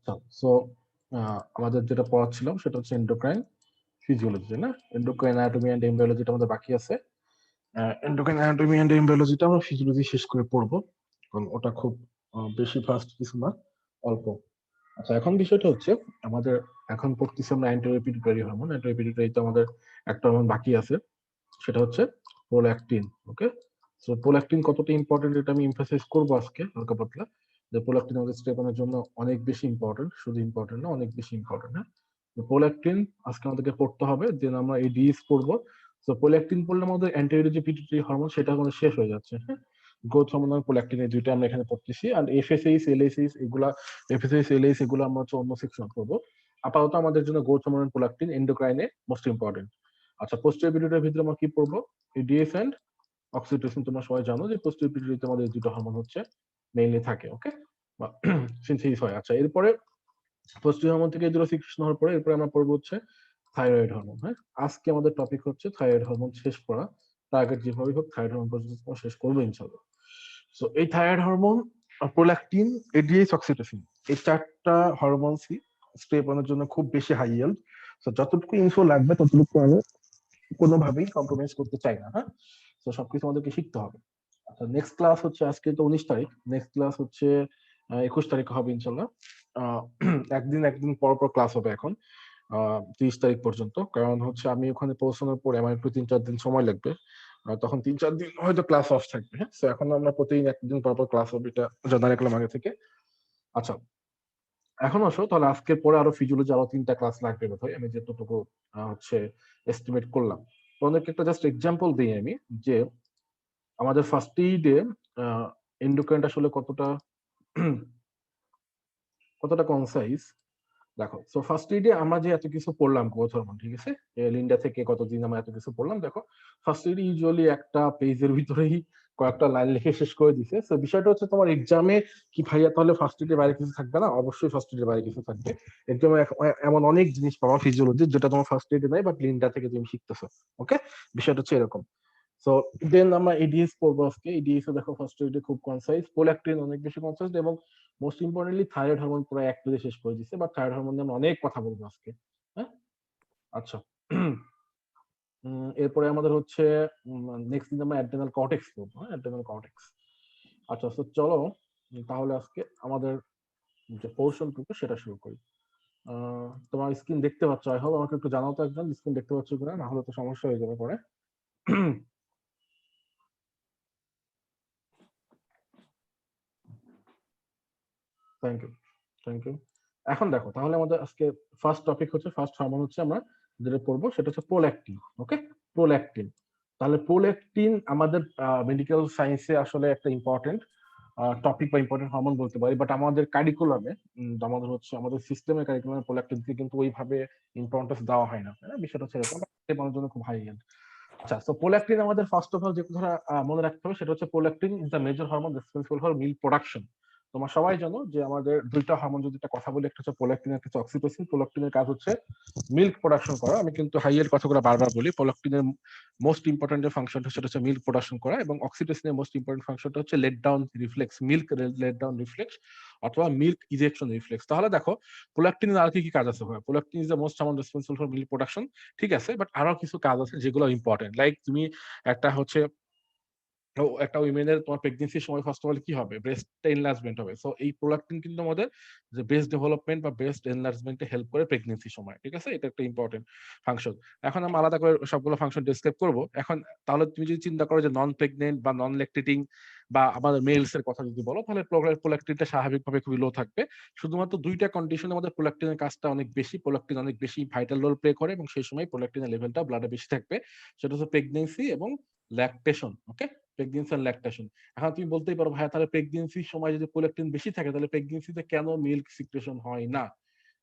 আচ্ছা, সো আমাদের যেটা পড়াচ্ছিলাম সেটা হচ্ছে এন্ডোক্রাইন ফিজিওলজি, তাই না? এন্ডোক্রাইন অ্যানাটমি এন্ড এমব্রিওলজিটা আমাদের বাকি আছে। এন্ডোক্রাইন অ্যানাটমি এন্ড এমব্রিওলজিটা আমরা ফিজিওলজি শেষ করে পড়বো, কারণ ওটা খুব বেশি ফাস্ট কিছু না, অল্প। আচ্ছা, এখন বিষয়টা হচ্ছে আমাদের এখন পড়তেছি আমরা অ্যান্টিরিয়র পিটুইটারি হরমোন। অ্যান্টিরিয়র পিটুইটারিতে আমাদের একটা হরমোন বাকি আছে, সেটা হচ্ছে প্রোল্যাকটিন। ওকে, সো প্রোল্যাকটিন কতটা ইম্পর্টেন্ট এটা আমি এমফাসাইজ করবো আজকে হালকা পাতলা, যে প্রোল্যাকটিন আমাদের স্টেপনের জন্য অনেক বেশি ইম্পর্টেন্ট, শুধু ইম্পর্টেন্ট না, অনেক বেশি ইম্পর্টেন্ট। হ্যাঁ, প্রোল্যাকটিন আজকে আমাদেরকে পড়তে হবে, দেন আমরা এই ডিএস পড়বো। তো প্রোল্যাকটিন পড়লে আমাদের অ্যান্টিরিয়র যে পিটুইটারি হরমোন সেটা আমাদের শেষ হয়ে যাচ্ছে। হ্যাঁ, গ্রোথ হরমোন আর প্রোল্যাকটিন এই দুইটা আমরা এখানে পড়তেছি, আর এফএসএইচ এলএসএইচ এগুলা, এফএসএইচ এলএইচ এগুলো আমরা হচ্ছে অন্য সেকশন করবো। আপাতত আমাদের জন্য গ্রোথ হরমোন প্রোল্যাকটিন এন্ডোক্রাইনে মোস্ট ইম্পর্টেন্ট। আচ্ছা, পোস্টেরিয়র পিটুইটারির ভিতরে আমরা কি পড়বো? ADS and oxytocin. তোমরা সবাই জানো যে পোস্টেরিয়র পিটুইটারিতে আমাদের দুটো হরমোন হচ্ছে মেইনলি থাকে, ওকে, বা সিনথেসিস হয়। আচ্ছা, এরপরে পোস্টেরিয়র হরমোন থেকে এই দুটো সিক্রেশন হওয়ার পরে এরপরে আমরা পড়বো হচ্ছে থাইরয়েড হরমোন। হ্যাঁ, আজকে আমাদের টপিক হচ্ছে থাইরয়েড হরমোন শেষ করা। টার্গেট যেভাবে হোক থাইরয়েড হরমোন পর্যন্ত আমরা শেষ করবো ইনশাআল্লাহ। সো এই thyroid hormone, prolactin, ads, oxytocin, এই চারটা হরমোনসই স্টেপ ওয়ানের জন্য খুব বেশি হাই ইয়েল্ড। সো যতটুকু ইনফো লাগবে ততটুকু আমি কোনোভাবেই কম্প্রোমাইজ করতে চাই না। হ্যাঁ, তো সবকিছু আমাদেরকে শিখতে হবে। আচ্ছা, নেক্সট ক্লাস হচ্ছে, আজকে তো 19 তারিখ, নেক্সট ক্লাস হচ্ছে 21 তারিখ হবে ইনশাল্লাহ। আহ, একদিন একদিন পর পর ক্লাস হবে এখন 30 তারিখ পর্যন্ত, কারণ হচ্ছে আমি ওখানে পৌঁছানোর পরে আমার একটু 3-4 দিন সময় লাগবে, তখন 3-4 দিন হয়তো ক্লাস অফ থাকবে। হ্যাঁ, তো এখন আমরা প্রতিদিন একদিন পর পর ক্লাস হবে, এটা জানা রাখলাম আগে থেকে। আচ্ছা, এখন আসো তাহলে আজকের পরে আরো ফিজিওলজি আরো 3টা ক্লাস লাগবে বোধহয়, আমি যতটুকু হচ্ছে এস্টিমেট করলাম। তোমাদেরকে একটা জাস্ট এক্সাম্পল দিই আমি, যে আমাদের ফার্স্ট এইডে এন্ডোক্রাইনটা আসলে কতটা কতটা কনসাইজ। দেখো, সো ফার্স্ট এইডে আমরা যে এত কিছু পড়লাম গ্রোথ হরমোন, ঠিক আছে, লিন্ডা থেকে কতদিন আমরা এত কিছু পড়লাম। দেখো, ফার্স্ট এইডে ইউজুয়ালি একটা পেজের ভিতরেই কয়েকটা লাইন লিখে শেষ করে দিছে। তো বিষয়টা হচ্ছে তোমার এক্সামে কি ভাইয়া তাহলে ফার্স্ট এইডের বাইরে কিছু থাকবে না? অবশ্যই ফার্স্ট এইডের বাইরে কিছু থাকবে। এক্সামে এমন অনেক জিনিস পাওয়া ফিজিওলজি যেটা তোমার ফার্স্ট এইডে নাই, বাট লিন্ডা থেকে তুমি শিখতেছো। ওকে, বিষয়টা হচ্ছে এরকম। সো দেন আমরা এডিএস পড়বো আজকে। এডিএস এ দেখো ফার্স্ট এইডে খুব কনসাইজ, প্রোল্যাকটিন অনেক বেশি কনসাইজ, এবং মোস্ট ইম্পর্টেন্টলি থাইরয়েড হরমোন পুরো এক পেজে শেষ করে দিচ্ছে, বাট থাইরয়েড হরমোন নিয়ে আমরা অনেক কথা বলবো আজকে। হ্যাঁ, আচ্ছা। এরপরে আমাদের হচ্ছে নেক্সট দিন আমরা অ্যাড্রেনাল কর্টেক্স পড়বো। হ্যাঁ, অ্যাড্রেনাল কর্টেক্স। আচ্ছা, তো চলো তাহলে আজকে আমাদের যে পোর্শনটুকু সেটা শুরু করি। তোমার স্ক্রিন দেখতে পাচ্ছ? আই হোপ, আমাকে একটু জানাও তো একজন স্ক্রিন দেখতে পাচ্ছ কিনা, না হলে তো সমস্যা হয়ে যাবে পরে। Thank you, thank you. এখন দেখো, তাহলে আমাদের আজকে ফার্স্ট টপিক হচ্ছে, ফার্স্ট হরমোন হচ্ছে আমরা যেটা পড়বো সেটা হচ্ছে প্রোল্যাকটিন। Okay, prolactin. তাহলে প্রোল্যাকটিন আমাদের মেডিকেল সায়েন্সে আসলে একটা ইম্পর্টেন্ট টপিক বা ইম্পর্টেন্ট হরমোন বলতে পারি, বাট আমাদের কারিকুলামে, আমাদের হচ্ছে আমাদের সিস্টেমের কারিকুলামে প্রোল্যাকটিনকে কিন্তু ওইভাবে ইম্পর্টেন্স দেওয়া হয় না। হ্যাঁ, বিষয়টা হচ্ছে এরকম, আমাদের জন্য খুব হাই এন্ড। আচ্ছা, তো প্রোল্যাকটিন আমাদের ফার্স্ট অফ অল যে কথা মনে রাখতে হবে সেটা হচ্ছে prolactin is the major hormone responsible for milk production. তোমরা সবাই জানো যে আমাদের দুইটা হরমোন যদি একটা কথা বলি, একটা হচ্ছে প্রোল্যাকটিন, একটা হচ্ছে অক্সিটোসিন। প্রোল্যাকটিনের কাজ হচ্ছে মিল্ক প্রোডাকশন করা। আমি কিন্তু হাইয়ের কথাগুলো বারবার বলি। প্রোল্যাকটিনের মোস্ট ইম্পর্টেন্ট যে ফাংশনটা সেটা হচ্ছে মিল্ক প্রোডাকশন করা, এবং অক্সিটোসিনের মোস্ট ইম্পর্টেন্ট ফাংশনটা হচ্ছে let down reflex, milk let down reflex অথবা মিল্ক ইজেকশন রিফ্লেক্স। তাহলে দেখো, প্রোল্যাকটিনের আর কি কি কাজ আছে? Prolactin is the most hormone responsible for milk production, ঠিক আছে, বাট আরো কিছু কাজ আছে যেগুলো ইম্পর্টেন্ট। লাইক তুমি একটা হচ্ছে একটা উইমেনের তোমার প্রেগনেন্সির সময় ফার্স্ট অফ অল কি হবে? ব্রেস্ট এনলার্জমেন্ট হবে। সো এই প্রোল্যাকটিন কিন্তু আমাদের যে ব্রেস্ট ডেভেলপমেন্ট বা ব্রেস্ট এনলার্জমেন্টে হেল্প করে প্রেগনেন্সির সময়, ঠিক আছে, এটা একটা ইম্পর্টেন্ট ফাংশন। এখন আমরা আলাদা করে সবগুলো ফাংশন ডিসক্রাইব করব এখন। তাহলে তুমি যদি চিন্তা করো যে নন প্রেগনেন্ট বা নন ল্যাকটেটিং বা আমাদের মেলস এর কথা যদি বলো, তাহলে প্রোল্যাকটিনটা স্বাভাবিকভাবে খুবই লো থাকবে। শুধুমাত্র দুইটা কন্ডিশনে আমাদের প্রোল্যাকটিনের কাজটা অনেক বেশি, প্রোল্যাকটিন অনেক বেশি ভাইটাল রোল প্লে করে, এবং সেই সময় প্রোল্যাকটিনের লেভেলটা ব্লাডে বেশি থাকবে। সেটা হচ্ছে প্রেগনেন্সি এবং ল্যাকটেশন। ওকে, প্রেগনেন্সি আর ল্যাকটেশন। এখন তুমি বলতেই পারো, ভাই তাহলে প্রেগনেন্সির সময় যদি প্রোল্যাকটিন বেশি থাকে তাহলে প্রেগনেন্সিতে কেন মিল্ক সিক্রেশন হয় না?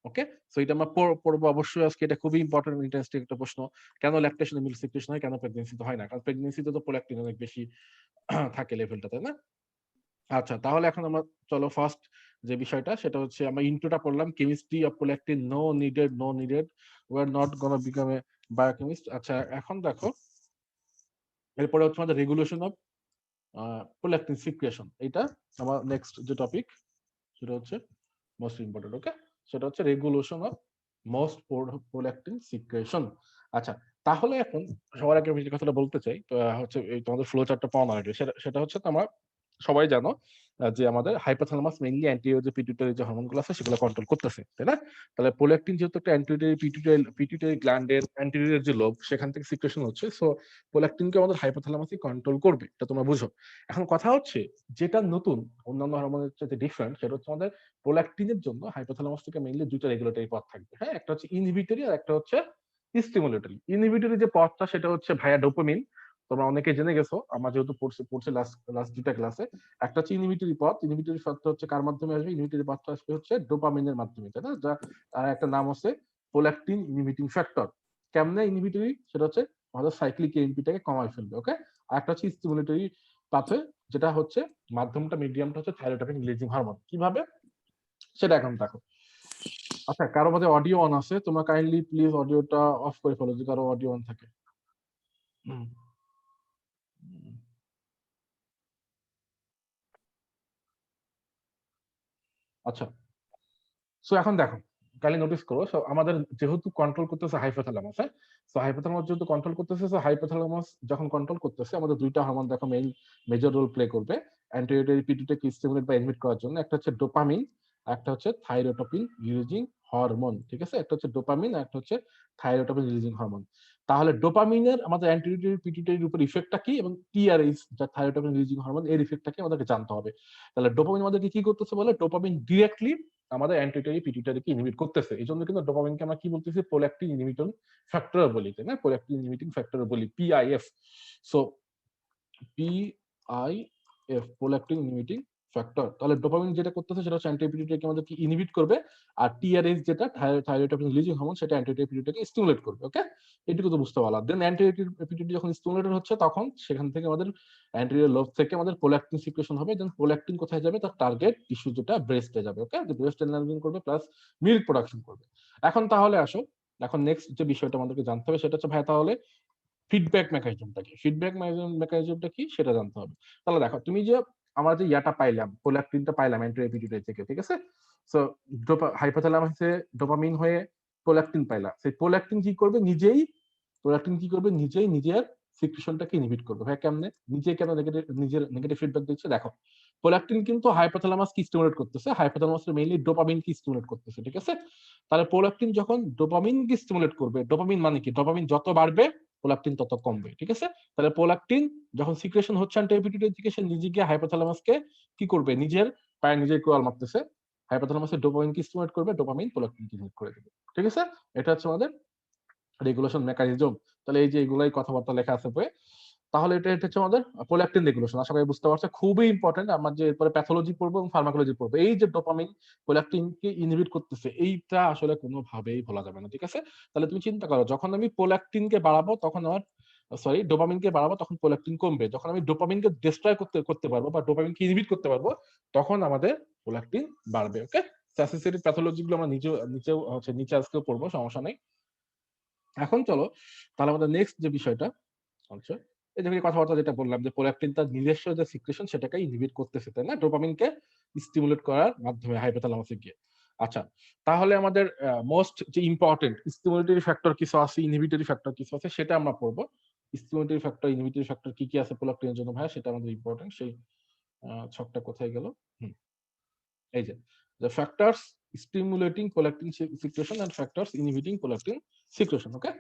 ওকে, সো এটা আমরা পড়বো অবশ্যই আজকে। এটা খুবই ইম্পর্টেন্ট ইন্টারেস্টিং একটা প্রশ্ন, কেন ল্যাকটেশনে মিল্ক সিক্রেশন হয়, কেন প্রেগনেন্সিতে হয় না? কারণ প্রেগনেন্সিতে তো প্রোল্যাকটিন অনেক বেশি থাকে লেভেলটা, তাই না? আচ্ছা, তাহলে এখন আমরা চলো ফার্স্ট যে বিষয়টা সেটা হচ্ছে আমরা ইন্ট্রোটা পড়লাম, chemistry of prolactin, no needed, no needed, we are not gonna become a biochemist. আচ্ছা, এখন দেখো, এরপরে হচ্ছে আমাদের রেগুলেশন অফ প্রোল্যাকটিন সিক্রেশন। এটা আমার নেক্সট যে টপিক সেটা হচ্ছে মোস্ট ইম্পর্টেন্ট। ওকে, সেটা হচ্ছে regulation of most prolactin secretion. আচ্ছা, তাহলে এখন সবার আগে আমি যে কথাটা বলতে চাই হচ্ছে এই তোমাদের ফ্লো চার্টটা পাওয়ার আগে সেটা সেটা হচ্ছে তোমরা সবাই জানো যে আমাদের হাইপোথ্যালামাস মেইনলি অ্যান্টেরিয়র যে পিটুইটারি যে হরমোনগুলো আছে সেগুলো কন্ট্রোল করতেছে, তাই না? তাহলে প্রোল্যাক্টিন যেহেতু একটা অ্যান্টেরিয়র পিটুইটারি গ্ল্যান্ডের অ্যান্টেরিয়র যে লোব সেখান থেকে সিক্রেশন হচ্ছে, সো প্রোল্যাক্টিনকে আমাদের হাইপোথ্যালামাসই কন্ট্রোল করবে, এটা তোমরা বুঝো। এখন কথা হচ্ছে যেটা নতুন অন্যান্য হরমোনের চাইতে ডিফারেন্ট সেটা হচ্ছে আমাদের প্রোল্যাক্টিনের জন্য হাইপোথ্যালামাস থেকে মেইনলি দুইটা রেগুলেটরি পথ থাকবে। হ্যাঁ, একটা হচ্ছে ইনহিবিটরি আর একটা হচ্ছে স্টিমুলেটরি। ইনহিবিটরি যে পথটা সেটা হচ্ছে ভায়া ডোপামিন। তোমরা অনেকে জেনে গেছো, আমরা যেহেতু পড়ছে লাস্ট লাস্ট দুটা ক্লাসে। একটা হচ্ছে ইনহিবিটরি পথ। ইনহিবিটরি পথটা হচ্ছে কার মাধ্যমে আসবে? ইনহিবিটরি পথটা আসবে হচ্ছে ডোপামিনের মাধ্যমে, তাই না? যা আর একটা নাম হচ্ছে প্রোল্যাক্টিন ইনহিবিটিং ফ্যাক্টর। কেমনে ইনহিবিটরি? সেটা হচ্ছে আমাদের সাইক্লিক এএমপিটাকে কমায় ফেলবে, ওকে? আর একটা হচ্ছে স্টিমুলেটরি পাথে, যেটা হচ্ছে মাধ্যমটা মিডিয়ামটা হচ্ছে থাইরোটনিন রিলিজিং হরমোন। কিভাবে সেটা এখন দেখো। আচ্ছা, কারো মধ্যে অডিও অন আছে? তোমরা কাইন্ডলি প্লিজ অডিওটা অফ করে ফেলো যদি কারো অডিও অন থাকে। হুম। আচ্ছা, সো এখন দেখো, কাইন্ডলি নোটিস করো। সো আমাদের যেহেতু কন্ট্রোল করতেছে হাইপোথ্যালামাস, হ্যাঁ, সো হাইপোথ্যালামাস যেহেতু কন্ট্রোল করতেছে, সো হাইপোথ্যালামাস যখন কন্ট্রোল করতেছে আমাদের দুইটা হরমোন দেখো মেজর রোল প্লে করবে অ্যান্টিরিয়রি পিটুইটারি স্টিমুলেট বা ইনহিবিট করার জন্য। একটা হচ্ছে ডোপামিন, একটা হচ্ছে থাইরোটপিন রিলিজিং হরমোন, ঠিক আছে? একটা হচ্ছে ডোপামিন আর একটা হচ্ছে থাইরোটপিন রিলিজিং হরমোন। তাহলে ডোপামিনের আমাদের অ্যান্টিরিয়রি পিটুইটারির উপর ইফেক্টটা কি এবং টিআরএইচ যা থাইরোটপিন রিলিজিং হরমোন এর ইফেক্টটা কি আমাদেরকে জানতে হবে। তাহলে ডোপামিন আমাদেরকে কি করতেছে বলে? ডোপামিন ডিরেক্টলি আমাদের অ্যান্টিরিয়রি পিটুইটারিকে ইনহিবিট করতেছে। এই জন্য কিন্তু ডোপামিনকে আমরা কি বলতেছি? প্রোল্যাক্টিন ইনহিবিটর ফ্যাক্টর বলি, তাই না? প্রোল্যাক্টিন ইনহিবিটিং ফ্যাক্টর বলি, PIF. So PIF, prolactin inhibiting factor. তাহলে ডোপামিন যেটা করতেছে সেটা হচ্ছে অ্যান্টিপিটুইটারিকে আমাদেরকে ইনহিবিট করবে, আর টিআরএইচ যেটা থাইরয়েড রিলিজিং হরমোন সেটা অ্যান্টিপিটুইটারিকে স্টিমুলেট করবে, ওকে? এটুকু তো বুঝতে পারলাম। দেন অ্যান্টিপিটুইটারি যখন স্টিমুলেটেড হচ্ছে তখন সেখান থেকে আমাদের অ্যান্টেরিয়র লোব থেকে আমাদের প্রোল্যাক্টিন সিক্রেশন হবে। দেন প্রোল্যাক্টিন কোথায় যাবে? তার টার্গেট টিস্যু যেটা ব্রেস্টে যাবে, ওকে? যে ব্রেস্ট এনার্জিং করবে প্লাস মিল্ক প্রোডাকশন করবে। এখন তাহলে আসো, এখন নেক্সট যে বিষয়টা আমাদেরকে জানতে হবে সেটা হচ্ছে ভাই তাহলে ফিডব্যাক মেকানিজমটা কি? ফিডব্যাক মেকানিজমটা কি সেটা জানতে হবে। তাহলে দেখো, তুমি যে আমরা যে ইয়াটা পাইলাম, প্রোল্যাক্টিনটা পাইলাম অ্যান্টিপিটুইটারি থেকে, ঠিক আছে? সো হাইপোথ্যালামাসে ডোপামিন হয়ে প্রোল্যাক্টিন পাইলা। সেই প্রোল্যাক্টিন কি করবে? নিজেই নিজের সিক্রেশনটাকে ইনহিবিট করবে। ভাই কেমনে? নিজে কেন নিজের নেগেটিভ ফিডব্যাক দিচ্ছে? দেখো, প্রোল্যাক্টিন কিন্তু হাইপোথ্যালামাস কি স্টিমুলেট করতেছে? হাইপোথ্যালামাস মেইনলি ডোপামিন কি স্টিমুলেট করতেছে, ঠিক আছে? তাহলে প্রোল্যাক্টিন যখন ডোপামিন কি স্টিমুলেট করবে, ডোপামিন মানে কি? ডোপামিন যত বাড়বে প্রোল্যাক্টিন তত কমবে, ঠিক আছে? তাহলে প্রোল্যাক্টিন যখন সিক্রেশন হচ্ছে অ্যান্টিপিটুইটারি থেকে, সে নিজে গিয়ে হাইপোথ্যালামাসকে কি করবে? নিজের পায়ে নিজেই কোয়াল মারতেছে। হাইপোথ্যালামাসের ডোপামিন কি স্টিমুলেট করবে? ডোপামিন প্রোল্যাক্টিন কি ইনহিবিট করে দেবে, ঠিক আছে? এটা হচ্ছে আমাদের রেগুলেশন মেকানিজম। তাহলে এই যে এগুলাই কথাবার্তা লেখা আছে বইয়ে। তাহলে এটা হচ্ছে আমাদের প্রোল্যাক্টিন রেগুলেশন। আশা করি বুঝতে পারছো, খুবই ইম্পর্টেন্ট। আমরা যে এরপরে প্যাথোলজি পড়বো এবং ফার্মাকোলজি পড়বো, এই যে ডোপামিন প্রোল্যাক্টিনকে ইনহিবিট করতেছে এইটা আসলে কোনোভাবেই ভোলা যাবে না, ঠিক আছে? তাহলে তুমি চিন্তা করো, যখন আমি প্রোল্যাক্টিনকে বাড়াবো তখন আমার ডোপামিনকে বাড়াবো তখন প্রোল্যাক্টিন কমবে। যখন আমি ডোপামিনকে ডিস্ট্রয় করতে করতে পারবো বা ডোপামিনকে ইনহিবিট করতে পারবো তখন আমাদের প্রোল্যাক্টিন বাড়বে, ওকে? অ্যাসোসিয়েটেড প্যাথোলজি গুলো আমরা নিচে আজকেও পড়বো, সমস্যা নেই। এখন চলো, তাহলে আমাদের নেক্সট যে বিষয়টা হচ্ছে, এই যে কথাবার্তা যেটা বললাম যে প্রোল্যাক্টিন তার নিজস্ব যে সিক্রেশন সেটাকে ইনহিবিট করতেছে, তাই না? ডোপামিনকে স্টিমুলেট করার মাধ্যমে হাইপোথ্যালামাসে গিয়ে। আচ্ছা, তাহলে আমাদের মোস্ট যে ইম্পর্টেন্ট স্টিমুলেটরি ফ্যাক্টর কিছু আছে, ইনহিবিটরি ফ্যাক্টর কিছু আছে, সেটা আমরা পড়বো। স্টিমুলেটরি ফ্যাক্টর, ইনহিবিটরি ফ্যাক্টর কি কি আছে প্রোল্যাক্টিনের জন্য ভাই, সেটা আমাদের ইম্পর্টেন্ট। সেই ছকটা কোথায় গেল? হুম, এই যে factors stimulating prolactin secretion and factors inhibiting prolactin secretion, okay?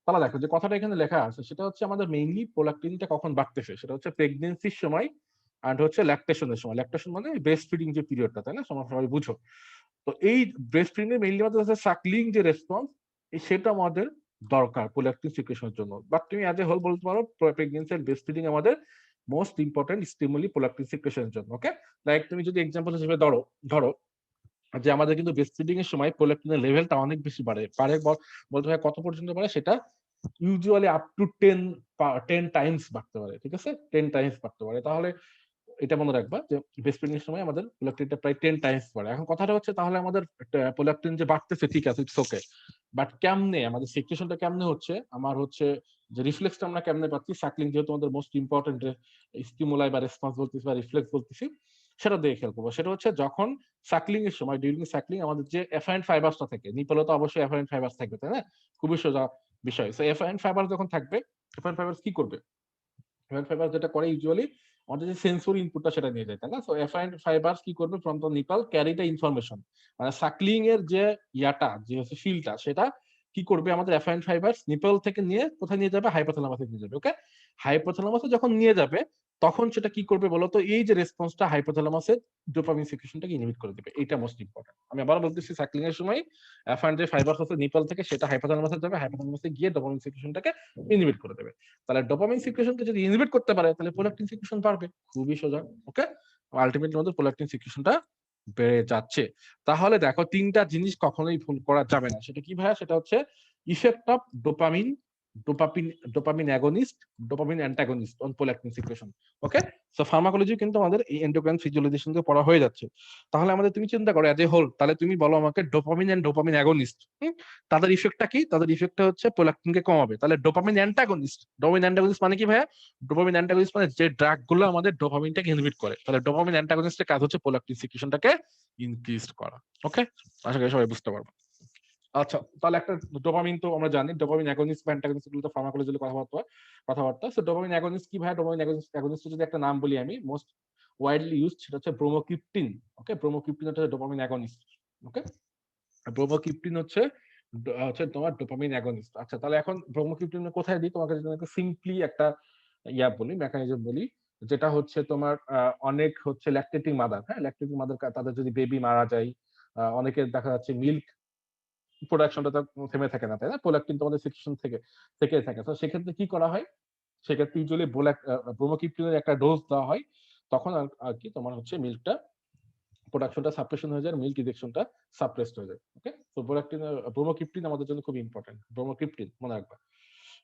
তাহলে দেখো যে কথাটা এখানে লেখা আছে সেটা হচ্ছে আমাদের মেইনলি প্রোল্যাক্টিনটা কখন বাড়তেছে সেটা হচ্ছে প্রেগন্যান্সির সময় আর হচ্ছে ল্যাকটেশনের সময়। ল্যাকটেশন মানে ব্রেস্ট ফিডিং যে পিরিয়ডটা, তাই না? সবাই বুঝো। তো এই ব্রেস্ট ফিডিং এর মেইনলি আমাদের হচ্ছে সাকলিং যে রেসপন্স, সেটা আমাদের দরকার প্রোল্যাক্টিন সিক্রেশনের জন্য। বাট তুমি অ্যাজ এ হোল বলতে পারো প্রেগন্যান্সি এন্ড ব্রেস্ট ফিডিং আমাদের মোস্ট ইম্পর্টেন্ট স্টিমুলি প্রোল্যাক্টিন সিক্রেশনের জন্য, ওকে? লাইক তুমি যদি এক্সাম্পল হিসেবে ধরো ধরো যে আমাদের কিন্তু ব্রেস্ট ফিডিং এর সময় প্রোল্যাক্টিনের লেভেলটা অনেক বেশি বাড়ে। বলতে হয় কত পর্যন্ত বাড়ে সেটা ইউজুয়ালি আপ টু 10 টাইমস বাড়তে পারে, ঠিক আছে? 10 টাইমস বাড়তে পারে। তাহলে এটা মনে রাখবা যে ব্রেস্ট ফিডিং এর সময় আমাদের প্রোল্যাক্টিনটা প্রায় 10 টাইমস বাড়ে। এখন কথাটা হচ্ছে তাহলে আমাদের প্রোল্যাক্টিন যে বাড়তেছে ঠিক আছে, ইটস ওকে। বাট কেমনে আমাদের সিক্রেশনটা কেমনে হচ্ছে? আমার হচ্ছে যে রিফ্লেক্সটা আমরা কেমনে পাচ্ছি? সাকলিং যেহেতু আমাদের মোস্ট ইম্পর্টেন্ট স্টিমুলাই বা রেসপন্স বলতেছি বা রিফ্লেক্স বলতেছি, সেটা দিয়ে খেয়াল করবো। সেটা হচ্ছে যখন সাকলিং এর সময়, ডিউরিং সাকলিং আমাদের যে এফারেন্ট ফাইবারসটা থাকে, নিপলে তো অবশ্যই এফারেন্ট ফাইবারস থাকবে, তাই না? খুবই সোজা বিষয়। সো এফারেন্ট ফাইবার যখন থাকবে, এফারেন্ট ফাইবারস কি করবে? এফারেন্ট ফাইবার যেটা করে ইউজুয়ালি আমাদের যে সেন্সরি ইনপুটটা সেটা নিয়ে যায়, তাই না? সো এফারেন্ট ফাইবারস কি করবে? From the nipple carry the information. মানে সাকলিং এর যে ইয়াটা, যে হচ্ছে ফিলটা, সেটা কি করবে? আমাদের এফারেন্ট ফাইবারস নিপল থেকে নিয়ে কোথায় নিয়ে যাবে? হাইপোথ্যালামাসে নিয়ে যাবে। ওকে? হাইপোথ্যালামাসে যখন নিয়ে যাবে তখন সেটা কি করবে বলতো? এই যে রেসপন্সটা হাইপোথ্যালামাসের ডোপামিন সিক্রেশনটাকে ইনহিবিট করে দিবে। এটা মোস্ট ইম্পর্টেন্ট। আমি আবার বলতেছি, সাকলিং এর সময় এফারেন্ট যে ফাইবারস হচ্ছে নিপল থেকে, সেটা হাইপোথ্যালামাসে যাবে, হাইপোথ্যালামাসে গিয়ে ডোপামিন সিক্রেশনটাকে ইনহিবিট করে দেবে। তাহলে ডোপামিন সিক্রেশনকে যদি ইনহিবিট করতে পারে তাহলে প্রোল্যাকটিন সিক্রেশন বাড়বে। খুবই সোজা। ওকে? আলটিমেটলি আমাদের প্রোল্যাকটিন সিক্রেশনটা বেড়ে যাচ্ছে। তাহলে দেখো, তিনটা জিনিস কখনোই ভুল করা যাবে না। সেটা কি ভাইয়া? সেটা হচ্ছে effect of dopamine, dopamine dopamine against, dopamine antagonist on prolactin secretion. Okay? So pharmacology কিন্তু আমাদের এই এন্ডোক্রাইন ফিজিওলজিশন থেকে পড়া হয়ে যাচ্ছে। তাহলে আমাদের তুমি চিন্তা করো এজ এ হোল, তাহলে তুমি বলো আমাকে ডোপামিন এন্ড ডোপামিন অ্যাগনিস্ট, তাদের ইফেক্টটা কি? তাদের ইফেক্টটা হচ্ছে প্রোল্যাকটিনকে কমাবে। তাহলে ডোপামিন অ্যান্টাগনিস্ট, ডোপামিন অ্যান্টাগনিস্ট মানে কি ভাইয়া? ডোপামিন অ্যান্টাগনিস্ট মানে যে ড্রাগ গুলো আমাদের ডোপামিনটাকে ইনহিবিট করে। তাহলে ডোপামিন অ্যান্টাগনিস্টের কাজ হচ্ছে প্রোল্যাকটিন সিক্রেশনটাকে ইনক্রিজ করা। ওকে? আশা করি সবাই বুঝতে পারবো। আচ্ছা, তাহলে একটা ডোপামিন তো আমরা জানি, ডোপামিন অ্যাগনিস্ট বা অ্যান্টাগনিস্ট গুলো তো ফার্মাকোলজির কথাবার্তা। সো ডোপামিন অ্যাগনিস্ট কি ভাই? ডোপামিন অ্যাগনিস্ট যদি একটা নাম বলি আমি, মোস্ট ওয়াইডলি ইউজড, সেটা হচ্ছে ব্রোমোক্রিপ্টিন। ওকে? ব্রোমোক্রিপ্টিন হচ্ছে ডোপামিন অ্যাগনিস্ট। ওকে? ব্রোমোক্রিপ্টিন হচ্ছে হচ্ছে তোমার ডোপামিন অ্যাগনিস্ট। আচ্ছা, তাহলে এখন ব্রোমোক্রিপ্টিন কোথায় দিই? তোমাকে যদি সিম্পলি একটা বলি, মেকানিজম বলি, যেটা হচ্ছে তোমার অনেক হচ্ছে ল্যাকটেটিং মাদার, হ্যাঁ, ল্যাকটেটিং মাদার তাদের যদি বেবি মারা যায়, অনেকের দেখা যাচ্ছে মিল্ক প্রোডাকশনটা তো থেমে থাকে না, তাই না? প্রোল্যাকটিন তোমাদের সিক্রেশন থেকে থাকে। তো সেক্ষেত্রে কি করা হয়? সেক্ষেত্রে ইউজুয়ালি ব্রোমোক্রিপ্টিনের একটা ডোজ দেওয়া হয়। তখন আর কি তোমার হচ্ছে মিল্কটা প্রোডাকশনটা সাপ্রেশন হয়ে যায়, মিল্ক ইজেকশনটা সাপ্রেসড হয়ে যায়। ওকে? তো প্রোল্যাকটিন, ব্রোমোক্রিপ্টিন আমাদের জন্য খুব ইম্পর্টেন্ট। ব্রোমোক্রিপ্টিন মনে রাখবা।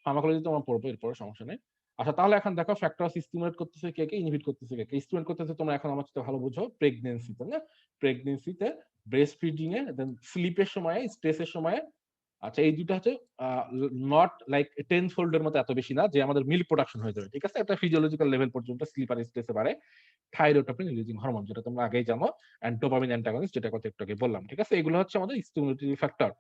ফার্মাকোলজিতে আমরা পড়বো এরপরে, সমস্যা নেই। আচ্ছা, তাহলে এখন দেখো ফ্যাক্টর স্টিমুলেট করতেছে কে কে, ইনহিবিট করতেছে কে কে? স্টিমুলেট করতেছে তোমরা এখন আমার সাথে ভালো বুঝো প্রেগন্যান্সিতে, না? প্রেগন্যান্সিতে, ব্রেস্ট ফিডিং এ, দেন স্লিপের সময়, স্ট্রেসের সময়। আচ্ছা, এই দুটো হচ্ছে নট লাইক 10 ফোল্ডের মতো এত বেশি না যে আমাদের মিল্ক প্রোডাকশন হয়ে যাবে, ঠিক আছে? একটা ফিজিওলজিক্যাল লেভেল পর্যন্ত স্লিপ আর স্ট্রেসে বাড়ে থাইরোটোপিন রিলিজিং হরমোন, যেটা তোমরা আগেই জানো, এন্ড ডোপামিন অ্যান্টাগনিস্ট, যেটা কথা একটু আগে বললাম, ঠিক আছে? এগুলো হচ্ছে আমাদের স্টিমুলেটরি ফ্যাক্টর।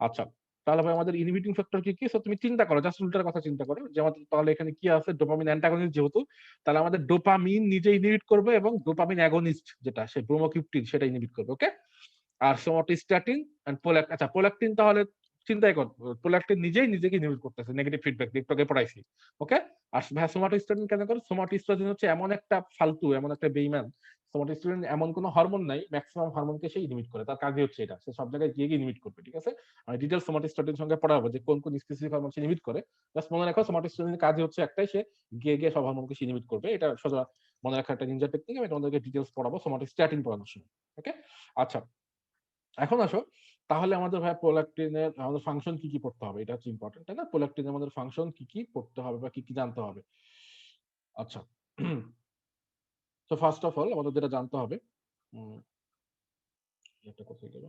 আচ্ছা, তাহলে ভাই আমাদের ইনহিবিটিং ফ্যাক্টর কি কি? সো তুমি চিন্তা করো, জাস্ট উল্টার কথা চিন্তা করো যে আমাদের তাহলে এখানে কি আছে? ডোপামিন অ্যান্টাগনিস্ট যেহেতু, তাহলে আমাদের ডোপামিন নিজে ইনহিবিট করবে এবং ডোপামিন অ্যাগনিস্ট যেটা সে ব্রোমোক্রিপ্টিন সেটা ইনহিবিট করবে। ওকে? আর সোমাটোস্ট্যাটিন এন্ড আচ্ছা, প্রোল্যাকটিন তাহলে চিন্তাই কর, প্রোল্যাকটিন নিজেই নিজেকে ইনহিবিট করতেছে, নেগেটিভ ফিডব্যাক একটু আগে পড়াইছি। ওকে? আর ভাই সোমাটোস্ট্যাটিন কেন করে? সোমাটোস্ট্যাটিন হচ্ছে এমন একটা ফালতু, এমন একটা বেইমান। সোমাটোস্ট্যাটিন এমন কোন হরমোন নাই, ম্যাক্সিমাম হরমোনকে সে ইনহিবিট করে। তার কাজই হচ্ছে এটা, সে সব জায়গায় গিয়ে ইনহিবিট করবে, ঠিক আছে? আমি ডিটেইলস সোমাটোস্ট্যাটিন সঙ্গে পড়াবো যে কোন কোন স্পেসিফিক হরমোন সে ইনহিবিট করে। জাস্ট মনে রাখো, সোমাটোস্ট্যাটিনের কাজই হচ্ছে একটাই, সে গিয়ে সব হরমোনকে ইনহিবিট করবে। এটা সোজা মনে রাখা একটা নিনজা টেকনিক। আমি তোমাদেরকে ডিটেইলস পড়াবো সোমাটোস্ট্যাটিন পড়ানোর সময়। ওকে? আচ্ছা, এখন আসো, তাহলে আমাদের ভাই প্রোল্যাকটিনের আমাদের ফাংশন কি কি পড়তে হবে? এটা হচ্ছে ইম্পর্টেন্ট, তাই না? প্রোল্যাকটিনের আমাদের ফাংশন কি কি পড়তে হবে বা কি কি জানতে হবে? আচ্ছা, তো ফার্স্ট অফ অল আমাদের যেটা জানতে হবে, উম, এটা কোথায় গেল?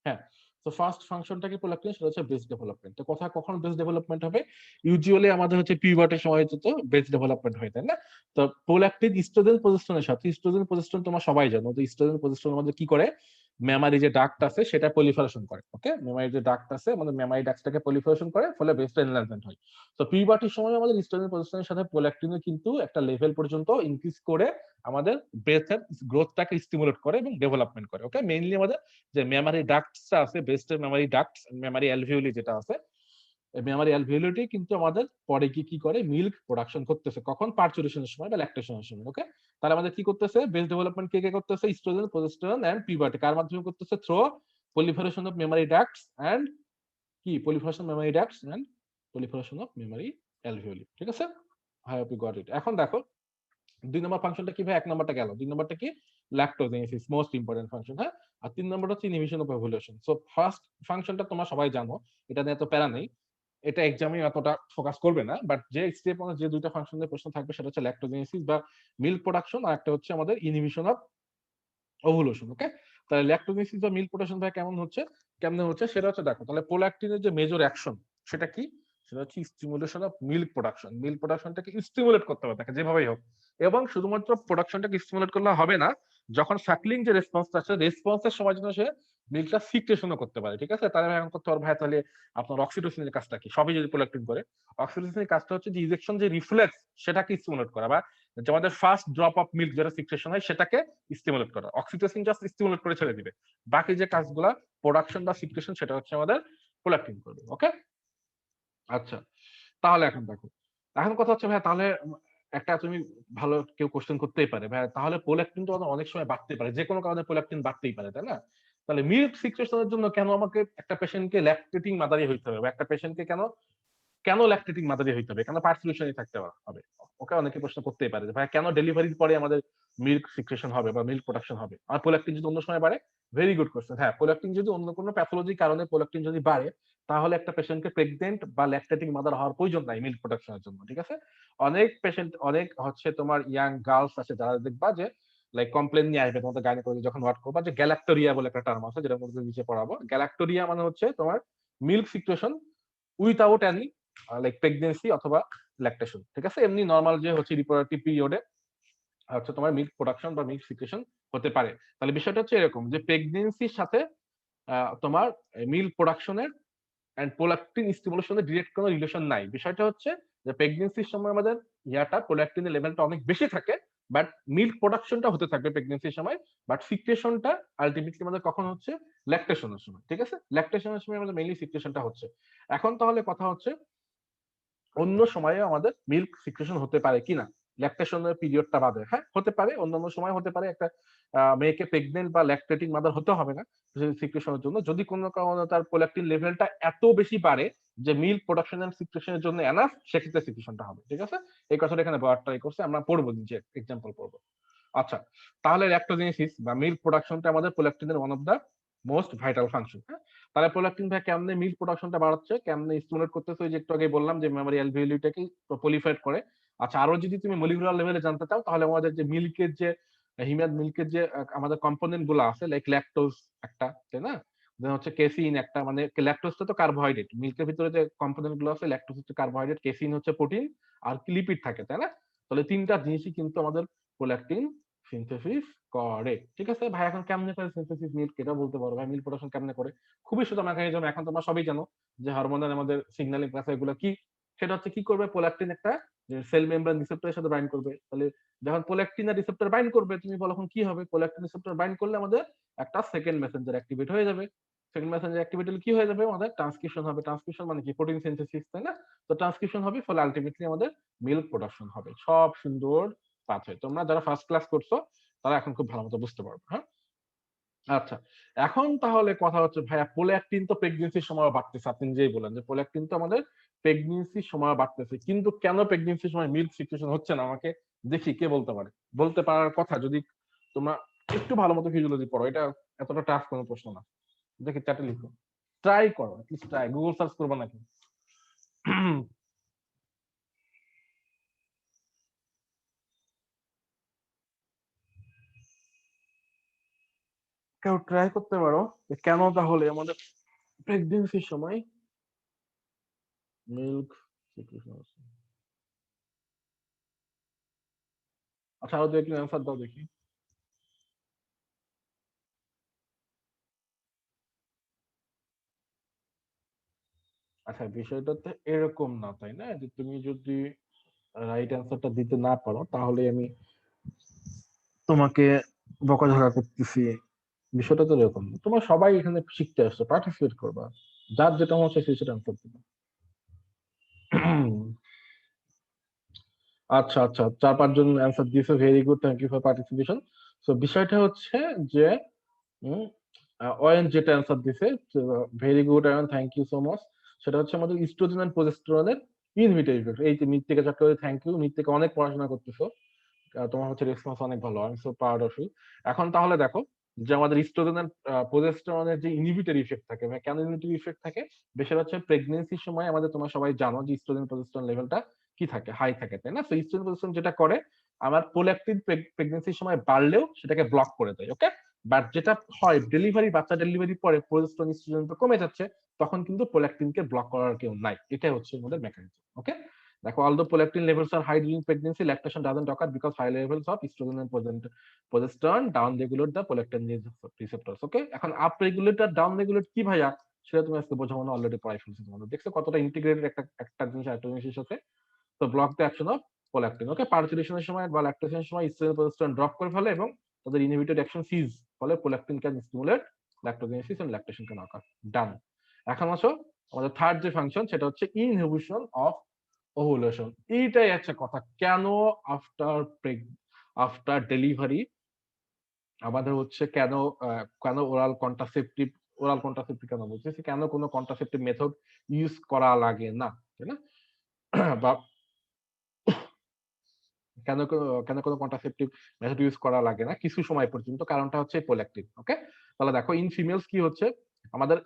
হ্যাঁ, তো ফার্স্ট ফাংশনটা কি প্রোল্যাকটিন? সেটা হচ্ছে ব্রেস্ট ডেভেলপমেন্ট। তো কথা কখন ব্রেস্ট ডেভেলপমেন্ট হবে? ইউজুয়ালি আমাদের হচ্ছে পিউবার্টির সময় তো ব্রেস্ট ডেভেলপমেন্ট হয়, তাই না? তো প্রোল্যাকটিন ইস্ট্রোজেন প্রজেস্টেরনের সাথে, ইস্ট্রোজেন প্রজেস্টেরন তোমরা সবাই জানো, তো ইস্ট্রোজেন প্রজেস্টেরন আমাদের কি করে? মেমারি যে ডাক্ট আছে সেটা পলিফারেশন করে। ওকে? মেমারি যে ডাক্ট আছে আমাদের, মেমারি ডাক্টটাকে পলিফারেশন করে, ফলে ব্রেস্ট এনলার্জমেন্ট হয়। তো পিউবার্টির সময় আমাদের ইস্ট্রোজেন প্রজেস্টেরনের সাথে প্রোল্যাকটিনও কিন্তু একটা লেভেল পর্যন্ত ইনক্রিজ করে আমাদের ব্রেস্টের গ্রোথটাকে স্টিমুলেট করে এবং ডেভেলপমেন্ট করে। ওকে? মেইনলি আমাদের যে মেমারি ডাক্টসটা আছে, ব্রেস্টের মেমারি ডাক্টস, মেমারি অ্যালভিওলি যেটা আছে, মেমারি অ্যালভিওলিটি কিন্তু আমাদের পরে কি কি করে? মিল্ক প্রোডাকশন করতেছে। কখন? পার্চুরেশনের সময় বা ল্যাকটেশনের সময়। ওকে? তাহলে আমাদের কি করতেছে? ব্রেস্ট ডেভেলপমেন্ট কে কে করতেছে? Oestrogen, progesterone and puberty. কার মাধ্যমে করতেছে? Through proliferation of memory ducts and কি? proliferation of memory ducts and proliferation of memory alveoli, ঠিক আছে? I hope you got it. এখন দেখো, ২ নম্বর ফাংশনটা কি ভাই? ১ নম্বরটা গেল। ২ নম্বরটা কি? ল্যাকটোজেনেসিস, মোস্ট ইম্পোর্টেন্ট ফাংশন, হ্যাঁ? আর ৩ নম্বরটা হচ্ছে inhibition of ovulation. So first ফাংশনটা তোমরা সবাই জানো। এটা নিয়ে এত প্যারা নেই। এটা এক্সামে এতটা ফোকাস করবে না। বাট যে স্টেপ আমাদের যে ২ টা ফাংশন নিয়ে প্রশ্ন থাকবে সেটা হচ্ছে ল্যাকটোজেনেসিস বা মিল্ক প্রোডাকশন, আর একটা হচ্ছে আমাদের ইনহিবিশন অফ ওভুলেশন। ওকে? তাহলে ল্যাকটোজেনেসিস বা মিল্ক প্রোডাকশন ভাই কেমনে হচ্ছে? সেটা হচ্ছে দেখো, তাহলে প্রোল্যাকটিনের যে মেজর অ্যাকশন সেটা কি? সেটা হচ্ছে stimulation of milk production. Milk প্রোডাকশনটাকে স্টিমুলেট করতে হবে তাকে যেভাবেই হোক, এবং শুধুমাত্র প্রোডাকশনটাকে স্টিমুলেট করলে হবে না, যখন সাকলিং যে রেসপন্সটা আছে রেসপন্সের সময় জন্য সে মিল্কটা সিক্রেশনও করতে পারে। ঠিক আছে, তাহলে এখন করতে পারবে ভাই তাহলে আপনার অক্সিটোসিনের কাজটা কি, সবই যদি প্রোলাক্টিন করে। অক্সিটোসিনের কাজটা হচ্ছে যে ইজেকশন যে রিফ্লেক্স সেটাকে স্টিমুলেট করা, বা যে আমাদের ফার্স্ট ড্রপ অফ মিল্ক যেটা সিক্রেশন হয় সেটাকে স্টিমুলেট করা। অক্সিটোসিন জাস্ট স্টিমুলেট করে ছেড়ে দিবে, বাকি যে কাজগুলা প্রোডাকশন বা সিক্রেশন সেটা হচ্ছে আমাদের প্রোলাক্টিন করবে। ওকে, আচ্ছা তাহলে এখন দেখো, এখন কথা হচ্ছে ভাই তাহলে একটা তুমি ভালো কেউ কোশ্চেন করতেই পারে ভাই তাহলে প্রোল্যাক্টিন তো আমাদের অনেক সময় বাড়তে পারে, যে কোনো কারণে প্রোল্যাক্টিন বাড়তেই পারে, তাই না? তাহলে মিল্ক সিক্রেশনের জন্য কেন আমাকে একটা পেশেন্টকে ল্যাকটেটিং মাদারি হইতে হবে, বা একটা পেশেন্টকে কেন কেন ল্যাকটেটিং মাদারি হইতে হবে, কেন পার্সিউশনই থাকতে হবে? ওকে অনেকে প্রশ্ন করতেই পারে যে ভাই কেন ডেলিভারির পরে আমাদের মিল্ক সিক্রেশন হবে বা মিল্ক প্রোডাকশন হবে, আর প্রোল্যাক্টিন যদি অন্য সময় বাড়ে? Very good question. হ্যাঁ, প্রোল্যাক্টিন যদি অন্য কোনো প্যাথোলজি কারণে প্রোল্যাক্টিন যদি বাড়ে, তাহলে একটা পেশেন্টকে প্রেগনেন্ট বা ল্যাকটেটিং মাদার হওয়ার প্রয়োজন নাই মিল্ক প্রোডাকশনের জন্য। ঠিক আছে, অনেক পেশেন্ট, অনেক হচ্ছে তোমার ইয়াং গার্লস আছে যারা দেখবা যে লাইক কমপ্লেন নিয়ে আসবে তোমাদের গাইনোকোলজি যখন ওয়ার্ক করবা, যে গ্যালাক্টোরিয়া বলে একটা টার্ম আছে যেটা মধ্যে নিচে পড়াবো। গ্যালাক্টোরিয়া মানে হচ্ছে তোমার milk secretion without any like pregnancy অথবা ল্যাকটেশন। ঠিক আছে, এমনি নর্মাল যে হচ্ছে রিপ্রোডাক্টিভ পিরিয়ডে হচ্ছে তোমার মিল্ক প্রোডাকশন বা মিল্ক সিক্রেশন হতে পারে। তাহলে বিষয়টা হচ্ছে এরকম যে প্রেগনেন্সির সাথে তোমার মিল্ক প্রোডাকশনের এন্ড প্রোল্যাক্টিন স্টিমুলেশনের ডিরেক্ট কোনো রিলেশন নাই। বিষয়টা হচ্ছে যে প্রেগনেন্সির সময় আমাদের প্রোল্যাক্টিনের লেভেলটা অনেক বেশি থাকে, বাট মিল্ক প্রোডাকশনটা হতে থাকবে প্রেগনেন্সির সময়, বাট সিক্রেশনটা আলটিমেটলি আমাদের কখন হচ্ছে? ল্যাকটেশনের সময়। ঠিক আছে, ল্যাকটেশনের সময় আমাদের মেইনলি সিক্রেশনটা হচ্ছে। এখন তাহলে কথা হচ্ছে অন্য সময়ে আমাদের মিল্ক সিক্রেশন হতে পারে কিনা ল্যাকটেশনের পিরিয়ডটা বাদে? হ্যাঁ, হতে পারে, অন্যান্য সময় হতে পারে। একটা মেয়েকে প্রেগনেন্ট বা ল্যাকটেটিং মাদার হতে হবে না সিক্রেশনের জন্য, যদি কোনো কারণে তার প্রোল্যাক্টিন লেভেলটা এত বেশি বাড়ে যে মিল্ক প্রোডাকশন এন্ড সিক্রেশনের জন্য এনাফ, সেক্ষেত্রে সিক্রেশনটা হবে। ঠিক আছে, এই কথাটা এখানে বলার ট্রাই করছে, আমরা পড়বো, যে এক্সাম্পল পড়বো। আচ্ছা, তাহলে ল্যাক্টোজেনেসিস বা মিল্ক প্রোডাকশনটা আমাদের প্রোল্যাক্টিনের one of the most vital function. হ্যাঁ, তাহলে প্রোল্যাক্টিন ভাই কেমনে মিল্ক প্রোডাকশনটা বাড়াচ্ছে, কেমনে স্টিমুলেট করতেছে, ওই যে একটু আগে বললাম যে মেমোরি অ্যালভিওলিটাকে প্রলিফারেট করে। আচ্ছা, আরো যদি তুমি মলিকুলার লেভেলে জানতে চাও, তাহলে আমাদের যে মিল্কের যে হিউম্যান মিল্কের যে আমাদের কম্পোনেন্ট গুলো আছে, লাইক ল্যাকটোজ একটা, তাই না? দেন হচ্ছে কেসিন একটা, মানে ল্যাকটোজটা তো কার্বোহাইড্রেট, মিল্কের ভিতরে যে কম্পোনেন্ট গুলো আছে, ল্যাকটোজ হচ্ছে কার্বোহাইড্রেট, কেসিন হচ্ছে প্রোটিন, আর লিপিড থাকে, তাই না? তাহলে তিনটা জিনিসই কিন্তু আমাদের প্রোল্যাক্টিন সিনথেসিস করে। ঠিক আছে ভাই, এখন কেমনে করে সিনথেসিস মিল্ক এটা বলতে পারো ভাই, মিল্ক প্রোডাকশন কেমনে করে? খুবই সুন্দর মেকানিজম, এখন তোমরা সবই জানো যে হরমোনাল আমাদের সিগন্যালিং পাথওয়ে গুলো কি। সেটা হচ্ছে কি করবে, প্রোল্যাক্টিন একটা সেল মেমব্রেন রিসেপ্টরের সাথে বাইন্ড করবে। তাহলে যখন প্রোল্যাক্টিন আর রিসেপ্টর বাইন্ড করবে, তুমি বলো এখন কি হবে? প্রোল্যাক্টিন রিসেপ্টর বাইন্ড করলে আমাদের একটা সেকেন্ড মেসেঞ্জার অ্যাক্টিভেট হয়ে যাবে। সেকেন্ড মেসেঞ্জার অ্যাক্টিভেট হলে কি হয়ে যাবে? আমাদের ট্রান্সক্রিপশন হবে। ট্রান্সক্রিপশন মানে কি? প্রোটিন সিনথেসিস, তাই না? তো ট্রান্সক্রিপশন হবে, ফলে আলটিমেটলি আমাদের মিল্ক প্রোডাকশন হবে। সব সুন্দর পাথওয়ে, তোমরা যারা ফার্স্ট ক্লাস করছো তারা এখন খুব ভালো মতো বুঝতে পারবে। হ্যাঁ, আচ্ছা, এখন তাহলে কথা হচ্ছে ভাইয়া প্রোল্যাক্টিন তো প্রেগনেন্সির সময় বাড়তেছে, আপনি যেই বলেন যে প্রোল্যাক্টিন তো আমাদের প্রেগনেন্সির সময় বাড়তেছে, কিন্তু কেন প্রেগনেন্সির সময় মিল্ক সিক্রেশন হচ্ছে না? আমাকে দেখি কে বলতে পারে, বলতে পারার কথা, যদি তোমরা একটু ভালো মতো ফিজিওলজি পড়ো, এটা এতটা টাফ কোনো প্রশ্ন না। দেখি চ্যাটে লিখো, ট্রাই করো, অ্যাটলিস্ট ট্রাই, গুগল সার্চ করবা নাকি? কেউ ট্রাই করতে পারো যে কেন তাহলে আমাদের প্রেগনেন্সির সময় মিল্ক সিক্রেশন হচ্ছে। আচ্ছা, আরো দু একটু অ্যান্সার দাও দেখি। আচ্ছা, বিষয়টা তো এরকম না, তাই না, যে তুমি যদি রাইট অ্যান্সারটা দিতে না পারো তাহলে আমি তোমাকে বকাঝকা করতেছি। বিষয়টা তো এরকম না। তোমরা সবাই এখানে শিখতে আসছো, পার্টিসিপেট করবা, যার যেটা মনে হচ্ছে সেটা অ্যান্সার দিবা। আচ্ছা আচ্ছা, চার পাঁচজন অ্যান্সার দিয়েছে, very good, thank you for participation. তো বিষয়টা হচ্ছে যে অয়ন যেটা অ্যান্সার দিছে, very good Ayan, thank you so much. সেটা হচ্ছে আমাদের ইস্ট্রোজেন এন্ড প্রজেস্টেরনের ইনহিবিটর ইফেক্ট। এই যে মৃত্তিকা চক্র, থ্যাংক ইউ, মৃত্তিকা অনেক পড়াশোনা করতেছো, তোমার হচ্ছে রেসপন্স অনেক ভালো, I am so proud of you. এখন তাহলে দেখো যে আমাদের ইস্ট্রোজেন এন্ড প্রজেস্টেরনের যে ইনহিবিটর ইফেক্ট থাকে, মানে কেন ইনহিবিটর ইফেক্ট থাকে? বেশিরভাগ হচ্ছে প্রেগনেন্সির সময় আমাদের, তোমরা সবাই জানো যে ইস্ট্রোজেন প্রজেস্টেরন লেভেলটা কি থাকে, হাই থাকে, তাই না? তো ইস্ট্রোজেন প্রজেস্টেরন যেটা করে, আমার প্রোল্যাক্টিন প্রেগনেন্সির সময় বাড়লেও সেটাকে ব্লক করে দেয়। ওকে, বাট যেটা হয় ডেলিভারি, বাচ্চা ডেলিভারির পরে প্রজেস্টেরন ইস্ট্রোজেন তো কমে যাচ্ছে, তখন কিন্তু প্রোল্যাকটিনকে ব্লক করার কেউ নাই। এটাই হচ্ছে আমাদের মেকানিজম। ওকে, দেখো although prolactin levels are high during pregnancy, lactation doesn't occur because high levels of estrogen and progesterone down regulate the prolactin receptors. ওকে, এখন আপ রেগুলেট আর ডাউন রেগুলেট কি ভাইয়া, সেটা তুমি আজকে বোঝাবো না, অলরেডি পড়াই ফেলছি তোমাদের। দেখছো কতটা ইন্টিগ্রেটেড একটা জিনিস আরেকটা জিনিসের সাথে। তো block the action of prolactin. Okay, পার্চুরেশনের সময় বা ল্যাকটেশনের সময় ইস্ট্রোজেন প্রোজেস্টেরন ড্রপ করে ফেলে এবং তাদের ইনহিবিটেড অ্যাকশন সিজ, ফলে prolactin can stimulate lactogenesis and lactation can occur. Done. এখন আসো আমাদের থার্ড যে ফাংশন, সেটা হচ্ছে ইনহিবিশন অফ ওভুলেশন। এইটাই একটা কথা, কেন আফটার ডেলিভারি আমাদের হচ্ছে কেন কেন ওরাল কন্ট্রাসেপটিভ কেন বলতেছি, কেন কোনো কন্ট্রাসেপটিভ মেথড ইউজ করা লাগে না, তাই না? বা কেন কেন কোনো কন্ট্রাসেপটিভ মেথড ইউজ করা লাগে না কিছু সময় পর্যন্ত, কারণটা হচ্ছে প্রোল্যাকটিন। ওকে, তাহলে দেখো ইন ফিমেলস কি হচ্ছে, আমাদের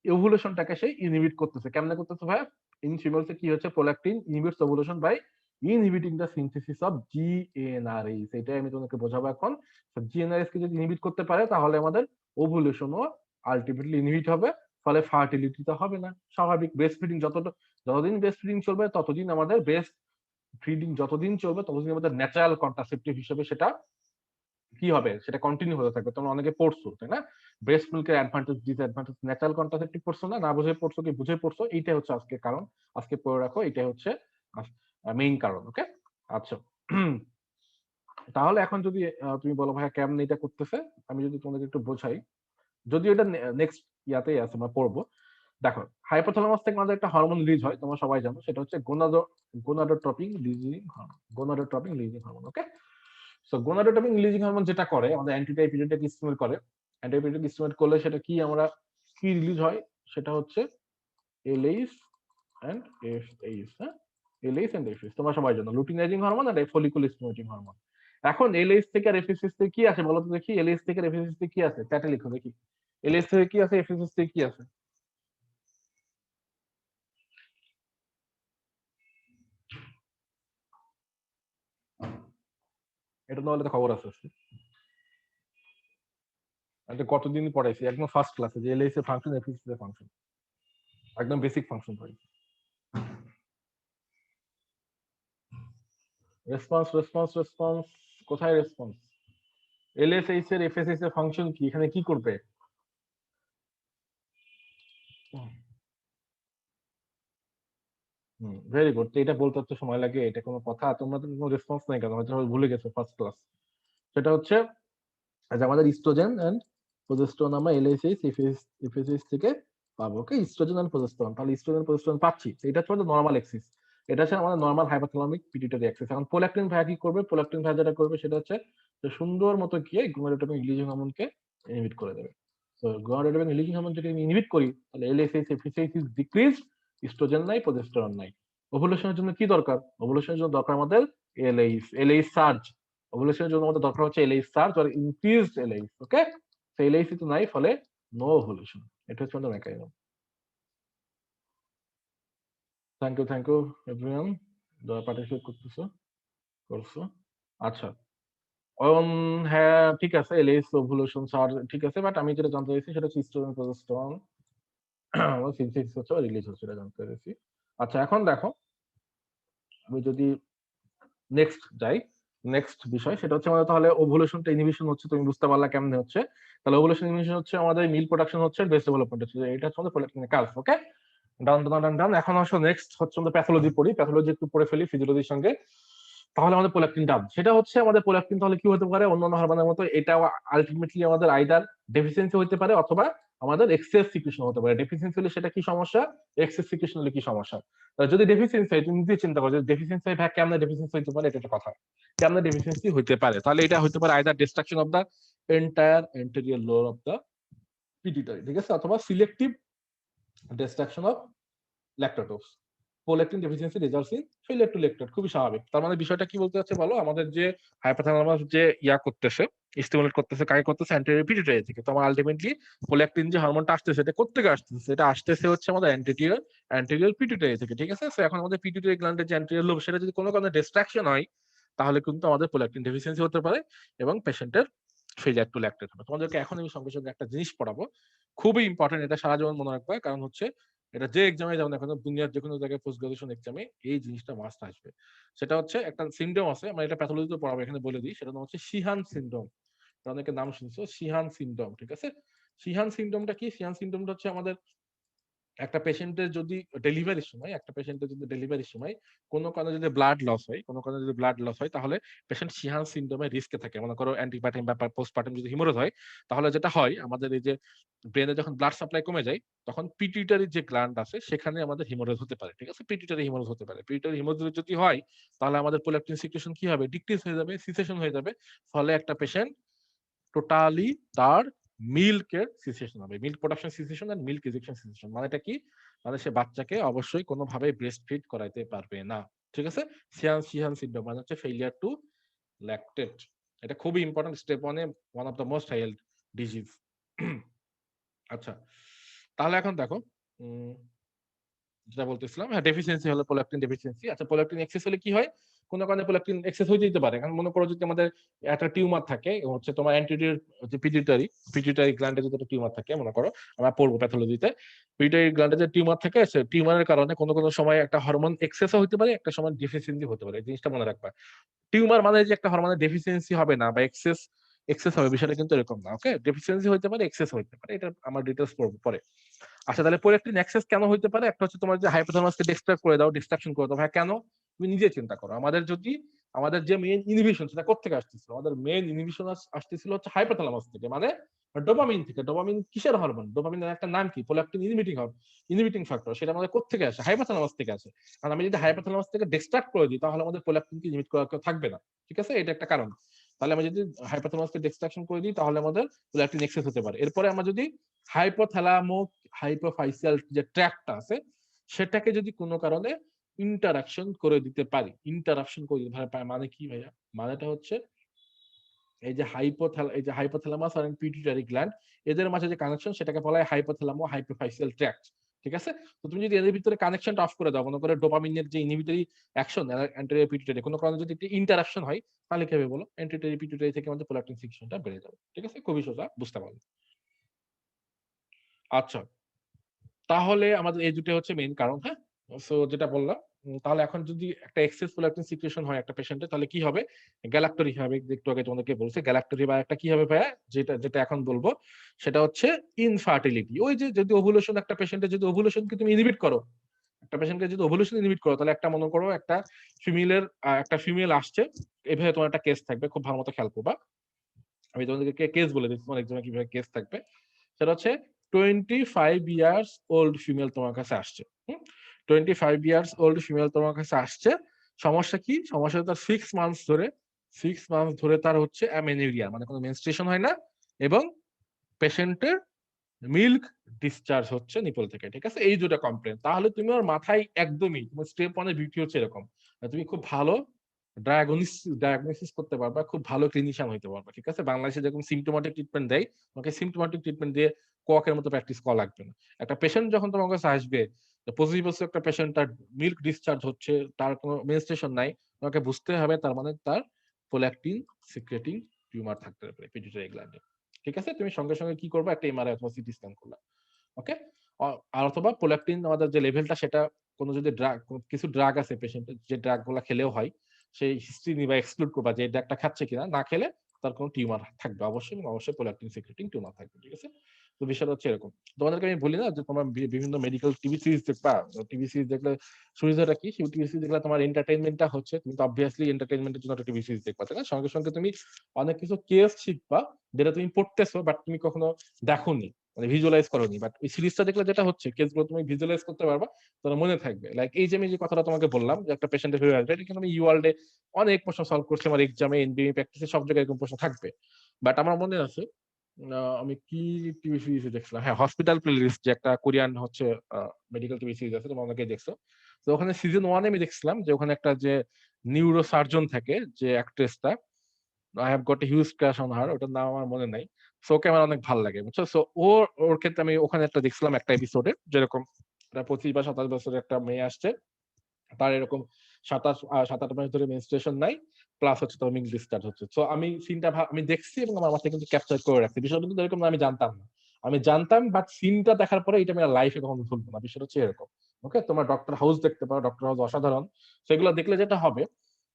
ওভুলেশনটাকে সে ইনহিবিট করতেছে। কেমনে করতেছে ভাই? ইন ফিমেলস কি হচ্ছে, prolactin inhibits ovulation by inhibiting the synthesis of GnRH. এটাই আমি তোমাকে বোঝাবো এখন। জিএনআরএইচ কে যদি ইনহিবিট করতে পারে তাহলে আমাদের ওভুলেশনও আলটিমেটলি ইনহিবিট হবে, ফলে ফার্টিলিটি তো হবে না। স্বাভাবিক ব্রেস্ট ফিডিং যতদিন ব্রেস্ট ফিডিং চলবে ততদিন আমাদের ব্রেস্ট ফিডিং যতদিন চলবে ততদিন আমাদের ন্যাচারাল কন্ট্রাসেপটিভ হিসেবে সেটা কি হবে, সেটা কন্টিনিউ হতে থাকবে। তোমরা অনেকে পড়ছো, তাই না? ব্রেস্ট মিল্কের অ্যাডভান্টেজ ডিসঅ্যাডভান্টেজ, ন্যাচারাল কন্ট্রাসেপটিভ পড়ছো না, না বুঝে পড়ছো কি বুঝে পড়ছো, এইটাই হচ্ছে আজকে কারণ। আজকে পড়ে রাখো, এটাই হচ্ছে মেইন কারণ। ওকে, আচ্ছা। তাহলে এখন যদি তুমি বলো ভাইয়া কেমন এটা করতেছে, আমি যদি তোমাদের একটু বোঝাই, যদিও এটা নেক্সট ইয়াতেই আছে, আমরা পড়বো। দেখো, হাইপোথ্যালামাস থেকে আমাদের একটা হরমোন রিলিজ হয়, তোমরা সবাই জানো, সেটা হচ্ছে gonadotropin releasing hormone. Gonadotropin releasing hormone. Okay, so gonadotropin releasing hormone যেটা করে, আমাদের অ্যান্টিডাইপিরেটিক স্টিমুলেট করে। অ্যান্টিডাইপিরেটিক স্টিমুলেট করলে সেটা কি, আমরা কি রিলিজ হয়, সেটা হচ্ছে এলএইচ এন্ড এফএইচ। হ্যাঁ, এলএইচ এন্ড এফএইচ তোমরা সবাই জানো, লুটিনাইজিং হরমোন আর ফলিকুল স্টিমুলেটিং হরমোন। এখন এলএইচ থেকে আর এফএইচ থেকে কি আছে বলো তো দেখি, এলএইচ থেকে আর এফএইচ থেকে কি আছে, চ্যাটে লিখো দেখি, এলএইচ থেকে কি আছে, এফএইচ থেকে কি আছে। এটা নাহলে তো খবর আছে, এটা কতদিন পড়াইছি একদম ফার্স্ট ক্লাসে, যে এলএইচ এর ফাংশন এফএইচ এর ফাংশন, একদম বেসিক ফাংশন পড়াইছি। রেসপন্স রেসপন্স রেসপন্স, কোথায় রেসপন্স? এলএসএইচ এর এফএসএইচ এর ফাংশন কি, এখানে কি করবে? Very good. এটা বলতে তো সময় লাগে, এটা কোনো কথা? তোমরা তো কোনো রেসপন্স নাই কেন, হয়তো ভুলে গেছো ফার্স্ট ক্লাস। সেটা হচ্ছে যে আমাদের ইস্ট্রোজেন এন্ড প্রোজেস্টেরন আমরা এলএসএইচ এফএসএইচ থেকে পাবো। ওকে, ইস্ট্রোজেন এন্ড প্রোজেস্টেরন, তাহলে ইস্ট্রোজেন প্রোজেস্টেরন পাচ্ছি, এটা হচ্ছে আমাদের নরমাল এক্সিস, এটা হচ্ছে আমাদের নরমাল হাইপোথ্যালামিক পিটুইটারি অ্যাক্সিস। এখন প্রোল্যাকটিন ভাইয়া কি করবে, প্রোল্যাকটিন ভাইয়া যেটা করবে সেটা হচ্ছে যে সুন্দর মতো গিয়ে গোনাডোট্রপিন রিলিজিং হরমোনকে ইনহিবিট করে দেবে। তো গোনাডোট্রপিন রিলিজিং হরমোন যদি আমি ইনহিবিট করি, তাহলে এলএসএইচ এফএসএইচ ইজ ডিক্রিজ, ইস্ট্রোজেন নাই, প্রোজেস্টেরন নাই। ওভুলেশনের জন্য কি দরকার? ওভুলেশনের জন্য দরকার আমাদের এলএইচ সার্জ। ওভুলেশনের জন্য আমাদের দরকার হচ্ছে এলএইচ সার্জ আর ইনক্রিজড এলএইচ। ওকে, সেই এলএইচ তো নাই, ফলে নো ওভুলেশন। এটা হচ্ছে আমাদের মেকানিজম। থ্যাংক ইউ এভরিওয়ান যারা পার্টিসিপেট করছো। আচ্ছা, হ্যাঁ ঠিক আছে, এলএইচ ওভুলেশন সার ঠিক আছে, বাট আমি যেটা জানতে চাইছি সেটা হচ্ছে ইস্ট্রোজেন প্রোজেস্টেরন সিনথেসিস হচ্ছে রিলিজ হচ্ছে, এটা জানতে চাইছি। আচ্ছা, এখন দেখো, আমি যদি নেক্সট যাই, নেক্সট বিষয় সেটা হচ্ছে আমাদের তাহলে ওভুলেশনটা ইনহিবিশন হচ্ছে, তুমি বুঝতে পারলা কেমনে হচ্ছে। তাহলে ওভুলেশন ইনহিবিশন হচ্ছে আমাদের মিল প্রোডাকশন হচ্ছে, বেস্ট ডেভেলপমেন্ট হচ্ছে, এটা হচ্ছে আমাদের প্রোল্যাকটিনের কাজ। ওকে, ডান ডান ডান ডান। এখন আসো নেক্সট হচ্ছে আমাদের প্যাথোলজি পড়ি, প্যাথোলজি একটু পড়ে ফেলি ফিজিওলজির সঙ্গে। তাহলে আমাদের প্রোল্যাকটিন ডান, সেটা হচ্ছে আমাদের প্রোল্যাকটিন তাহলে কি হতে পারে, অন্যান্য হরমোনের মতো এটাও আলটিমেটলি আমাদের আইদার ডেফিসিয়েন্সি হতে পারে অথবা আমাদের এক্সেস সিক্রেশন হতে পারে। ডেফিসিয়েন্সি হলে সেটা কি সমস্যা, এক্সেস সিক্রেশন হলে কি সমস্যা? যদি ডেফিসিয়েন্সি হয়, তুমি নিজে চিন্তা করো, যদি ডেফিসিয়েন্সি হয়, ভাই কেমন ডেফিসিয়েন্সি হতে পারে, এটা একটা কথা। কেমন ডেফিসিয়েন্সি হতে পারে, তাহলে এটা হতে পারে either destruction of the entire anterior lobe of the pituitary, ঠিক আছে, অথবা selective destruction of lactotrophs. Prolactin deficiency results in failure to lactate, খুবই স্বাভাবিক। তার মানে বিষয়টা কি বলতে যাচ্ছে বলো, আমাদের যে হাইপোথ্যালামাস যে ইয়া করতেছে, স্টিমুলেট করতেছে, কাকে করতেছে, অ্যান্টেরিয়র পিটুইটারি থেকে। তো আমার আলটিমেটলি প্রোল্যাকটিন যে হরমোনটা আসতেছে, এটা কোত্থেকে আসতেছে, এটা আসতেছে হচ্ছে আমাদের অ্যান্টেরিয়র পিটুইটারি থেকে, ঠিক আছে। সো এখন আমাদের পিটুইটারি গ্ল্যান্ডের যে অ্যান্টেরিয়র লোব, সেটা যদি কোনো কারণে ডিস্ট্রাকশন হয়, তাহলে কিন্তু আমাদের প্রোল্যাকটিন ডেফিসিয়েন্সি হতে পারে এবং পেশেন্টের ফেলিয়ার টু ল্যাকটেট হবে। তোমাদেরকে এখন আমি সঙ্গে সঙ্গে একটা জিনিস পড়াবো, খুবই ইম্পর্টেন্ট, এটা সারা জীবন মনে রাখবে, কারণ হচ্ছে এটা যে এক্সামে যাও না কেন, দুনিয়ার যে কোনো জায়গায় পোস্ট গ্রাজুয়েশন এক্সামে এই জিনিসটা মাস্ট আসবে। সেটা হচ্ছে একটা সিনড্রোম আছে, আমরা এটা প্যাথোলজিতে পড়াবো, এখানে বলে দিই, সেটা নাম হচ্ছে শিহান সিনড্রোম। অনেকের নাম শুনছো, শিহান সিনড্রোম, ঠিক আছে? শিহান সিনড্রোমটা কি? শিহান সিনড্রোমটা হচ্ছে আমাদের একটা পেশেন্টের যদি ডেলিভারির সময় কোনো কারণে যদি ব্লাড লস হয়, তাহলে পেশেন্ট শিহান সিনড্রোমে রিস্কে থাকে। মনে করো অ্যান্টিপার্টিম বা পোস্টপার্টাম যদি হিমোরেজ হয়, তাহলে যেটা হয় আমাদের এই যে ব্রেনে যখন ব্লাড সাপ্লাই কমে যায়, তখন পিটুইটারি যে গ্ল্যান্ড আছে সেখানে আমাদের হিমোরেজ হতে পারে, ঠিক আছে? পিটুইটারি হিমোরেজ হতে পারে। পিটুইটারি হিমোরেজ যদি হয়, তাহলে আমাদের প্রোল্যাকটিন সিক্রেশন কি হবে? ডিক্রিজ হয়ে যাবে, সিসেশন হয়ে যাবে। ফলে একটা পেশেন্ট টোটালি তার মিল্কের সিসেশন হবে, milk production cessation and milk ejection cessation. মানেটা কি? মানে সে বাচ্চাকে অবশ্যই কোনোভাবে ব্রেস্ট ফিড করাইতে পারবে না, ঠিক আছে? শিহান সিনড্রোম মানে হচ্ছে ফেইলিয়ার টু ল্যাকটেট। এটা খুবই ইম্পর্টেন্ট, স্টেপ ওয়ানে one of the most hailed disease. আচ্ছা, তাহলে এখন দেখো, যেটা বলতেছিলাম, হ্যাঁ, ডেফিসিয়েন্সি হলো প্রোল্যাকটিন ডেফিসিয়েন্সি। আচ্ছা, প্রোল্যাকটিন এক্সেস হলে কি হয়? কোনো কারণে প্রোল্যাকটিন এক্সেস হয়ে যেতে পারে। কারণ মনে করো যদি আমাদের একটা টিউমার থাকে, হচ্ছে তোমার অ্যান্টিরিয়র যে পিটুইটারি গ্ল্যান্ডে যদি একটা টিউমার থাকে, মনে করো আমরা পড়বো প্যাথোলজিতে, পিটুইটারি গ্ল্যান্ডে যে টিউমার থাকে, সে টিউমারের কারণে কোনো সময় একটা হরমোন এক্সেসও হতে পারে, একটা সময় ডেফিসিয়েন্সি হতে পারে। এই জিনিসটা মনে রাখবা। টিউমার মানে যে একটা হরমোনের ডেফিসিয়েন্সি হবে না বা এক্সেস হবে, বিষয়টা কিন্তু এরকম না। ওকে, ডেফিসিয়েন্সি হতে পারে, এক্সেস হতে পারে, এটা আমার ডিটেইলস পড়বো পরে। আচ্ছা, তাহলে প্রোল্যাকটিন এক্সেস কেন হইতে পারে? একটা হচ্ছে তোমার যে হাইপোথ্যালামাসকে ডিস্ট্রাকশন করে দাও। ভাই কেন? তুমি নিজে চিন্তা করো। আমাদের যে মেইন ইনহিবিশন, সেটা কোত্থেকে আসতেছিল? আমাদের মেইন ইনহিবিশন আসতেছিল হচ্ছে হাইপোথ্যালামাস থেকে, মানে ডোপামিন থেকে। ডোপামিন কিসের হরমোন? ডোপামিনের একটা নাম কি? Prolactin inhibiting factor. সেটা আমাদের কোত্থেকে আসে? হাইপোথ্যালামাস থেকে আসে। কারণ আমি যদি হাইপোথ্যালামাস থেকে ডিস্ট্রাক্ট করে দিই, তাহলে আমাদের প্রোল্যাকটিনকে ইনহিবিট করা কেউ থাকবে না, ঠিক আছে? এটা একটা কারণ। তাহলে আমি যদি হাইপোথ্যালামাসকে ডিস্ট্রাকশন করে দিই, তাহলে আমাদের প্রোল্যাকটিন এক্সেস হতে পারে। এরপরে আমরা যদি হাইপোথ্যালামো হাইপোফাইসিয়াল যে ট্র্যাকটা আছে, সেটাকে যদি কোনো কারণে ইন্টারাকশন করে দিতে পারি, মানে কি ভাইয়া? মানেটা হচ্ছে এই যে হাইপোথ্যালামাস আর পিটুইটারি গ্ল্যান্ড, এদের মাঝে যে কানেকশন, সেটাকে বলা হয় হাইপোথ্যালামো হাইপোফাইসিয়াল ট্র্যাক্ট, ঠিক আছে? তো তুমি যদি এদের ভিতরে কানেকশনটা অফ করে দাও, মনে করে ডোপামিনের যে ইনহিবিটরি অ্যাকশন অ্যান্টেরিয়র পিটুইটারি, কোনো কারণে যদি একটি ইন্টারাকশন হয়, তাহলে কি হবে বলো? অ্যান্টেরিয়র পিটুইটারি থেকে আমাদের প্রোল্যাকটিন সিক্রেশনটা বেড়ে যাবে, ঠিক আছে? খুবই সোজা, বুঝতে পারবে। আচ্ছা, তাহলে আমাদের এই দুটো হচ্ছে মেইন কারণ, হ্যাঁ? সো যেটা বললাম, তাহলে এখন যদি একটা এক্সেস প্রোল্যাকটিন সিক্রেশন হয় একটা পেশেন্টের, তাহলে কি হবে? গ্যালাক্টোরি হবে। একটু আগে তোমাদেরকে বলছি গ্যালাক্টোরি, বা একটা কি হবে ভাইয়া, যেটা যেটা এখন বলবো, সেটা হচ্ছে ইনফার্টিলিটি। ওই যে যদি ওভুলেশন, একটা পেশেন্টের যদি ওভুলেশনকে তুমি ইনহিবিট করো, একটা পেশেন্টকে যদি ওভুলেশন ইনহিবিট করো, তাহলে একটা মনে করো একটা ফিমেল আসছে, এভাবে তোমার একটা কেস থাকবে, খুব ভালো মতো খেয়াল করবা। আমি তোমাদেরকে কেস বলে দিচ্ছি, তোমার এক্সামে কিভাবে কেস থাকবে। সেটা হচ্ছে 25 ইয়ার্স ওল্ড ফিমেল তোমার কাছে আসছে। 25 ইয়ার্স ওল্ড ফিমেল তোমার কাছে আসছে। সমস্যা কি? সমস্যা তার 6 মান্থস ধরে তার হচ্ছে অ্যামেনিউরিয়া, মানে কোনো মেনস্ট্রুয়েশন হয় না, এবং পেশেন্টের মিল্ক ডিসচার্জ হচ্ছে নিপল থেকে, ঠিক আছে? এই দুটো কমপ্লেন। তাহলে তুমি ওর মাথায় একদমই, তোমার স্টেপ ওয়ানের বিউটি হচ্ছে এরকম, তুমি খুব ভালো ডায়াগনোসিস করতে পারবা, খুব ভালো ক্লিনিশিয়ান হইতে পারবা, ঠিক আছে? বাংলাদেশে যেরকম সিমটোমেটিক ট্রিটমেন্ট দেয়, তোমাকে সিমটোমেটিক ট্রিটমেন্ট দিয়ে কোয়াকের মতো প্র্যাকটিস করা লাগবে না। একটা পেশেন্ট যখন তোমার কাছে আসবে, 25 বছর একটা পেশেন্ট, তার মিল্ক ডিসচার্জ হচ্ছে, তার কোনো মেনস্ট্রুয়েশন নাই, তোমাকে বুঝতে হবে তার মানে তার প্রোল্যাকটিন সিক্রেটিং টিউমার থাকতে পারে পিটুইটারি গ্ল্যান্ডে, ঠিক আছে? তুমি সঙ্গে সঙ্গে কি করবে? একটা এমআরআই অথবা সিটি স্ক্যান করলা, ওকে? আর অথবা প্রোল্যাকটিন আমাদের যে লেভেলটা, সেটা যদি কিছু ড্রাগ আছে পেশেন্টের, যে ড্রাগ গুলা খেলেও হয়, সেই হিস্ট্রি নিবা, এক্সক্লুড করবা যে এই ড্রাগটা খাচ্ছে কিনা। না খেলে তার কোনো টিউমার থাকবে অবশ্যই, এবং অবশ্যই প্রোল্যাকটিন সিক্রেটিং টিউমার থাকবে, ঠিক আছে? তো বিষয়টা হচ্ছে এরকম। তোমাদেরকে আমি বলি না যে তোমার বিভিন্ন মেডিকেল টিভি সিরিজ দেখবা, টিভি সিরিজ দেখলে সুবিধাটা কি? সেই টিভি সিরিজ দেখলে তোমার এন্টারটেইনমেন্টটা হচ্ছে, তুমি তো অবভিয়াসলি এন্টারটেইনমেন্টের জন্য একটা টিভি সিরিজ দেখবা, তাই না? সঙ্গে সঙ্গে তুমি অনেক কিছু কেস শিখবা, যেটা তুমি পড়তেছো বাট তুমি কখনো দেখোনি, মানে ভিজুয়ালাইজ করোনি। বাট ওই সিরিজটা দেখলে যেটা হচ্ছে, কেসগুলো তুমি ভিজুয়ালাইজ করতে পারবা, তোমার মনে থাকবে। লাইক এই যে আমি যে কথাটা তোমাকে বললাম, যে একটা পেশেন্টের ফিভার আসবে, এটা কিন্তু আমি ইউয়ার্ল্ডে অনেক প্রশ্ন সলভ করছি, আমার এক্সামে, এনবিএ প্র্যাকটিসে, সব জায়গায় এরকম প্রশ্ন থাকবে। বাট আমার মনে আছে, আমি কি টিভি সিরিজে দেখছিলাম, হ্যাঁ, হসপিটাল প্লেলিস্ট, যে একটা কোরিয়ান হচ্ছে মেডিকেল টিভি সিরিজ আছে, তোমরা অনেকেই দেখছো। তো ওখানে সিজন 1 আমি দেখছিলাম যে ওখানে একটা যে নিউরো সার্জন থাকে, যে অ্যাক্ট্রেসটা, I have got a huge crush on her, ওটার নাম আমার মনে নাই। সো ওকে আমার অনেক ভালো লাগে, বুঝছো? সো ওর ক্ষেত্রে আমি ওখানে একটা দেখছিলাম একটা এপিসোডে, যেরকম 25 বা 27 বছরের একটা মেয়ে আসছে, তার এরকম সাত আট মাস ধরে মেনস্ট্রুয়েশন নাই, প্লাস হচ্ছে তোমার মিল্ক ডিসচার্জ হচ্ছে। সো আমি সিনটা আমি দেখছি এবং আমার মাথায় কিন্তু ক্যাপচার করে রাখছি। বিষয়টা কিন্তু এরকম না, আমি জানতাম না, আমি জানতাম, বাট সিনটা দেখার পরে এটা আমি লাইফে কখনো ভুলবো না। বিষয়টা হচ্ছে এরকম। ওকে, তোমার ডক্টর হাউস দেখতে পারো, ডক্টর হাউস অসাধারণ। সেগুলো দেখলে যেটা হবে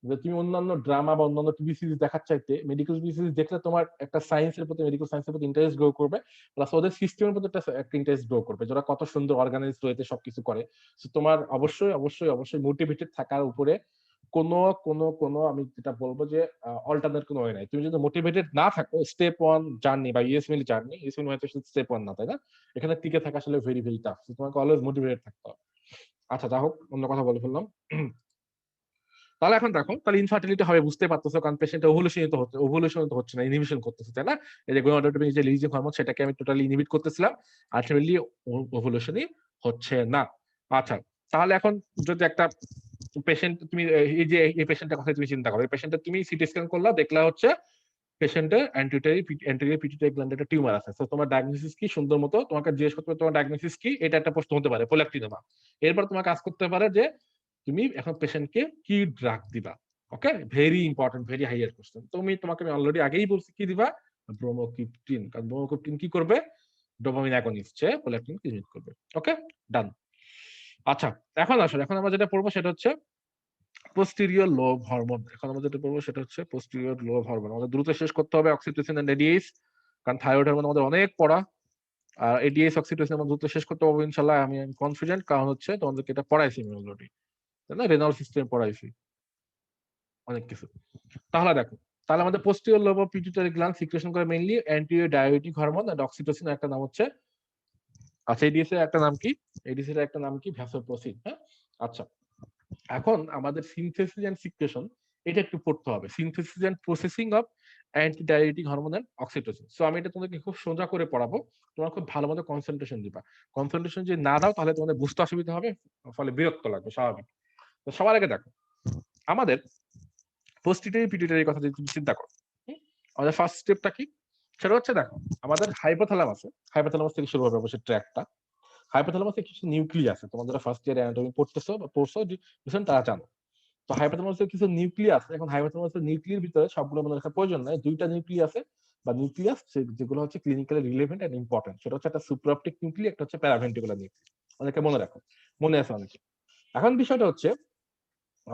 যে তুমি অন্যান্য ড্রামা বা অন্যান্য টিভি সিরিজ দেখার চাইতে মেডিকেল টিভি সিরিজ দেখলে তোমার একটা সায়েন্সের প্রতি, মেডিকেল সায়েন্সের প্রতি ইন্টারেস্ট গ্রো করবে, প্লাস ওদের সিস্টেমের প্রতি একটা ইন্টারেস্ট গ্রো করবে, যারা কত সুন্দর অর্গানাইজ রয়েছে, সবকিছু করে। তোমার অবশ্যই অবশ্যই অবশ্যই মোটিভেটেড থাকার উপরে কোনো কোনো কোনো আমি যেটা বলবো যে অল্টারনেট কোনো ওয়ে নাই। তুমি যদি মোটিভেটেড না থাকো, স্টেপ ওয়ান জার্নি বা ইউএসএমএল জার্নি, ইউএসএমএল হয়তো স্টেপ ওয়ান না, তাই না? এখানে টিকে থাকা আসলে ভেরি ভেরি টাফ। তোমাকে অলওয়েজ মোটিভেটেড থাকতে হবে। আচ্ছা, যা হোক, অন্য কথা বলে ফেললাম। তাহলে এখন দেখো, তাহলে ইনফার্টিলিটি হবে বুঝতে পারতেছো, কারণ পেশেন্ট ওভুলেশন তো হচ্ছে না, ইনহিবিশন করতেছে, তাই না? এই যে গোনাডোট্রপিক যে রিলিজিং হরমোন, সেটাকে আমি টোটালি ইনহিবিট করতেছিলাম, আলটিমেটলি ওভুলেশনই হচ্ছে না। আচ্ছা, তাহলে এখন যদি একটা পেশেন্ট তুমি এই যে এই পেশেন্টের কথা তুমি চিন্তা করো, এই পেশেন্টের তুমি সিটি স্ক্যান করলা, দেখলা হচ্ছে পেশেন্টের অ্যান্টেরিয়র পিটুইটারি গ্ল্যান্ডে একটা টিউমার আছে। তো তোমার ডায়াগনোসিস কি, সুন্দর মতো তোমাকে জিজ্ঞেস করতে হবে তোমার ডায়াগনোসিস কি, এটা একটা প্রশ্ন হতে পারে, প্রোল্যাক্টিনোমা। এরপর তোমার কাজ করতে পারে যে তুমি এখন পেশেন্টকে কি ড্রাগ দিবা। Okay, very important, very higher question. তোমাকে আমি অলরেডি আগেই বলছি কি দিবা, ব্রোমোক্রিপ্টিন। কারণ ব্রোমোক্রিপ্টিন কি করবে, ডোপামিন অ্যাগনিস্ট, যে প্রোল্যাক্টিন কি করবে। ওকে, ডান। আচ্ছা, এখন আমরা যেটা পড়বো সেটা হচ্ছে পোস্টেরিয়র লোব হরমোন। এখন আমরা যেটা পড়বো সেটা হচ্ছে পোস্টেরিয়র লোব হরমোন। আমাদের দ্রুত শেষ করতে হবে অক্সিটোসিন এন্ড এডিএস, কারণ থাইরয়েড হরমোন আমাদের অনেক পড়া। আর এডিএস অক্সিটোসিন আমরা দ্রুত শেষ করতে পারবো ইনশাল্লাহ, আমি কনফিডেন্ট, কারণ হচ্ছে তোমাদেরকে এটা পড়াইছি আমি অলরেডি, তাই না? রেনাল সিস্টেম পড়াইছি অনেক কিছু। তাহলে দেখো, তাহলে আমাদের posterior lobe of pituitary gland secretion করে মেইনলি অ্যান্টি ডায়াবেটিক হরমোন, আর অক্সিটোসিন একটা নাম হচ্ছে, আচ্ছা এডিএস এর একটা নাম কি, এডিএস এর একটা নাম কি, ভ্যাসোপ্রেসিন। হ্যাঁ, আচ্ছা, এখন আমাদের সিনথেসিস এন্ড সিক্রেশন এটা একটু পড়তে হবে, synthesis and processing of anti diabetic hormone and oxytocin. So আমি এটা তোমাদেরকে খুব সোজা করে পড়াবো, তোমরা খুব ভালো মতো কনসেন্ট্রেশন দিবা। কনসেন্ট্রেশন যদি না দাও তাহলে তোমাদের বুঝতে অসুবিধা হবে, ফলে বিরক্ত লাগবে, স্বাভাবিক। তো সবার আগে দেখো, আমাদের পোস্টিটারি পিটুইটারি কথা যদি তুমি চিন্তা করো, আমাদের ফার্স্ট স্টেপটা কি, সেটা হচ্ছে দেখো, আমাদের হাইপোথ্যালামাস থেকে শুরু হবে অবশ্যই ট্র্যাকটা। হাইপোথ্যালামাসে কিছু নিউক্লিয়াস আছে, তোমাদের ফার্স্ট ইয়ার অ্যানাটমি পড়তেছো বা পড়ছো তারা জানো। তো হাইপোথ্যালামাসের কিছু নিউক্লিয়াস, এখন হাইপোথ্যালামাসের নিউক্লিয়ার ভিতরে সবগুলো মনে রাখার প্রয়োজন নাই, দুইটা নিউক্লিয়াস আছে বা নিউক্লিয়াস যেগুলো হচ্ছে ক্লিনিক্যালি রিলেভেন্ট এন্ড ইম্পর্টেন্ট। সেটা হচ্ছে একটা সুপ্রাঅপটিক নিউক্লিয়াস, একটা হচ্ছে প্যারাভেন্ট্রিকুলার নিউক্লিয়াস। অনেকে মনে রাখো, মনে আছে অনেকে। এখন বিষয়টা হচ্ছে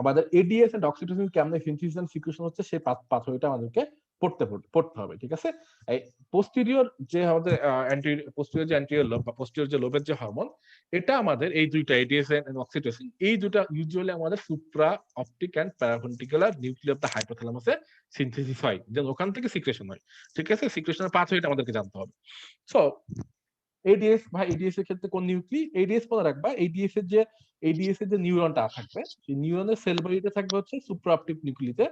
আমাদের এডিএস এন্ড অক্সিটোসিন কেমনে সিনথেসিস এন্ড সিক্রেশন হচ্ছে, সেই পাথওয়েটা আমাদেরকে পড়তে হবে, ঠিক আছে? এই পোস্টেরিয়র যে আমাদের পোস্টেরিয়র যে অ্যান্টিরিয়র লোব বা পোস্টেরিয়র যে লোবের যে হরমোন, এটা আমাদের এই দুইটা এডিএস এন্ড অক্সিটোসিন, এই দুইটা ইউজুয়ালি আমাদের supra optic and paraventricular nucleus of the হাইপোথ্যালামাসে সিনথেসিস হয়, দেন ওখান থেকে সিক্রেশন হয়, ঠিক আছে? সিক্রেশনের পাথওয়েটা আমাদেরকে জানতে হবে। সো এডিএস বা এডিএস এর ক্ষেত্রে কোন নিউক্লি, এডিএস মনে রাখবা, এডিএস এর যে নিউরনটা থাকবে, সেই নিউরনের সেল বডিতে থাকবে হচ্ছে সুপ্রাঅপটিক নিউক্লিতে,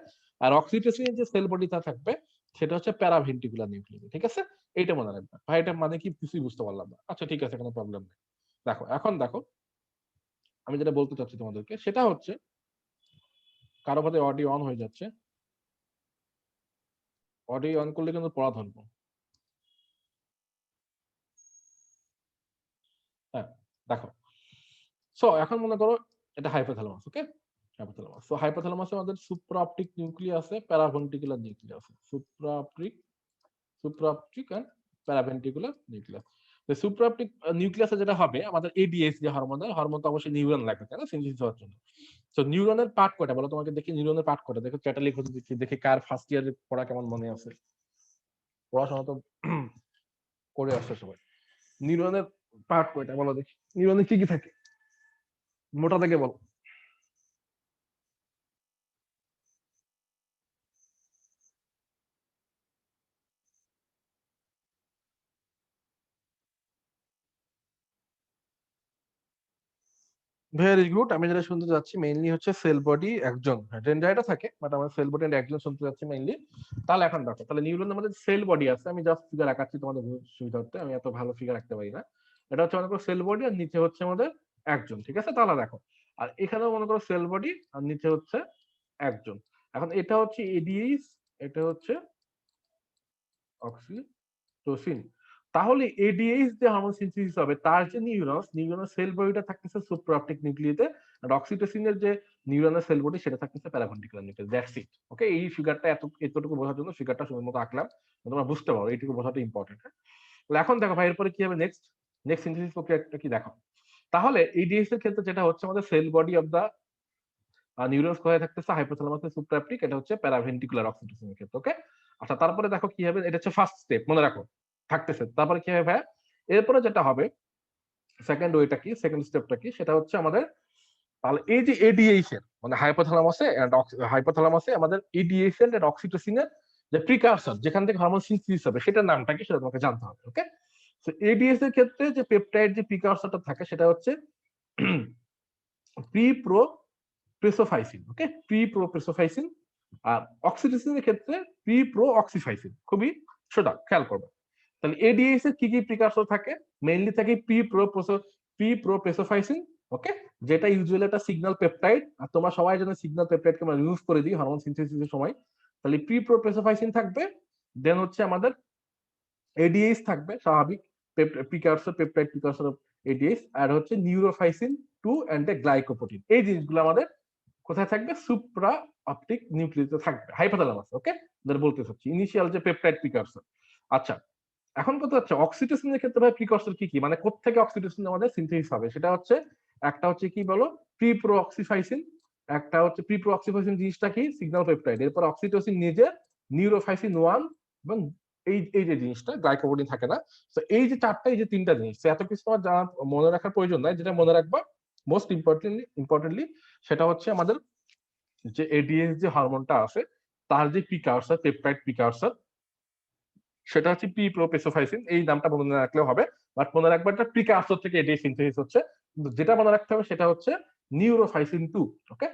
আর অক্সিটোসিনের যে সেল বডিটা থাকবে সেটা হচ্ছে প্যারাভেন্ট্রিকুলার নিউক্লিতে, ঠিক আছে? এইটা মনে রাখবা ভাই, এটা মানে কি কিছুই বুঝতে পারলাম না। আচ্ছা ঠিক আছে, কোনো প্রবলেম নেই। দেখো, এখন দেখো আমি যেটা বলতে চাচ্ছি তোমাদেরকে সেটা হচ্ছে, কারো মধ্যে অডিও অন হয়ে যাচ্ছে, অডিও অন করলে কিন্তু পড়া ধরবো। হ্যাঁ, দেখো, সো এখন মনে করো এটা হাইপোথ্যালামাস, ওকে? হাইপোথ্যালামাস, সো হাইপোথ্যালামাসে আমাদের সুপ্রাঅপটিক নিউক্লিয়াস আছে, প্যারাভেন্ট্রিকুলার নিউক্লিয়াস আছে, সুপ্রাঅপটিক এন্ড প্যারাভেন্ট্রিকুলার নিউক্লিয়াস। তো সুপ্রাঅপটিক নিউক্লিয়াসে যেটা হবে, আমাদের এডিএস যে হরমোন তো অবশ্যই নিউরন লাগবে, তাই না, সিনথেসিস হওয়ার জন্য। তো নিউরনের পার্ট কয়টা বলো, তোমাকে দেখি নিউরনের পার্ট কয়টা, দেখো ক্যাটালিক হতে দেখি, দেখি কার ফার্স্ট ইয়ারে পড়া কেমন মনে আছে, পড়াশোনা তো করে আসছে সবাই। নিউরনের পার্ট কয়টা বলো দেখি, নিউরনে কি কি থাকে, মোটা থেকে বলো। ভেরি গুড, আমি যেটা শুনতে যাচ্ছি মেইনলি হচ্ছে সেল বডি একজন, ডেন্ড্রাইটও থাকে, বাট আমার সেল বডি একজন শুনতে যাচ্ছি মেইনলি। তাহলে এখন দেখো, তাহলে নিউরনের মধ্যে সেল বডি আছে, আমি জাস্ট ফিগার আঁকাচ্ছি তোমাদের সুবিধার্থে, আমি এত ভালো ফিগার রাখতে পারি না। এটা হচ্ছে মনে করো সেল বডি, আর নিচে হচ্ছে আমাদের একজন, ঠিক আছে? তাহলে দেখো, আর এখানেও মনে করো সেল বডি, আর নিচে হচ্ছে একজন। এখন এটা হচ্ছে এডিএইচ, এটা হচ্ছে অক্সিটোসিন। তাহলে এডিএইচ যে হরমোন সিনথেসিস হবে, তার যে নিউরন সেল বডিটা থাকতেছে সুপ্রাঅপটিক নিউক্লিয়াতে, আর অক্সিটোসিনের যে নিউরনের সেল বডি সেটা থাকতেছে প্যারাভেন্ট্রিকুলার নিউক্লিয়াস, দ্যাটস ইট। ওকে, এই ফিগারটা এতটুকু বোঝার জন্য ফিগারটা সুন্দর আঁকলাম, তোমরা বুঝতে পারো, এইটুকু বোঝাটা ইম্পর্টেন্ট। এখন দেখো ভাই এরপরে কি হবে, নেক্সট সিনথেসিস প্রক্রিয়াটা কি দেখো। তাহলে EDS এর ক্ষেত্রে যেটা হচ্ছে আমাদের cell body of the neurons কোথায় থাকতেছে, হাইপোথ্যালামাস সুপ্রাঅ্যাপ্টিক, এটা হচ্ছে প্যারাভেন্ট্রিকুলার অক্সিটোসিনের ক্ষেত্রে। ওকে, আচ্ছা তারপরে দেখো কি হবে, এটা হচ্ছে ফার্স্ট স্টেপ, মনে রাখো থাকতেছে। তারপরে কি হবে ভাই, এরপরে যেটা হবে সেকেন্ড ওয়েটা কি, সেকেন্ড স্টেপটা কি, সেটা হচ্ছে আমাদের তাহলে এই যে এডিএইচ এর মানে হাইপোথ্যালামাসে আমাদের এডিএইচ এন্ড অক্সিটোসিনের যে প্রিকারসর, যেখান থেকে হরমোন সিনথেসিস হবে, সেটার নামটা কি সেটা তোমাকে জানতে হবে। ওকে, সো এডিএস এর ক্ষেত্রে যে পেপটাইড যে প্রিকারসরটা থাকে সেটা হচ্ছে প্রিপ্রোপ্রেসোফাইসিন। ওকে, প্রিপ্রোপ্রেসোফাইসিন। আর অক্সিটোসিনের ক্ষেত্রে প্রিপ্রোঅক্সিফাইসিন। খুবই সোজা, খেয়াল করবে। তাহলে এডিএস এর কি কি প্রিকারসর থাকে, মেইনলি থাকে প্রিপ্রোপ্রেসোফাইসিন। ওকে, যেটা ইউজুয়ালি একটা সিগন্যাল পেপটাইড, আর তোমরা সবাই জানো সিগন্যাল পেপটাইডকে আমরা রিমুভ করে দিই হরমোন সিনথেসিসের সময়। তাহলে প্রিপ্রোপ্রেসোফাইসিন থাকবে, দেন হচ্ছে আমাদের এডিএস থাকবে, স্বাভাবিক প্রিকারসর, পেপটাইড প্রিকারসর অফ এডিএস, আর হচ্ছে নিউরোফাইসিন 2 এন্ড গ্লাইকোপ্রোটিন। এই জিনিসগুলো আমাদের কোথায় থাকবে, সুপ্রা অপটিক নিউক্লিয়াসে থাকবে, হাইপোথ্যালামাস। ওকে, বলতে চাচ্ছি ইনিশিয়াল যে পেপটাইড প্রিকারসর। আচ্ছা, এখন কথা হচ্ছে অক্সিটোসিনের ক্ষেত্রে ভাই প্রিকসর কি কি, মানে কোত্থেকে অক্সিটোসিন আমাদের সিনথেসিস হবে, সেটা হচ্ছে একটা হচ্ছে কি বলো, প্রিপ্রোঅক্সিফাইসিন। একটা হচ্ছে প্রিপ্রোঅক্সিফাইসিন জিনিসটা কি, সিগন্যাল পেপটাইড। এরপর অক্সিটোসিন নিজে, নিউরোফাইসিন 1, এবং এই যে জিনিসটা গ্লাইকোপ্রোটিন থাকে না। তো এই যে চারটা, এই যে তিনটা জিনিস, এত কিছু তোমার জানা মনে রাখার প্রয়োজন নাই। যেটা মনে রাখবা মোস্ট ইম্পর্টেন্টলি সেটা হচ্ছে আমাদের যে এডিএস যে হরমোনটা আছে তার যে প্রিকারসর, পেপটাইড প্রিকারসর, সেটা হচ্ছে প্রিপ্রোপ্রেসোফাইসিন। এই নামটা মনে রাখলেও হবে, বাট মনে রাখবে একটা প্রিকারসর থেকে এটি সিনথেসিস হচ্ছে। যেটা মনে রাখতে হবে সেটা হচ্ছে নিউরোফাইসিন 2। ওকে,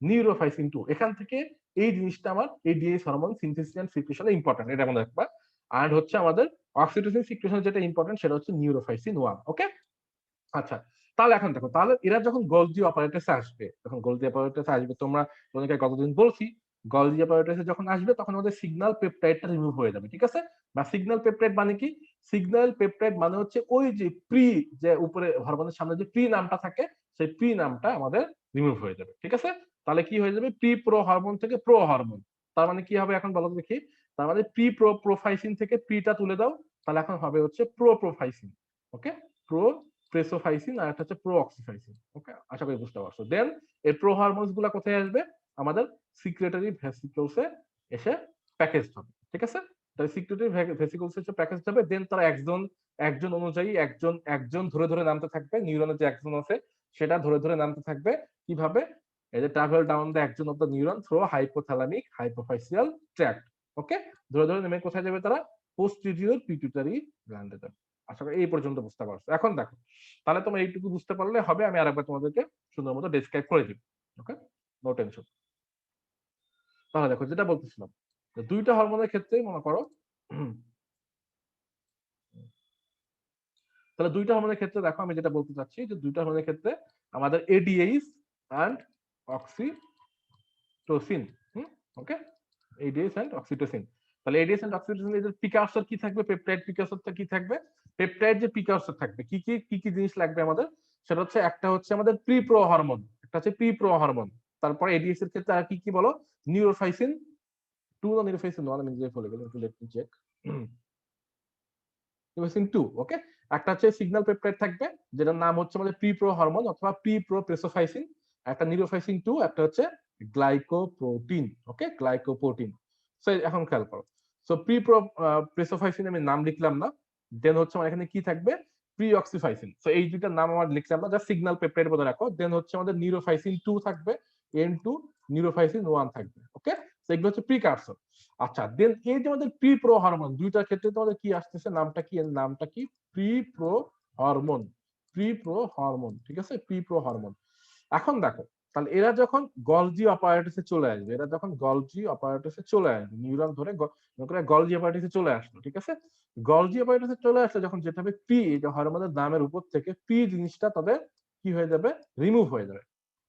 নিউরোফাইসিন 2, এখান থেকে এই জিনিসটা আমার এডিএস হরমোন সিনথেসিস এন্ড সিক্রেশনে ইম্পর্টেন্ট, এটা মনে রাখবা। আর হচ্ছে আমাদের অক্সিটোসিন সিক্রেশন যেটা ইম্পর্টেন্ট সেটা হচ্ছে নিউরোফাইসিন 1। ওকে, আচ্ছা তাহলে এখন দেখো, তাহলে এরা যখন গলজি অপারেটরসে আসবে, তখন গলজি অপারেটরসে আসবে, তোমরা তোমাকে গতদিন বলছি, গলজি অপারেটরসে যখন আসবে তখন আমাদের সিগন্যাল পেপটাইডটা রিমুভ হয়ে যাবে। ঠিক আছে, বা সিগন্যাল পেপটাইড মানে কি, সিগন্যাল পেপটাইড মানে হচ্ছে ওই যে যে উপরে হরমোনের সামনে যে প্রি নামটা থাকে, সেই প্রি নামটা আমাদের রিমুভ হয়ে যাবে। ঠিক আছে, তাহলে কি হয়ে যাবে, প্রি প্রো হরমোন থেকে প্রো হরমোন। তার মানে কি হবে এখন বলো দেখি, তার মানে প্রিপ্রোফাইসিন থেকে প্রিটা তুলে দাও, তাহলে এখন হবে হচ্ছে প্রোপ্রোফাইসিন। ওকে, প্রো প্রেসোফাইসিন, আর একটা হচ্ছে প্রোঅক্সিফাইসিন। ওকে, আশা করি বুঝতে পারছো। দেন এই প্রো হরমোনস গুলা কোথায় আসবে, আমাদের সিক্রেটারি ভেসিকলসে এসে প্যাকেজ হবে। ঠিক আছে, তাহলে সিক্রেটারি ভেসিকলসে এসে প্যাকেজ হবে। দেন তারা একজন একজন অনুযায়ী একজন একজন ধরে ধরে নামতে থাকবে, নিউরনের যে একজন আছে সেটা ধরে ধরে নামতে থাকবে। কিভাবে, এই যে travel down the axon of the neuron through hypothalamic hypophyseal tract. Okay, ধরে ধরে নেমে কোথায় যাবে তারা, পোস্টেরিয়র পিটুইটারি গ্ল্যান্ডে যাবে। আশা করি এই পর্যন্ত বুঝতে পারছো। এখন দেখো, তাহলে তোমরা এইটুকু বুঝতে পারলে হবে, আমি আরেকবার তোমাদেরকে সুন্দর মতো ডেসক্রাইব করে দিব। ওকে, নো টেনশন। তাহলে দেখো যেটা বলতেছিলাম, দুইটা হরমোনের ক্ষেত্রেই মনে করো, তাহলে দুইটা হরমোনের ক্ষেত্রে দেখো আমি যেটা বলতে চাচ্ছি, যে দুইটা হরমোনের ক্ষেত্রে আমাদের ADH and oxytocin. Okay, ADH and oxytocin. তাহলে এডিএস এন্ড অক্সিটোসিন এর প্রিকারসর কি থাকবে, পেপটাইড প্রিকারসরটা কি থাকবে, পেপটাইড যে প্রিকারসর থাকবে, কি কি কি কি জিনিস লাগবে আমাদের, সেটা হচ্ছে একটা হচ্ছে আমাদের প্রিপ্রো হরমোন, একটা হচ্ছে প্রিপ্রো হরমোন। তারপরে এডিএস এর ক্ষেত্রে আর কি কি বলো, নিউরোফাইসিন 2 না নিউরোফাইসিন 1, আমি নিজে বলে গেলাম, একটু লেট মি চেক। নিউরোফাইসিন 2। ওকে, একটা হচ্ছে সিগন্যাল পেপটাইড থাকবে যেটার নাম হচ্ছে আমাদের প্রিপ্রো হরমোন অথবা প্রিপ্রোপ্রেসোফাইসিন, একটা নিউরোফাইসিন 2, একটা হচ্ছে গ্লাইকোপ্রোটিন। ওকে, গ্লাইকোপ্রোটিন। সো এখন খেয়াল করো, সো প্রিপ্রোপ্রেসোফাইসিন আমি নাম লিখলাম না। দেন হচ্ছে আমার এখানে কি থাকবে, প্রিঅক্সিফাইসিন। সো এই দুইটার নাম আমার লিখলাম না, জাস্ট সিগন্যাল পেপটাইড বলে রাখো। দেন হচ্ছে আমাদের নিউরোফাইসিন 2 থাকবে, N2, নিউরোফাইসিন 1 থাকবে। ওকে, সো এগুলো হচ্ছে প্রিকারসর। আচ্ছা, দেন এই যে আমাদের প্রিপ্রো হরমোন, দুইটার ক্ষেত্রে তোমাদের কি আসতেছে, নামটা কি, এর নামটা কি, প্রিপ্রো হরমোন। প্রিপ্রো হরমোন, ঠিক আছে, প্রিপ্রো হরমোন। এখন দেখো, তাহলে এরা যখন গলজি অপারেটসে চলে আসবে, এরা যখন গলজি অপারেটসে চলে আসবে, নিউরন ধরে গলজি অপারেটসে চলে আসলো। ঠিক আছে, গলজি অপারেটসে চলে আসলে যখন যেটা হবে, পি, যে হরমোনের নামের উপর থেকে পি জিনিসটা তাদের কি হয়ে যাবে, রিমুভ হয়ে যাবে।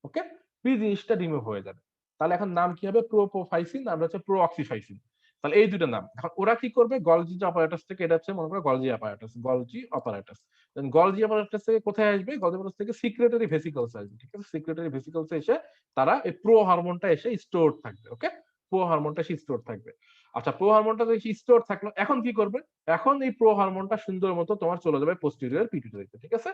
ওকে, পি জিনিসটা রিমুভ হয়ে যাবে। তাহলে এখন নাম কি হবে, প্রোপ্রোফাইসিন, আর হচ্ছে প্রোঅক্সিফাইসিন। তাহলে এই দুটো নাম। এখন ওরা কি করবে, গলজি অপারেটস থেকে, এটা হচ্ছে মনে করো গলজি অপারেটস, গলজি অপারেটস। দেন গলজি অপারেটস থেকে কোথায় আসবে, গলজি অপারেটস থেকে সিক্রেটারি ভেসিকলস আসবে, ঠিক আছে। সিক্রেটারি ভেসিকলস এসে তারা এই প্রো হরমোনটা এসে স্টোর থাকবে, ওকে। প্রো হরমোনটা এসে স্টোর থাকবে। আচ্ছা, প্রো হরমোনটা এসে স্টোর থাকলো, এখন কি করবে, এখন এই প্রো হরমোনটা সুন্দর মতো তোমার চলে যাবে পোস্টেরিয়র পিটুইটারিতে, ঠিক আছে।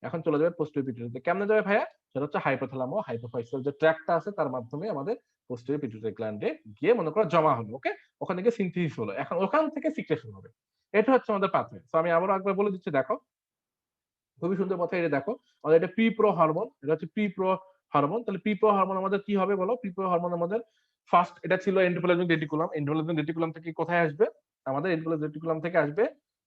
এখন চলে যাবে পোস্টেরিয়র পিটুইটারিতে, কেমনে যাবে ভাইয়া, সেটা হচ্ছে হাইপোথ্যালামো হাইপোফাইসিয়াল যে ট্র্যাকটা আছে তার মাধ্যমে আমাদের পোস্টেরিয়র পিটুইটারি গ্ল্যান্ডে গিয়ে মনে করো জমা হলো, ওকে। ওখান থেকে সিনথেসিস হলো, এখন ওখান থেকে সিক্রেশন হবে। এটা হচ্ছে আমাদের পাথওয়ে। তো আমি আবারও একবার বলে দিচ্ছি, দেখো খুবই সুন্দর কথা, এটা দেখো আমাদের এটা প্রি প্রো হরমোন, এটা হচ্ছে প্রি প্রো হরমোন। তাহলে প্রি প্রো হরমোন আমাদের কি হবে বলো, প্রি প্রো হরমোন আমাদের ফার্স্ট এটা ছিল এন্ডোপ্লাজমিক রেটিকুলাম, এন্ডোপ্লাজমিক রেটিকুলাম থেকে কোথায় আসবে, আমাদের এন্ডোপ্লাজমিক রেটিকুলাম থেকে আসবে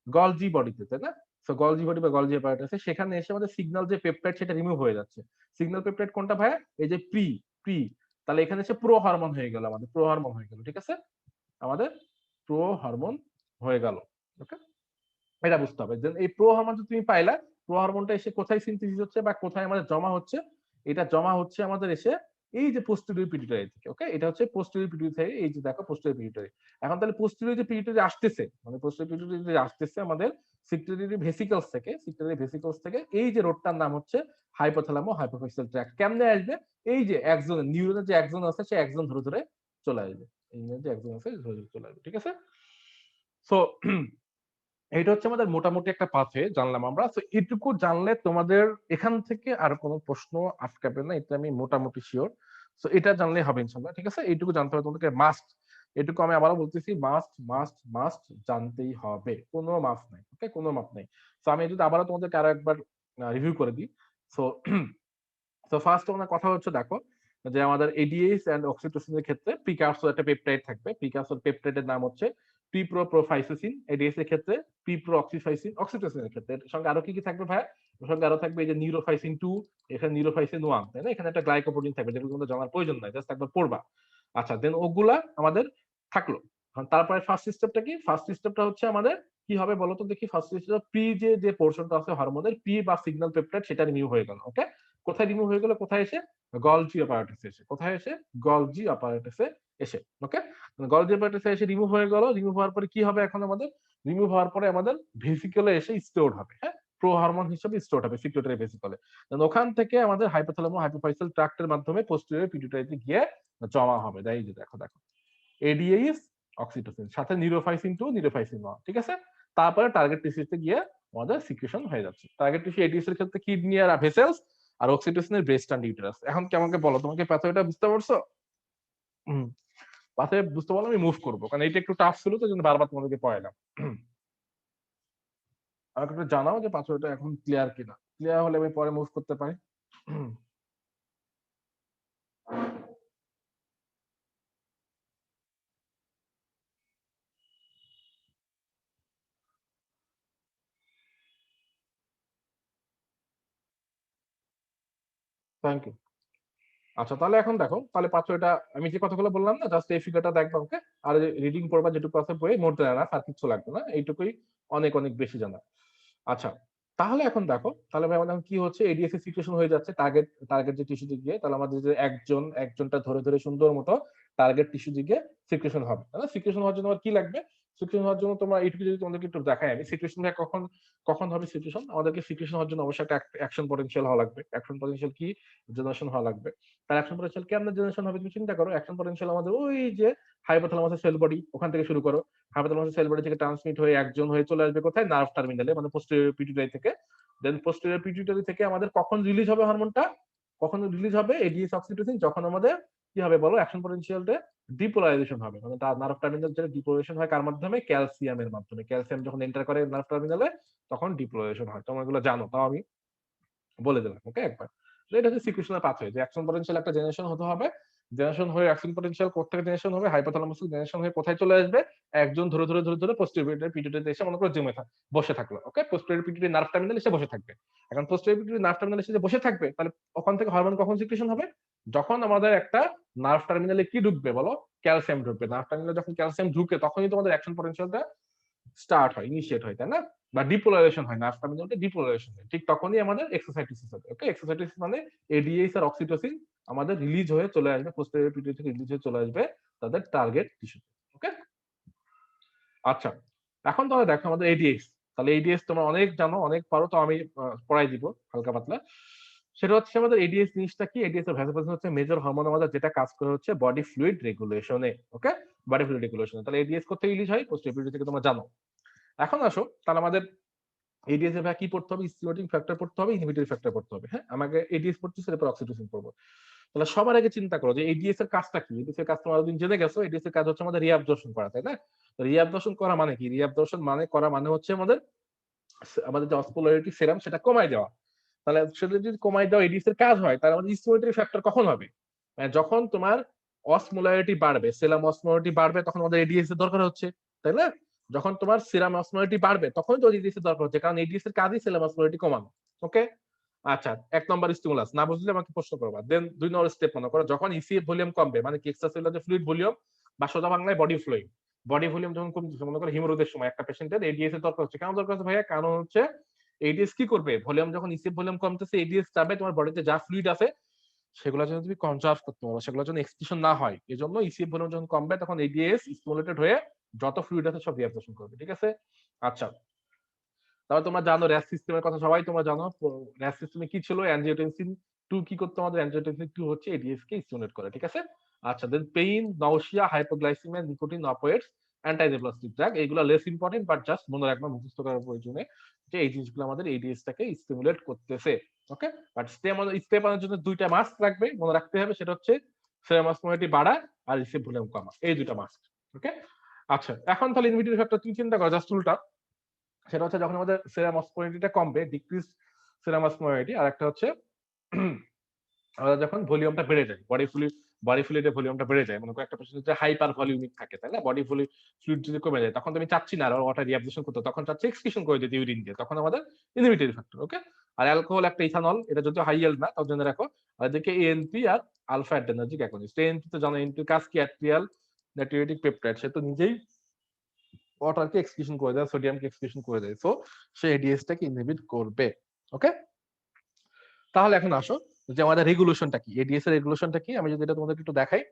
গলজি বডিতে, তাই না। সো গলজি বডি বা গলজি অ্যাপারেটাসে সেখানে এসে আমাদের সিগন্যাল যে পেপটাইড সেটা রিমুভ হয়ে যাচ্ছে। সিগন্যাল পেপটাইড কোনটা ভাইয়া, এই যে প্রি প্রি, তাহলে এখানে এসে প্রো হরমোন হয়ে গেল, আমাদের প্রো হরমোন হয়ে গেল, ঠিক আছে। আমাদের প্রো হরমোন হয়ে গেল, ওকে। এটা বুঝতে হবে। দেন এই প্রো হরমোন তুমি পাইলা, প্রো হরমোনটা এসে কোথায় সিনথেসিস হচ্ছে বা কোথায় আমাদের জমা হচ্ছে, এটা জমা হচ্ছে আমাদের এসে এই যে পোস্টেরিয়র পিটুইটারি থেকে, ওকে। এটা হচ্ছে পোস্টেরিয়র পিটুইটারি, এই যে দেখো পোস্টেরিয়র পিটুইটারি। এখন তাহলে পোস্টেরিয়র যে পিটুইটারি আসতেছে, মানে পোস্টেরিয়র পিটুইটারি আসতেছে আমাদের সিক্রেটারি ভেসিকলস থেকে, সিক্রেটারি ভেসিকলস থেকে এই যে রোডটার নাম হচ্ছে হাইপোথ্যালামো হাইপোফিজিয়াল ট্র্যাক্ট। কেমনে আসবে, এই যে একজন নিউরনের যে একজন আছে সে একজন ধরে ধরে চলে আসবে, এই যে একজন আছে ধরে ধরে চলে আসবে, ঠিক আছে। সো এটা হচ্ছে আমাদের মোটামুটি একটা পাথওয়ে জানলাম আমরা। তো এটুকু জানলে তোমাদের এখান থেকে আর কোনো প্রশ্ন আটকাবে না, এটা আমি মোটামুটি শিওর। তো এটা জানলে হবে ইনশাল্লাহ, ঠিক আছে। এইটুকু জানতে হবে তোমাদেরকে, মাস্ট। এটুকু আমি আবারও বলতেছি, মাস্ট মাস্ট মাস্ট জানতেই হবে, কোনো মাফ নাই, ওকে, কোনো মাফ নাই। তো আমি যদি আবারও তোমাদেরকে আরো একবার রিভিউ করে দিই। সো তো ফার্স্ট আমাদের কথা হচ্ছে, দেখো যে আমাদের এডিএস এন্ড অক্সিটোসিনের ক্ষেত্রে প্রিকারসর একটা পেপটাইড থাকবে, প্রিকারসর পেপটাইডের নাম হচ্ছে প্রিপ্রোফাইসিন, এডিএস এর ক্ষেত্রে প্রিপ্রোঅক্সিফাইসিন, অক্সিটোসিনের ক্ষেত্রে এর সঙ্গে আরো কি কি থাকবে ভাই, এর সঙ্গে আরো থাকবে এই যে নিউরোফাইসিন 2, এখানে নিউরোফাইসিন 1, তাই না। এখানে একটা গ্লাইকোপ্রোটিন থাকবে, যেগুলো তোমাদের জানার প্রয়োজন নাই, জাস্ট একবার পড়বা। আচ্ছা, দেন ওগুলা আমাদের থাকলো। তারপরে ফার্স্ট স্টেপটা কি, ফার্স্ট স্টেপটা হচ্ছে আমাদের কি হবে বলতো দেখি, ফার্স্ট স্টেপ প্রি যে পোর্শনটা আছে হরমোনের পি বা সিগন্যাল পেপটাইড সেটা রিমুভ হয়ে গেল, ওকে। কোথায় রিমুভ হয়ে গেল, কোথায় এসে, গলজি অ্যাপারেটাসে এসে, কোথায় এসে, গলজি অ্যাপারেটাসে এসে, ওকে। গলজি অ্যাপারেটাসে এসে রিমুভ হয়ে গেল, রিমুভ হওয়ার পরে কি হবে এখন আমাদের, রিমুভ হওয়ার পরে আমাদের ভেসিকলে এসে স্টোর হবে, হ্যাঁ, প্রো হরমোন হিসেবে স্টোর হবে সিক্রেটারি ভেসিকলে। ওখান থেকে আমাদের হাইপোথ্যালামো হাইপোফাইসিয়াল ট্র্যাক্টের মাধ্যমে পোস্টেরিয়র পিটুইটারিতে গিয়ে জমা হবে। এই যে দেখো দেখো, এডিএস অক্সিটোসিন সাথে নিউরোফাইসিন 2 নিউরোফাইসিন 1, ঠিক আছে। তারপরে টার্গেট টিস্যুতে গিয়ে আমাদের সিক্রেশন হয়ে যাচ্ছে। টার্গেট টিস্যু এডিএস এর ক্ষেত্রে কিডনি আর ভেসেলস, আর অক্সিটোসিনের ব্রেস্ট এন্ড ইউটেরাস। এখন কি আমাকে বলো, তোমাকে প্যাথওয়েটা বুঝতে পারছো? হুম, প্যাথওয়ে বুঝতে পারলে আমি মুভ করবো, কারণ এটা একটু টাফ ছিল তো জন্য বারবার তোমাদেরকে পড়াইলাম। আমাকে একটু জানাও যে প্যাথওয়েটা এখন ক্লিয়ার কিনা, ক্লিয়ার হলে আমি পরে মুভ করতে পারি। Thank you. আচ্ছা, তাহলে এখন দেখো, তাহলে পাঁচশো এটা আমি যে কথাগুলো বললাম না, জাস্ট এই ফিগারটা দেখবা, ওকে। আর রিডিং পড়বা যেটুকু আছে বইয়ে, নোট জানা আর কিছু লাগবে না, এইটুকুই অনেক অনেক বেশি জানা। আচ্ছা, তাহলে এখন দেখো, তাহলে ভাই আমাদের এখন কি হচ্ছে, এডিএস এর সিচুয়েশন হয়ে যাচ্ছে টার্গেট টার্গেট যে টিস্যু দিকে, তাহলে আমাদের যে একজনটা ধরে ধরে সুন্দর মতো টার্গেট টিস্যু দিকে সিক্রেশন হবে, তাই না। সিক্রেশন হওয়ার জন্য আমার কি লাগবে, সিক্রেশন হওয়ার জন্য তোমার এইটুকু যদি তোমাদেরকে একটু দেখাই আমি, সিক্রেশন কখন কখন হবে সিক্রেশন, আমাদেরকে সিক্রেশন হওয়ার জন্য অবশ্যই একটা অ্যাকশন পটেনশিয়াল হওয়া লাগবে। অ্যাকশন পটেনশিয়াল কি, জেনারেশন হওয়া লাগবে। তার অ্যাকশন পটেনশিয়াল কেমন জেনারেশন হবে তুমি চিন্তা করো, অ্যাকশন পটেনশিয়াল আমাদের ওই যে হাইপোথ্যালামাসের সেল বডি, ওখান থেকে শুরু করো। হাইপোথ্যালামাসের সেল বডি থেকে ট্রান্সমিট হয়ে একজন হয়ে চলে আসবে কোথায়, নার্ভ টার্মিনালে, মানে পোস্টেরিয়র পিটুইটারি থেকে। দেন পোস্টেরিয়র পিটুইটারি থেকে আমাদের কখন রিলিজ হবে হরমোনটা, কখন রিলিজ হবে এডিএস অক্সিটোসিন, যখন আমাদের কি হবে বলো, অ্যাকশন পটেনশিয়ালটা ডিপোলারাইজেশন হবে, মানে নার্ভ টার্মিনাল যেটা ডিপোলারাইজেশন হয় কার মাধ্যমে, ক্যালসিয়ামের মাধ্যমে। ক্যালসিয়াম যখন এন্টার করে নার্ভ টার্মিনালে তখন ডিপোলারাইজেশন হয়, তোমরা এগুলো জানো, তাও আমি বলে দিলাম, ওকে একবার। তো এটা হচ্ছে সিকুয়েশনাল পাথওয়ে, যে অ্যাকশন পটেনশিয়াল একটা জেনারেশন হতে হবে, জেনারেশন হয়ে অ্যাকশন পটেনশিয়াল কোথায় জেনারেশন হবে, হাইপোথ্যালামাস জেনারেশন হয়ে কোথায় চলে আসবে, একজন ধরে ধরে ধরে ধরে পোস্টেরিয়র পিটুইটারিতে এসে মনে করো জমে বসে থাকলো, ওকে। পোস্টেরিয়র পিটুইটারি নার্ভ টার্মিনাল এসে বসে থাকবে। এখন পোস্টেরিয়র পিটুইটারি নার্ভ টার্মিনাল এসে বসে থাকবে, তাহলে ওখান থেকে হরমোন কখন সিক্রেশন হবে, যখন আমাদের একটা নার্ভ টার্মিনালে কি ঢুকবে বলো, ক্যালসিয়াম ঢুকবে। নার্ভ টার্মিনালে যখন ক্যালসিয়াম ঢুকে তখনই তোমাদের অ্যাকশন পটেনশিয়ালটা স্টার্ট হয়, ইনিশিয়েট হয়, তাই না, বা ডিপোলারাইজেশন হয়, নার্ভ টার্মিনালটা ডিপোলারাইজেশন হয়। ঠিক তখনই আমাদের এক্সারসাইটিস হবে, ওকে। এক্সারসাইটিস মানে এডিএস আর অক্সিটোসিন আমাদের রিলিজ হয়ে চলে আসবে, পোস্টেরিয়র পিটুইটারি থেকে রিলিজ হয়ে চলে আসবে তাদের টার্গেট টিস্যুতে, ওকে। আচ্ছা, এখন তাহলে দেখো আমাদের এডিএস। তাহলে এডিএস তোমরা অনেক জানো, অনেক পারো, তো আমি পড়াই দিব হালকা পাতলা। সেটা হচ্ছে আমাদের এডিএস জিনিসটা কি? এডিএস এর ভাসোপ্রেসিন হচ্ছে মেজর হরমোন আমাদের, যেটা কাজ করে হচ্ছে বডি ফ্লুইড রেগুলেশনে। ওকে, বডি ফ্লুইড রেগুলেশনে। তাহলে এডিএস করতে রিলিজ হয় পোস্ট এপিডিউরাল থেকে, তোমরা জানো। এখন আসো, তাহলে আমাদের এডিএস এর কি পড়তে হবে? স্টিমুলেটিং ফ্যাক্টর পড়তে হবে, ইনহিবিটরি ফ্যাক্টর পড়তে হবে। হ্যাঁ, আমাকে এডিএস পড়তেছে, এরপর অক্সিটোসিন পড়বো। তাহলে সবার আগে চিন্তা করো যে এডিএস এর কাজটা কি। এডিএস এর কাজ তোমরা এতদিন জেনে গেছো, এডিএস এর কাজ হচ্ছে আমাদের রিঅ্যাবজর্পশন করা, তাই না? রিঅ্যাবজর্পশন করা মানে কি? রিঅ্যাবজর্পশন মানে করা মানে হচ্ছে আমাদের আমাদের যে অসমোলারিটি সেরাম সেটা কমায় দেওয়া। তাহলে সেটা যদি কমায় দেওয়া এডিএস এর কাজ হয়, তাহলে আমাদের স্টিমুলেটরি ফ্যাক্টর কখন হবে? মানে যখন তোমার অসমোলারিটি বাড়বে, সেরাম অসমোলারিটি বাড়বে, তখন আমাদের এডিএস এর দরকার হচ্ছে, তাই না? যখন তোমার সিরাম অসমোলারিটি বাড়বে, তখন তো এডিএস এর দরকার হচ্ছে, কারণ এডিএস এর কাজই সেরাম অসমোলারিটি কমানো। ওকে, আচ্ছা, ১ নম্বর স্টিমুলাস না বুঝলে আমাকে প্রশ্ন করবা। দেন ২ নম্বর স্টেপ মনে করো, যখন ইসিএফ ভলিউম কমবে, মানে কি এক্সট্রাসেলুলার যে ফ্লুইড ভলিউম, বা সোজা বাংলায় বডি ফ্লুইড, বডি ভলিউম যখন কমতেছে, মনে করো হিমোরোজের সময় একটা পেশেন্টের এডিএস এর দরকার হচ্ছে। কেন দরকার হচ্ছে ভাইয়া? কারণ হচ্ছে এডিএস কি করবে? ভলিউম যখন ইসিএফ ভলিউম কমতেছে, এডিএস যাবে তোমার বডিতে যা ফ্লুইড আছে সেগুলো যেন তুমি কনজার্ভ করতে পারো, সেগুলো যেন এক্সক্রিশন না হয়। এজন্য ইসিএফ ভলিউম যখন কমবে, তখন এডিএস স্টিমুলেটেড হয়ে যত ফ্লুইড আছে সব রিঅ্যাবজর্পশন করবে। ঠিক আছে? আচ্ছা, তাহলে তোমরা জানো র‍্যাস সিস্টেমের কথা, সবাই তোমরা জানো। র‍্যাস সিস্টেমে কি ছিল? অ্যানজিওটেনসিন 2 কি করতো আমাদের? অ্যানজিওটেনসিন 2 হচ্ছে এডিএস কে স্টিমুলেট করে। ঠিক আছে? আচ্ছা, then pain, nausea, hypoglycaemia, nicotine, opioids, antineoplastic drug, এগুলো লেস ইম্পর্টেন্ট, বাট জাস্ট মনে রাখবা, মুখস্থ করার প্রয়োজনে, যে এই জিনিসগুলো আমাদের এডিএস টাকে স্টিমুলেট করতেছে। ওকে, বাট স্টেপ আনার জন্য দুইটা মাস্ক রাখবে, মনে রাখতে হবে, সেটা হচ্ছে সেরাম অসমোলারিটি বাড়া আর রিসিভ ভলিউম কমা, এই দুইটা মাস্ক। ওকে, আচ্ছা, এখন তাহলে ইনহিবিটরি ফ্যাক্টর তুমি চিন্তা করো জাস্ট উল্টা। সেটা হচ্ছে যখন আমাদের সেরাম অসমোলারিটিটা কমবে, ডিক্রিজ সেরাম অসমোলারিটি, আর একটা হচ্ছে আমাদের যখন ভলিউমটা বেড়ে যায়, বডি ফ্লুইডের ভলিউমটা বেড়ে যায়, মনে করো একটা পেশেন্ট যে হাইপার ভলিউমিক থাকে, তাই না? বডি ফ্লুইড যদি কমে যায়, তখন তুমি চাচ্ছি না আর ওয়াটার রিঅ্যাবজর্পশন করতে, তখন চাচ্ছি এক্সক্রিশন করে দিতে ইউরিন দিয়ে, তখন আমাদের ইনহিবিটরি ফ্যাক্টর। ওকে, আর অ্যালকোহল একটা ইথানল, এটা যদিও হাই ইয়েল্ড না, তার জন্য রাখো। আর এদিকে এএনপি আর আলফা অ্যাডেনার্জিক অ্যাগনিস্ট। এএনপি তো জানো, এএনপির কাজ কি? অ্যাট্রিয়াল নাইট্রিয়েটিক পেপটাইড, সে তো নিজেই ওয়াটারকে এক্সক্রিশন করে দেয়, সোডিয়ামকে এক্সক্রিশন করে দেয়, সো সে এডিএস টাকে ইনহিবিট করবে। ওকে, তাহলে এখন আসো যে আমাদের রেগুলেশনটা কি, এডিএস এর রেগুলেশনটা কি, আমি যদি এটা তোমাদের একটু দেখাই।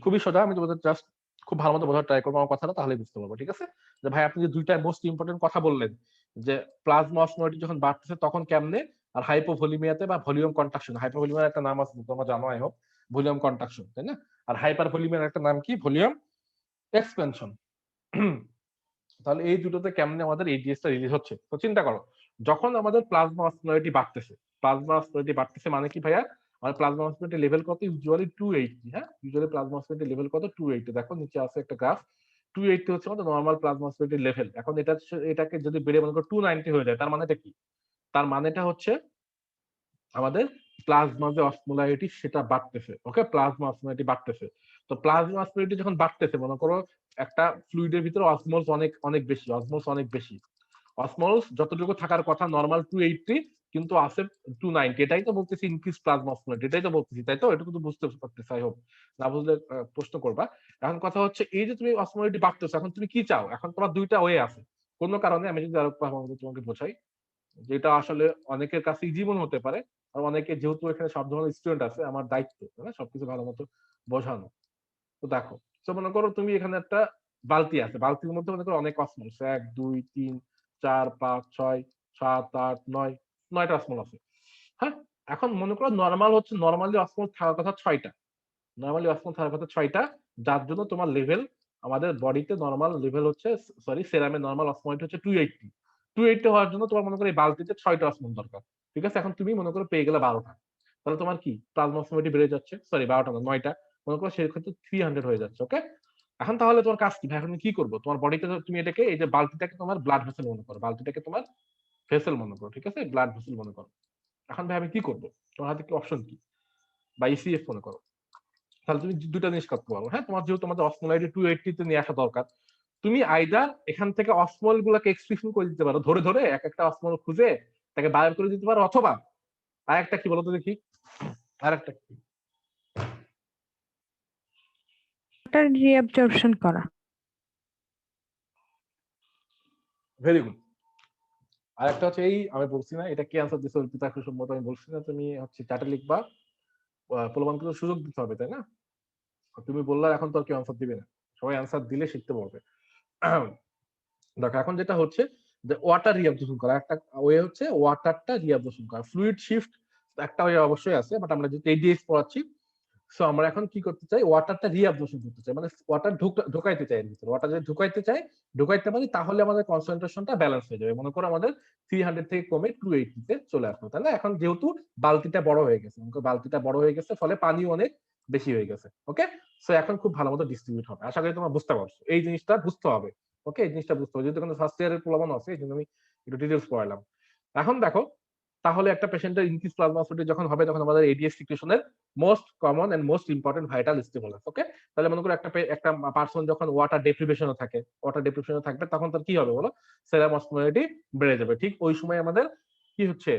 খুবই সোজা, আমি তোমাদের জাস্ট খুব ভালো মতো বোঝার ট্রাই করবো আমার কথাটা, তাহলে বুঝতে পারবো। ঠিক আছে? যে ভাই আপনি যে দুইটা মোস্ট ইম্পর্টেন্ট কথা বললেন, যে প্লাজমা অসমোলারিটি যখন বাড়তেছে তখন কেমনে, আর হাইপোভলিমিয়াতে বা ভলিউম কন্ট্রাকশন, হাইপোভলিমিয়ার একটা নাম আছে তোমরা জানো আই হোপ, ভলিউম কন্ট্রাকশন, তাই না? আর হাইপার ভলিউমিয়ার একটা নাম কি? Volume expansion. তাহলে এই দুটোতে কেমনে আমাদের এডিএস টা রিলিজ হচ্ছে, তো চিন্তা করো। যখন আমাদের প্লাজমা অসমোলারিটি বাড়তেছে, প্লাজমা অসমোলারিটি বাড়তেছে মানে কি ভাইয়া? আমাদের প্লাজমা অসমোলারিটি লেভেল কত? ইউজুয়ালি 280। হ্যাঁ, ইউজুয়ালি প্লাজমা অসমোলারিটি লেভেল কত? 280। দেখো নিচে আছে একটা গ্রাফ, 280 হচ্ছে আমাদের নরমাল প্লাজমা অসমোলারিটি লেভেল। এখন এটাকে যদি বেড়ে মনে করো 290 হয়ে যায়, তার মানেটা কি? তার মানেটা হচ্ছে আমাদের প্লাজমা যে অসমোলারিটি সেটা বাড়তেছে। ওকে, প্লাজমা অসমোলারিটি বাড়তেছে। তো প্লাজমা অসমোলারিটি যখন বাড়তেছে, মনে করো একটা ফ্লুইডের ভিতরে অসমোলস অনেক অনেক বেশি, অসমোলস অনেক বেশি, অসমোলস যতটুকু থাকার কথা নরমাল 280, কিন্তু আছে 290। এটাই তো বলতেছি ইনক্রিজ প্লাজমা অসমোলারিটি, এটাই তো বলতেছি, তাই তো? এটুকু তো বুঝতে পারতেছি আই হোপ। না বুঝলে প্রশ্ন করবা। এখন কথা হচ্ছে এই যে তুমি অসমোলারিটি বাড়তেছো, এখন তুমি কি চাও? এখন তোমার দুইটা ওয়ে আছে। কোন কারণে আমি যদি আরো তোমাকে বোঝাই, যেটা আসলে অনেকের কাছে ইজি মনে হতে পারে, আর অনেকে, যেহেতু এখানে সব ধরনের স্টুডেন্ট আছে, আমার দায়িত্ব সবকিছু ভালো মতো বোঝানো। তো দেখো, তো মনে করো তুমি এখানে একটা বালতি আছে, বালতির মধ্যে মনে করো অনেক অসমোলস, 1 2 3 4 5 6 7 8 9, 9টা অসমোল আছে। হ্যাঁ, এখন মনে করো নরমাল হচ্ছে, নরমালি অসমোল থাকার কথা 6টা, নরমালি অসমোল থাকার কথা 6টা, যার জন্য তোমার লেভেল, আমাদের বডিতে নরমাল লেভেল হচ্ছে, সরি সেরামের নরমাল অসমোলারিটি হচ্ছে 280। 280 হওয়ার জন্য তোমার মনে করো এই বালতিতে 6টা অসমোল দরকার। ঠিক আছে? এখন তুমি মনে করো পেয়ে গেলে 12টা, তাহলে তোমার কি প্লাজমা অসমোলারিটি বেড়ে যাচ্ছে, সরি 12টা না 9টা, মনে করো সেক্ষেত্রে 300 হয়ে যাচ্ছে। ওকে, এখন তাহলে তোমার কাজ কি ভাই? এখন কি করবো? তোমার বডিতে তুমি এটাকে, এই যে বালতিটাকে তোমার ব্লাড ভেসেল মনে করো, বালতিটাকে তোমার ভেসেল মনে করো, ঠিক আছে? ব্লাড ভেসেল মনে করো। এখন ভাই আমি কি করবো? তোমার হাতে কি অপশন কি? বা ইসিএফ মনে করো। তাহলে তুমি দুইটা জিনিস করতে পারো। হ্যাঁ, তোমার যেহেতু তোমাদের অসমোলারিটি 280 তে নিয়ে আসা দরকার, তুমি আইদার এখান থেকে অসমল গুলাকে এক্সট্রিকশন করে দিতে পারো, ধরে ধরে এক একটা অসমল খুঁজে তাকে বাইর করে দিতে পারো, অথবা আরেকটা কি বলতো দেখি, আরেকটা কি, ওয়াটার রিঅ্যাবজর্পশন করা। Very good. আরেকটা হচ্ছে এই, আমি বলছি না এটা কি অ্যান্সার দিছো অর্পিতা সম্মত, আমি বলছি না তুমি হচ্ছে চার্টে লিখবা, প্রলোভনকে তো সুযোগ দিতে হবে, তাই না? তুমি বললা, এখন তো আর কেউ অ্যান্সার দিবে না, সবাই অ্যান্সার দিলে শিখতে পারবে। দেখো এখন যেটা হচ্ছে যে ওয়াটার রিঅ্যাবজর্পশন করা একটা ওয়ে হচ্ছে ওয়াটারটা রিঅ্যাবজর্পশন করা। ফ্লুইড শিফট একটা ওয়ে অবশ্যই আছে, বাট আমরা যেহেতু এডিএস পড়াচ্ছি, সো আমরা এখন কি করতে চাই, ওয়াটারটা রিঅ্যাবজর্পশন করতে চাই, মানে ওয়াটার ঢুকাইতে চাই এর ভিতরে। ওয়াটার যদি ঢুকাইতে পারি তাহলে আমাদের কনসেন্ট্রেশনটা ব্যালেন্স হয়ে যাবে। মনে করো আমাদের 300 থেকে কমে 280 তে চলে আসলো, তাই না? এখন যেহেতু বালতিটা বড় হয়ে গেছে, বালতিটা বড় হয়ে গেছে, ফলে পানি অনেক বেশি হয়ে গেছে। ওকে, সো এখন খুব ভালো মতো ডিস্ট্রিবিউট হবে। আশা করি তোমরা বুঝতে পারছো, এই জিনিসটা বুঝতে হবে। ওকে, এই জিনিসটা বুঝতে হবে, যেহেতু কোনো ফার্স্ট ইয়ারের প্রবলেম আছে, এই জন্য আমি একটু ডিটেলস পড়ালাম। এখন দেখো, তাহলে একটা পেশেন্টের ইনক্রিজ প্লাজমা ফ্লো যখন হবে, তখন আমাদের এডিএস সিক্রেশনের most common and most important vital stimulus. Okay, তাহলে মনে করো একটা পার্সন যখন ওয়াটার ডেপ্রিভেশনে থাকবে, তখন তার কি হবে বলো, সেরাম অসমোলারিটি বেড়ে যাবে। ঠিক ওই সময় আমাদের কি হচ্ছে,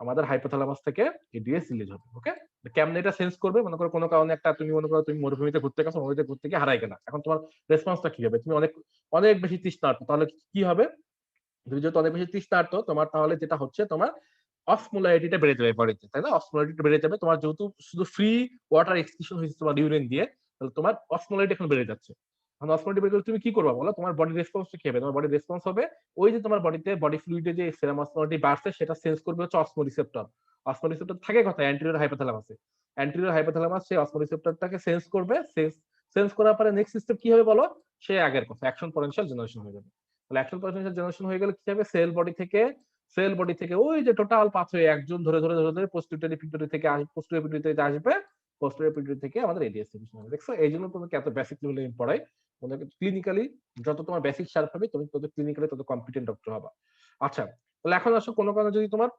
আমাদের হাইপোথ্যালামাস থেকে এডিএস রিলিজ হবে। ওকে, কেমনে এটা সেন্স করবে, মনে করো কোনো কারণে তুমি মনে করো তুমি মরুভূমিতে ঘুরতে গেছো, মরুভূমিতে ঘুরতে গিয়ে হারাই গেলা। এখন তোমার রেসপন্সটা কি হবে? তুমি অনেক অনেক বেশি তৃষ্ণার্ত, তাহলে কি হবে? তুমি যেহেতু অনেক বেশি তৃষ্ণার্ত, তোমার তাহলে যেটা হচ্ছে, তোমার অসমোলারিটিটা বেড়ে যাবে বডিতে, তাই না? অসমোলারিটি বেড়ে যাবে তোমার, যেহেতু শুধু ফ্রি ওয়াটার এক্সক্রিশন হয়েছে তোমার ইউরিন দিয়ে, তাহলে তোমার অসমোলারিটি এখন বেড়ে যাচ্ছে। এখন অসমোলারিটি বেড়ে গেলে তুমি কি করবা বলো? তোমার বডি রেসপন্সটা কি হবে? তোমার বডি রেসপন্স হবে ওই যে তোমার বডিতে বডি ফ্লুইডে যে সেরাম অসমোলারিটি বাড়ছে, সেটা সেন্স করবে হচ্ছে অসমোরিসেপ্টর। অসমোরিসেপ্টর থাকে কোথায়? অ্যান্টেরিয়র হাইপোথ্যালামাসে। অ্যান্টেরিয়র হাইপোথ্যালামাস সেই অসমোরিসেপ্টরটাকে সেন্স করবে। সেন্স করার পরে নেক্সট স্টেপ কি হবে বলো? সে আগের কথা, অ্যাকশন পটেনশিয়াল জেনারেশন হয়ে যাবে। তাহলে অ্যাকশন পটেনশিয়াল জেনারেশন হয়ে গেলে কি হবে? সেল বডি থেকে ওই যে টোটাল পাথওয়ে একজন ধরে ধরে ধরে ধরে পোস্টিরিয়রি পিটুইটারি থেকে পোস্টিরিয়র পিটুইটারিতে আসবে, পোস্টিরিয়র পিটুইটারি থেকে আমাদের এডিএস সিক্রেশন হবে। দেখছো, এই জন্য তোমাকে এত বেসিক লেভেলে পড়াই। তোমাকে ক্লিনিক্যালি যত তোমার বেসিক শার্প হবে, তুমি তত ক্লিনিক্যালি তত কম্পিটেন্ট ডক্টর হবা। আচ্ছা, তাহলে এখন আসো, কোনো কারণে যদি তোমার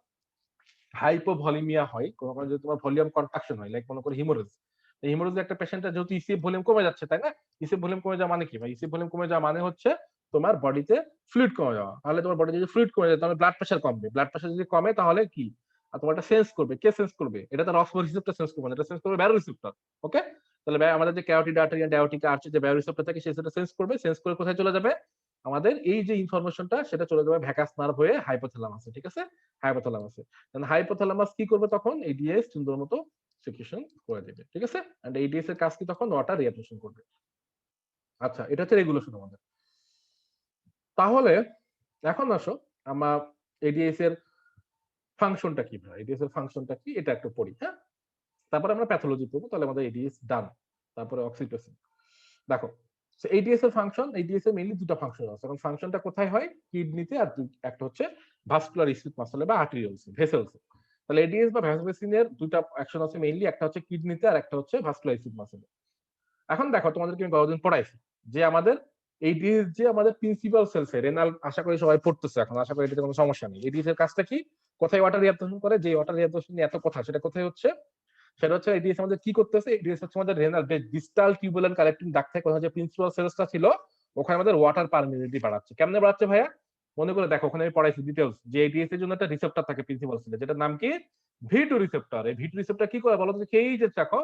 হাইপোভলিমিয়া হয়, কোনো কারণে যদি তোমার ভলিউম কন্ট্রাকশন হয়, লাইক মনে করো হিমোরেজ। হিমোরেজ একটা পেশেন্টের যেহেতু ইসিএফ ভলিউম কমে যাচ্ছে, তাই না? ইসিএফ ভলিউম কমে যাওয়া মানে কি ভাই? ইসিএফ ভলিউম কমে যাওয়া মানে হচ্ছে তোমার বডিতে ফ্লুইড কমে যাওয়া। তাহলে তোমার বডিতে যদি ফ্লুইড কমে যায়, তাহলে ব্লাড প্রেশার কমবে। ব্লাড প্রেশার যদি কমে, তাহলে কি? আর তোমার এটা সেন্স করবে, কে সেন্স করবে? এটা তার অসমো রিসেপ্টর সেন্স করবে না, এটা সেন্স করবে ব্যারো রিসেপ্টর। ওকে, তাহলে আমাদের যে ক্যারোটিড আর্টারি এন্ড ডায়োটিক আর্চ যে ব্যারো রিসেপ্টর থাকে, সেটা সেন্স করবে। সেন্স করে কোথায় চলে যাবে? আমাদের এই যে ইনফরমেশনটা, সেটা চলে যাবে ভ্যাগাস নার্ভ হয়ে হাইপোথ্যালামাসে। ঠিক আছে, হাইপোথ্যালামাসে। হাইপোথ্যালামাস কি করবে তখন? এডিএস সুন্দর মতো সিক্রেশন করে দেবে। ঠিক আছে, এন্ড এডিএস এর কাজ কি তখন? ওয়াটার রিঅ্যাবজর্পশন করবে। আচ্ছা, এটা হচ্ছে রেগুলেশন আমাদের। তাহলে এখন আসো, আমরা এডিএস এর ফাংশনটা কি ভাই? এডিএস এর ফাংশনটা কি এটা একটু পড়ি, হ্যাঁ? তারপরে আমরা প্যাথোলজি পড়বো। তাহলে আমাদের এডিএস ডান। তারপরে অক্সিটোসিন। দেখো, এডিএস এর ফাংশন, এডিএস এর মেইনলি দুটো ফাংশন আছে। এখন ফাংশনটা কোথায় হয়? কিডনিতে, আর একটা হচ্ছে ভাস্কুলার স্মুথ মাসলে বা আর্টেরিয়ালস ভেসেলস। তাহলে এডিএস বা ভ্যাসোপ্রেসিনের দুটো অ্যাকশন আছে মেইনলি, একটা হচ্ছে কিডনিতে আর একটা হচ্ছে ভাস্কুলার স্মুথ মাসলে। এখন দেখো, তোমাদেরকে আমি গতদিন পড়াইছি যে আমাদের এডিএস যে আমাদের প্রিন্সিপাল সেলস রেনাল, আশা করি সবাই পড়তেছে এখন, আশা করি এটাতে কোনো সমস্যা নেই। এডিএস এর কাজটা কি? কোথায় ওয়াটার রিঅ্যাবজর্পশন করে? যে ওয়াটার রিঅ্যাবজর্পশন নিয়ে এত কথা, সেটা কোথায় হচ্ছে? সেটা হচ্ছে এডিএস আমাদের কি করতেছে? এডিএস হচ্ছে আমাদের renal distal tubular collecting duct থেকে কোথায় যে প্রিন্সিপাল সেলসটা ছিল, ওখানে আমাদের ওয়াটার পারমিটিভিটি বাড়াচ্ছে। কেমনে বাড়াচ্ছে ভাইয়া? মনে করে দেখো, ওখানে আমি পড়াইছি ডিটেইলস যে এডিএস এর জন্য একটা রিসেপ্টর থাকে প্রিন্সিপাল সেলে, যেটার নাম কি? ভি2 রিসেপ্টর। এই ভি2 রিসেপ্টর কি করে বলো তো? এই যে দেখো,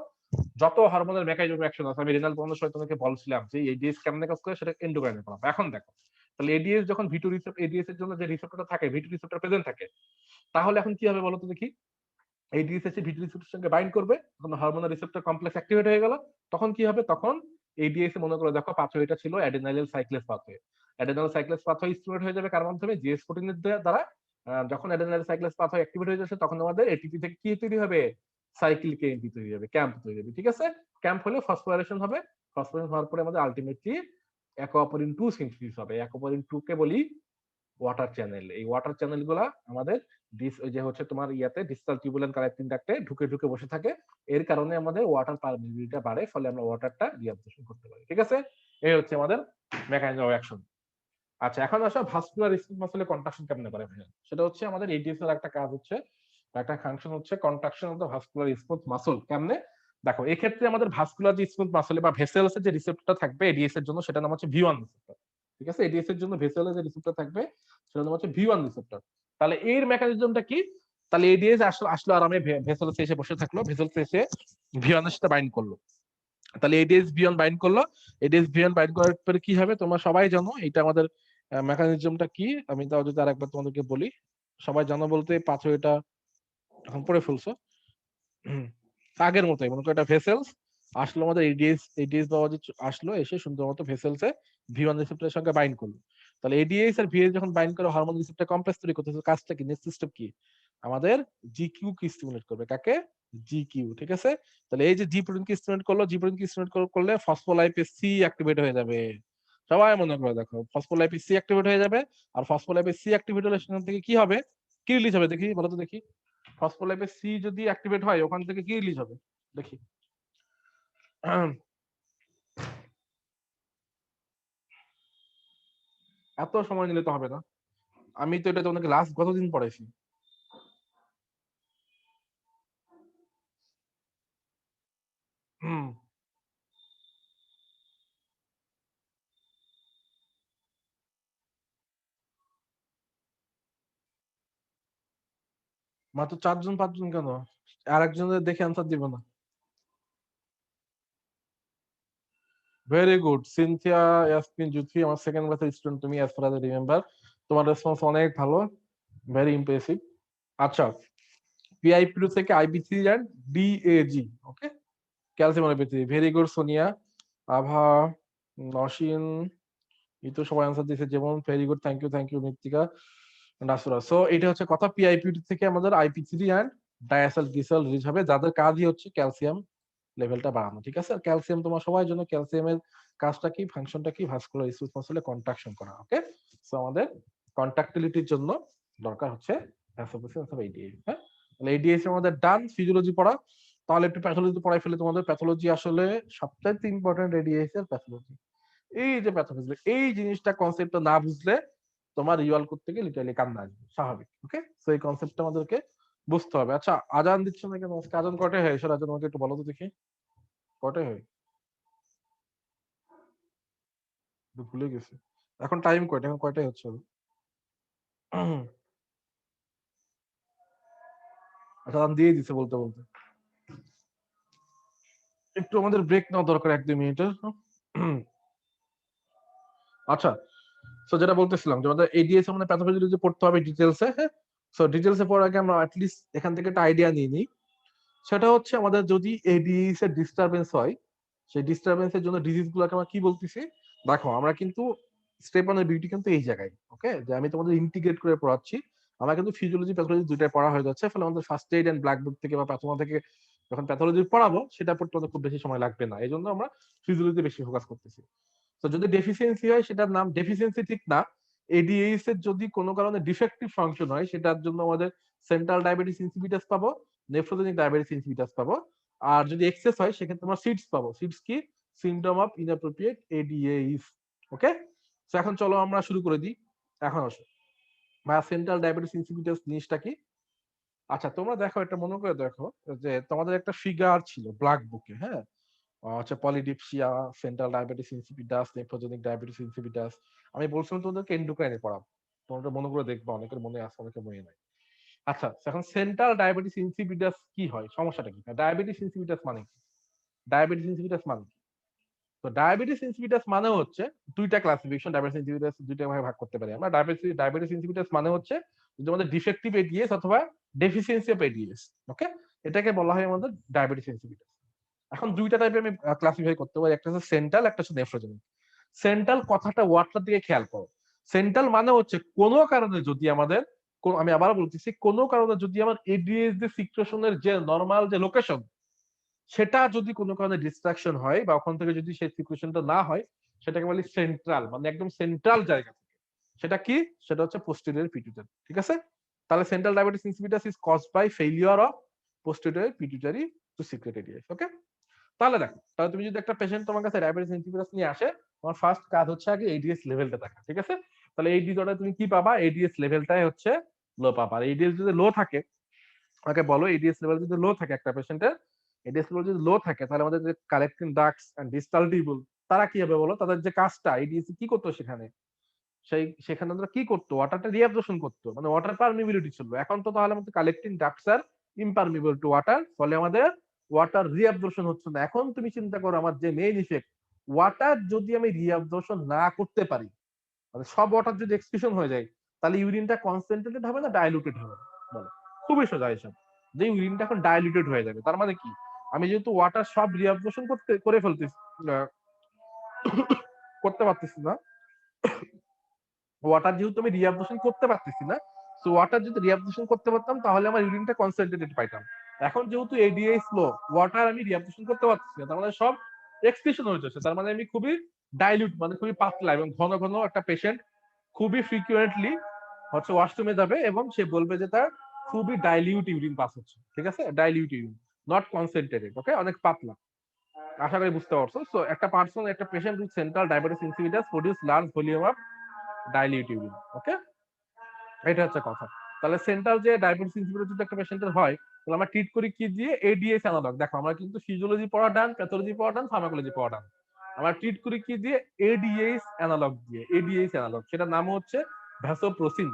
যত হরমোনাল মেকানিজম অ্যাকশন আছে, আমি রেনাল পড়ানোর সময় তোমাকে বলছিলাম যে এডিএস কেমনে কাজ করে, সেটা এন্ডোক্রাইনে পড়াবো। এখন দেখো, তাহলে এডিএস যখন ভি2 রিসেপ্টর, এডিএস এর জন্য যে রিসেপ্টরটা থাকে, ভি2 রিসেপ্টর প্রেজেন্ট থাকে, তাহলে এখন কি হবে বলো তো দেখি? এডিএস এসে ভি2 রিসেপ্টরের সঙ্গে বাইন্ড করবে, তখন হরমোনাল রিসেপ্টর কমপ্লেক্স অ্যাক্টিভেট হয়ে গেল। তখন কি হবে? তখন এডিএস এ মনে করে দেখো পাথওয়েটা ছিল adenyl cyclase pathway. Adenyl cyclase pathway stimulate হয়ে যাবে কার মাধ্যমে? জিএস প্রোটিনের দ্বারা। যখন অ্যাডেনাইল সাইক্লেস পাথওয়ে অ্যাক্টিভেট হয়ে যাচ্ছে, তখন আমাদের এটিপি থেকে কি তৈরি হবে? সাইক্লিক এএমপি তৈরি হবে, ক্যাম্প তৈরি হবে। ঠিক আছে, ক্যাম্প হলে ফসফোরাইলেশন হবে। ফসফোরাইলেশন হওয়ার পরে আমাদের আলটিমেটলি অ্যাকোয়াপোরিন 2 সিনথেসিস হবে। অ্যাকোয়াপোরিন 2 কে বলি ওয়াটার চ্যানেল। এই ওয়াটার চ্যানেল গুলা আমাদের যে হচ্ছে তোমার ইয়াতে ডিস্টাল টিউবুলার কালেক্টিং ডাক্টে ঢুকে ঢুকে বসে থাকে। এর কারণে আমাদের ওয়াটার পারমিটিভিটিটা বাড়ে, ফলে আমরা ওয়াটারটা রিঅ্যাবজর্পশন করতে পারি। ঠিক আছে, এই হচ্ছে আমাদের মেকানিজম অফ অ্যাকশন। আচ্ছা, এখন আসো ভাস্কুলার স্মুথ মাসলে কন্ট্রাকশন কেমনে করে ভাইয়া? সেটা হচ্ছে আমাদের এডিএস এর একটা কাজ হচ্ছে, একটা ফাংশন হচ্ছে contraction of the vascular smooth muscle. কেমনে? দেখো, এই ক্ষেত্রে আমাদের ভাস্কুলার যে স্মুথ মাসলে বা ভেসেলস এর যে রিসেপ্টরটা থাকবে এডিএস এর জন্য, সেটা নাম হচ্ছে ভি1 রিসেপ্টর। ঠিক আছে, এডিএস এর জন্য ভেসেলের যে রিসেপ্টর থাকবে, সেটা নাম হচ্ছে ভি1 রিসেপ্টর। তাহলে এর মেকানিজমটা কি? তাহলে এডিএস আসলো আরামে ভেসেলসে এসে বসে থাকলো, ভেসেলসে এসে ভি1 এর সাথে বাইন্ড করলো। তাহলে এডিএস ভি1 বাইন্ড করলো। এডিএস ভি1 বাইন্ড করার পরে কি হবে তোমরা সবাই জানো, এটা আমাদের মেকানিজমটা কি? আমি তাও যদি আরেকবার তোমাদেরকে বলি, সবাই জানো বলতে পাথওয়েটা এখন পড়ে ফেলছো আগের মতোই। মনে করো এটা ভেসেলস, আসলো আমাদের এডিএস বাবা যে আসলো, এসে সুন্দর মতো ভেসেলসে ভি1 রিসেপ্টরের সঙ্গে বাইন্ড করলো। তাহলে এডিএস আর ভিএস যখন বাইন্ড করে হরমোন রিসেপ্টর কমপ্লেক্স তৈরি করতেছে, কাজটা কি, নেক্সট স্টেপ কি, আমাদের জিকিউ কে স্টিমুলেট করবে। কাকে? জিকিউ। ঠিক আছে, তাহলে এই যে জি প্রোটিন কে স্টিমুলেট করলো, জি প্রোটিন কে স্টিমুলেট করলে ফসফোলাইপেজ সি অ্যাক্টিভেট হয়ে যাবে। সবাই মনে করে দেখো, ফসফোলাইপেজ সি অ্যাক্টিভেট হয়ে যাবে। আর ফসফোলাইপেজ সি অ্যাক্টিভেট হলে সেখান থেকে কি হবে, কি রিলিজ হবে দেখি, বলো তো দেখি। ফসফোলাইপেজ সি যদি অ্যাক্টিভেট হয়, ওখান থেকে কি রিলিজ হবে দেখি। এত সময় নিলে তো হবে না, আমি তো এটা তোমাকে লাস্ট কতদিন পড়াইছি। হুম, মাত্র 4 জন 5 জন কেন, আর একজনের দেখে আনসার দিব না? Very good Cynthia, Yasmin, Juthi, আমার সেকেন্ড ব্যাচের স্টুডেন্ট তুমি, অ্যাজ ফার আই রিমেম্বার। তোমার রেসপন্স অনেক ভালো, ভেরি ইমপ্রেসিভ। আচ্ছা, পিআইপি থেকে আইপি3 এন্ড ডিএজি, ওকে, ক্যালসিয়াম আইপি3, ভেরি গুড সোনিয়া, আভা, নসিন, এই তো সবাই আনসার দিয়েছে যেমন, ভেরি গুড, থ্যাংক ইউ মৃত্তিকা, নাসুরা। সো এটা হচ্ছে কথা, পিআইপি থেকে আমাদের আইপি3 এন্ড ডায়াসাইল গ্লিসারল রিলিজ হবে, যাদের কাজই হচ্ছে ক্যালসিয়াম লেভেলটা বাড়ানো। ঠিক আছে, ক্যালসিয়াম তোমার সবাই জন্য, ক্যালসিয়ামের কাজটা কি, ফাংশনটা কি, ভাস্কুলার স্মুথ মাসলে কন্ট্রাকশন করা। ওকে, সো আমাদের কন্ট্রাক্টিলিটির জন্য দরকার হচ্ছে ভ্যাসোপ্রেসিন অথবা এডিএস। হ্যাঁ, তাহলে এডিএস আমাদের ডান, ফিজিওলজি পড়া। তাহলে একটু প্যাথোলজি পড়াই ফেলে তোমাদের। প্যাথোলজি আসলে সবচাইতে ইম্পর্টেন্ট এডিএস এর প্যাথোলজি। এই যে প্যাথোলজি, এই জিনিসটা কনসেপ্টটা না বুঝলে তোমার রিওয়াল করতে গিয়ে লিটারালি কান্না আসবে, স্বাভাবিক। ওকে, সো এই কনসেপ্টটা আমাদেরকে বুঝতে হবে। আচ্ছা, আজান দিচ্ছে না কেন আজকে? আজান কয়টায় হয় এসব, আজান আমাকে একটু বলো তো দেখি, কয়টায় হয়? ভুলে গেছি এখন, টাইম কয়টা, এখন কয়টায় হচ্ছে? আচ্ছা, আজান দিয়ে দিছে বলতে বলতে। একটু আমাদের ব্রেক নেওয়া দরকার 1-2 মিনিটের। আচ্ছা, সো যেটা বলতেছিলাম যে আমাদের এডিএস আমাদের প্যাথোলজি পড়তে হবে ডিটেলসে। হ্যাঁ, সো ডিটেলসে পড়ার আগে আমরা অ্যাটলিস্ট এখান থেকে একটা আইডিয়া নিয়ে নিই। সেটা হচ্ছে আমাদের যদি এডিএস এর ডিস্টারবেন্স হয়, সেই ডিস্টারবেন্সের জন্য ডিজিজ গুলোকে আমরা কি বলতেছি। দেখো, আমরা কিন্তু স্টেপ ওয়ানের বিউটি কিন্তু এই জায়গায়, ওকে, যে আমি তোমাদের ইন্টিগ্রেট করে পড়াচ্ছি। আমরা কিন্তু ফিজিওলজি প্যাথোলজি দুইটাই পড়া হয়ে যাচ্ছে, ফলে আমাদের ফার্স্ট এইড এন্ড ব্ল্যাক বুক থেকে বা প্যাথোমা থেকে যখন প্যাথোলজি পড়াবো, সেটা পড়তে আমাদের খুব বেশি সময় লাগবে না। এই জন্য আমরা ফিজিওলজি বেশি ফোকাস করতেছি। তো যদি ডেফিসিয়েন্সি হয়, সেটার নাম ডেফিসিয়েন্সি ঠিক না। এডিএইচ এর যদি কোনো কারণে ডিফেক্টিভ ফাংশন হয়, সেটার জন্য আমাদের সেন্ট্রাল ডায়াবেটিস ইনসিপিটাস পাবো, নেফ্রোজেনিক ডায়াবেটিস ইনসিপিটাস পাবো। আর যদি এক্সেস হয়, সেক্ষেত্রে আমরা সিডস পাবো। সিডস কি? Symptom of inappropriate ADH. Okay, তো এখন চলো আমরা শুরু করে দিই। এখন আসো ভাইয়া, সেন্ট্রাল ডায়াবেটিস ইনসিপিটাস জিনিসটা কি? আচ্ছা, তোমরা দেখো, এটা মনে করে দেখো যে তোমাদের একটা ফিগার ছিল ব্ল্যাক বুকে। হ্যাঁ, হচ্ছে polydipsia, central diabetes insipidus, nephrogenic diabetes insipidus. আমি বলছিলাম তোমাদেরকে এন্ডোক্রাইনে পড়াবো, তোমরা মনে করে দেখবা, অনেকের মনে আছে, অনেকের মনে নাই। আচ্ছা, এখন সেন্ট্রাল ডায়াবেটিস ইনসিপিটাস কি হয়, সমস্যাটা কি? ডায়াবেটিস ইনসিপিটাস মানে কি? ডায়াবেটিস ইনসিপিটাস মানে কি? তো ডায়াবেটিস ইনসিপিটাস মানে হচ্ছে দুইটা ক্লাসিফিকেশন, ডায়াবেটিস ইনসিপিটাস দুইটা ভাগে ভাগ করতে পারি আমরা। ডায়াবেটিস ইনসিপিটাস মানে হচ্ছে যদি আমাদের ডিফেক্টিভ এডিএস অথবা ডেফিসিয়েন্সি অফ এডিএস। ওকে, এটাকে বলা হয় আমাদের ডায়াবেটিস ইনসিপিটাস। এখন দুইটা টাইপে আমি ক্লাসিফাই করতে পারি, একটা হচ্ছে সেন্ট্রাল, একটা হচ্ছে নেফ্রোজেনিক। সেন্ট্রাল কথাটা ওয়ার্ডটার দিকে খেয়াল করো। সেন্ট্রাল মানে হচ্ছে কোনো কারণে যদি আমাদের, আমি আবার বলতেছি, কোনো কারণে যদি আমার এডিএস যে সিক্রেশনের যে নরমাল যে লোকেশন, সেটা যদি কোনো কারণে ডিস্ট্রাকশন হয় বা ওখান থেকে যদি সেই সিচুয়েশনটা না হয়, সেটাকে বলি সেন্ট্রাল, মানে একদম সেন্ট্রাল জায়গা থেকে। সেটা কি? সেটা হচ্ছে পোস্টেরিয়র পিটুইটারি। ঠিক আছে, তাহলে central diabetes insipidus is caused by failure of posterior pituitary to secrete ADS. Okay, তাহলে দেখো, তাহলে তুমি যদি একটা পেশেন্ট তোমার কাছে ডায়াবেটিস ইনসিপিটাস নিয়ে আসে, তোমার ফার্স্ট কাজ হচ্ছে আগে এডিএস লেভেলটা দেখা। ঠিক আছে, তাহলে এই ডিসঅর্ডার তুমি কি পাবা? এডিএস লেভেলটাই হচ্ছে লো পাবা। আর এডিএস যদি লো থাকে, আমাকে বলো, এডিএস লেভেল যদি লো থাকে একটা পেশেন্টের, এডিএস লেভেল যদি লো থাকে, তাহলে আমাদের যে collecting ducts and distal tubule, তারা কি হবে বলো? তাদের যে কাজটা, এডিএস কি করতো সেখানে, সেখানে আমরা কি করতো, ওয়াটারটা রিঅ্যাবজর্পশন করতো, মানে ওয়াটার পারমিবিলিটি ছিল। এখন তো তাহলে আমাদের কালেক্টিং ডাক্টস আর ইমপারমিবল টু ওয়াটার, ফলে আমাদের ওয়াটার রিঅ্যাবজর্পশন হচ্ছে না। এখন তুমি চিন্তা করো, আমার যে মেইন ইফেক্ট, ওয়াটার যদি আমি রিঅ্যাবজর্পশন না করতে পারি, মানে সব ওয়াটার যদি এক্সক্রিশন হয়ে যায়, তাহলে ইউরিনটা কনসেন্ট্রেটেড হবে না ডাইলুটেড হবে? বলো, খুবই সোজা হিসাব, যে ইউরিনটা এখন ডাইলুটেড হয়ে যাবে। তার মানে কি? আমি যেহেতু ওয়াটার সব রিঅ্যাবজর্পশন করে ফেলতেছি করতে পারতেছি না, ওয়াটার যেহেতু আমি রিঅ্যাবজর্পশন করতে পারতেছি না, সো ওয়াটার যদি রিঅ্যাবজর্পশন করতে পারতাম তাহলে আমার ইউরিনটা কনসেন্ট্রেটেড পাইতাম। এখন যেহেতু এডিএই স্লো, ওয়াটার আমি রিঅ্যাবজর্পশন করতে পারতেছি না, তার মানে সব এক্সক্রিশন হয়ে যাচ্ছে, তার মানে আমি খুবই ডাইলিউট মানে খুবই পাতলা, এবং ঘন ঘন একটা পেশেন্ট খুবই ফ্রিকুয়েন্টলি হচ্ছে ওয়াশরুমে যাবে এবং সে বলবে যে তার খুবই ডাইলিউট ইউরিন পাস হচ্ছে, ঠিক আছে, ডাইলিউট ইউরিন, নট কনসেন্ট্রেটেড, ওকে, অনেক পাতলা। আশা করি বুঝতে পারছো। সো একটা পার্সন, একটা patient with central diabetes insipidus produce large volume of dilute urine, okay, এটা হচ্ছে কথা। তাহলে সেন্ট্রাল যে ডায়াবেটিস ইনসিপিটাস যদি একটা পেশেন্টের হয়, তাহলে আমরা ট্রিট করি কি দিয়ে? ADH analogue. দেখো আমরা কিন্তু ফিজিওলজি পড়া ডান, প্যাথোলজি পড়া ডান, ফার্মাকোলজি পড়া ডান, আমরা ট্রিট করি কি দিয়ে? এডিএস অ্যানালগ দিয়ে। এডিএস অ্যানালগ, সেটার নাম হচ্ছে ভ্যাসোপ্রোসিন,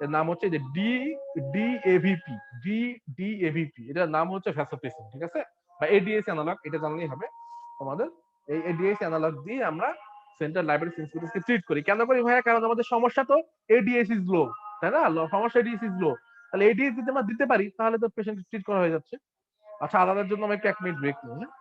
এর নাম হচ্ছে যে ডিএভিপি, ডিএভিপি, এটার নাম হচ্ছে ভ্যাসোপ্রেসিন, ঠিক আছে, বা এডিএস অ্যানালগ, এটা জানলেই হবে তোমাদের। এই এডিএস অ্যানালগ দিয়ে আমরা সেন্ট্রাল ডায়াবেটিস ইনসিপিটাসকে ট্রিট করি। কেন করি ভাইয়া? কারণ আমাদের সমস্যা তো এডিএস ইজ লো, তাই না? সমস্যা এডিএস ইজ লো, তাহলে এডিএস যদি আমরা দিতে পারি তাহলে তো পেশেন্ট ট্রিট করা হয়ে যাচ্ছে। আচ্ছা, আলাদার জন্য আমরা একটু 1 মিনিট ব্রেক নিই, হ্যাঁ?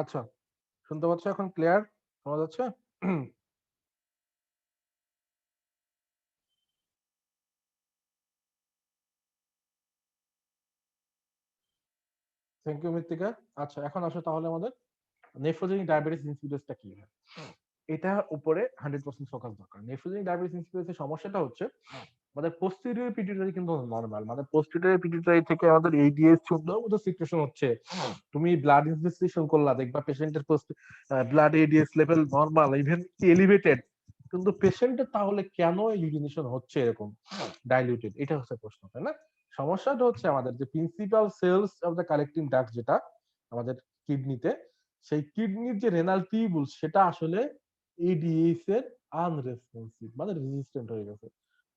আচ্ছা, শুনতে পাচ্ছ এখন? ক্লিয়ার শোনা যাচ্ছে? থ্যাংক ইউ মৃত্তিকা। আচ্ছা, এখন আসো তাহলে আমাদের নেফ্রোজেনিক ডায়াবেটিস ইনসিপিটাসটা কি হয়, এটা উপরে 100% ফোকাস দরকার। নেফ্রোজেনিক ডায়াবেটিস ইনসিপিটাসের সমস্যাটা হচ্ছে আমাদের পোস্টেরিয়র পিটুইটারি কিন্তু নরমাল, মানে পোস্টেরিয়র পিটুইটারি থেকে আমাদের এডিএস সুন্দর মতো সিক্রেশন হচ্ছে। তুমি ব্লাড ইনভেস্টিগেশন করলা, দেখবা পেশেন্টের blood ads level normal, even elevated, কিন্তু পেশেন্টের তাহলে কেন ইউরিনেশন হচ্ছে এরকম ডাইলিউটেড? এটা হচ্ছে প্রশ্ন, তাই না? সমস্যাটা হচ্ছে আমাদের যে principal cells of the collecting duct, যেটা আমাদের কিডনিতে, সেই কিডনির যে রেনাল টিউবুল, সেটা আসলে এডিএস এর আনরেসপন্সিভ, মানে রেজিস্ট্যান্ট হয়ে গেছে।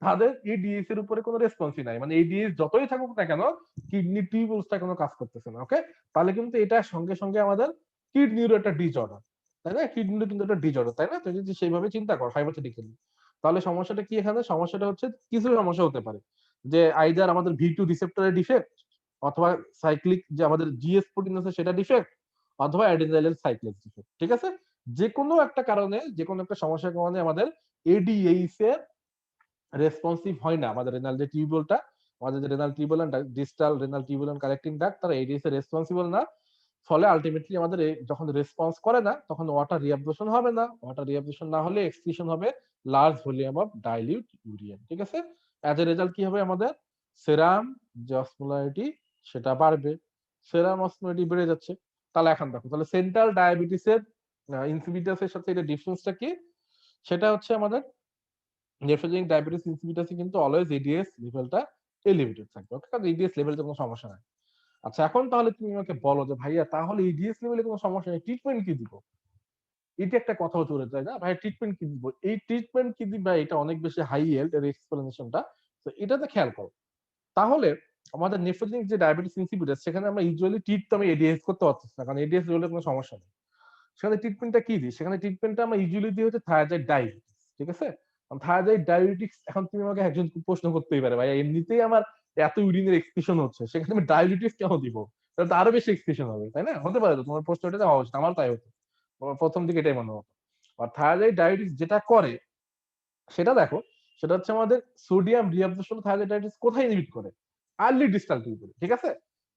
তাদের এডিএস এর উপরে কোনো রেসপন্সই নাই, মানে এডিএস যতই থাকুক না কেন কিডনি টিউবুলসটা কোনো কাজ করতেছে না, ওকে। তাহলে কিন্তু এটা সঙ্গে সঙ্গে আমাদের কিডনির একটা ডিসঅর্ডার, তাই না? কিডনির কিন্তু একটা ডিসঅর্ডার, তাই না? তুমি যদি সেইভাবে চিন্তা করো হাইপোথেটিক্যালি, তাহলে সমস্যাটা কি এখানে? সমস্যাটা হচ্ছে কিছু সমস্যা হতে পারে, যে আইদার আমাদের ভি2 রিসেপ্টরের ডিফেক্ট, অথবা সাইক্লিক যে আমাদের জিএস প্রোটিন আছে সেটা ডিফেক্ট, অথবা অ্যাডেনাইলের সাইক্লেস ডিফেক্ট, ঠিক আছে? যে কোনো একটা কারণে, যে কোনো একটা সমস্যার কারণে আমাদের এডিএইচ এর রেসপন্সিভ হয় না আমাদের রেনাল যে টিউবুলটা, আমাদের যে renal tubular distal renal tubular collecting duct তারা এডিএস এর রেসপন্সিবল না, ফলে আলটিমেটলি আমাদের যখন রেসপন্স করে না তখন ওয়াটার রিঅ্যাবজর্পশন হবে না, ওয়াটার রিঅ্যাবজর্পশন না হলে এক্সক্রিশন হবে large volume of dilute urine, ঠিক আছে। অ্যাজ এ রেজাল্ট কি হবে, আমাদের সেরাম যে অসমোলারিটি সেটা বাড়বে, সেরাম অসমোলারিটি বেড়ে যাচ্ছে। তাহলে এখন দেখো, তাহলে সেন্ট্রাল ডায়াবেটিসের ইনসিপিটাসের সাথে এটা ডিফারেন্সটা কি, সেটা হচ্ছে আমাদের নেফ্রোজেনিক ডায়াবেটিস ইনসিপিটাসে কিন্তু অলওয়েজ এডিএস লেভেলটা এলিভেটেড থাকবে, ওকে, কারণ এডিএস লেভেলে কোনো সমস্যা নাই। আচ্ছা, এখন তাহলে তুমি আমাকে বলো যে ভাইয়া তাহলে ইডিএস লেভেলে কোনো সমস্যা নেই, ট্রিটমেন্ট কি দিব? এটা একটা কথাও চলে যায় না ভাই, ট্রিটমেন্ট কি দিব? এই ট্রিটমেন্ট কি দিবা, এটা অনেক বেশি হাই ইয়েল্ড এর এক্সপ্লেনেশনটা, তো এটাতে খেয়াল করো। তাহলে আমাদের নেফ্রোজেনিক যে ডায়াবেটিস ইনসিপিটাস সেখানে আমরা ইউজুয়ালি ট্রিট তো আমি এডিএস করতে পারতেছি না, কারণ এডিএস লেভেলে কোনো সমস্যা নেই। সেখানে ট্রিটমেন্টটা কি দিই, সেখানে ট্রিটমেন্টটা আমরা ইউজুয়ালি দিই হচ্ছে থায়াজাইড ডায়াবেটিস, ঠিক আছে। থায়াজাইড ডায়াবেটিক্স, এখন তুমি আমাকে একজন প্রশ্ন করতেই পারে ভাই এমনিতেই আমার এত ইউরিনের এক্সক্রিশন হচ্ছে, সেখানে আমি ডায়াবেটিস কেন দিব? তাহলে তো আরো বেশি এক্সক্রিশন হবে, তাই না? হতে পারে তো, তোমার প্রশ্নটা হওয়া উচিত, আমার তাই হতো প্রথম দিকে, এটাই মনে হতো। আর থায়াজাইড ডায়াবেটিস যেটা করে সেটা দেখো, সেটা হচ্ছে আমাদের সোডিয়াম রিঅ্যাবজর্পশন থায়াজাইড ডায়াবেটিস কোথায় ইনহিবিট করে? আর্লি ডিস্টাল টিউবুলে, ঠিক আছে।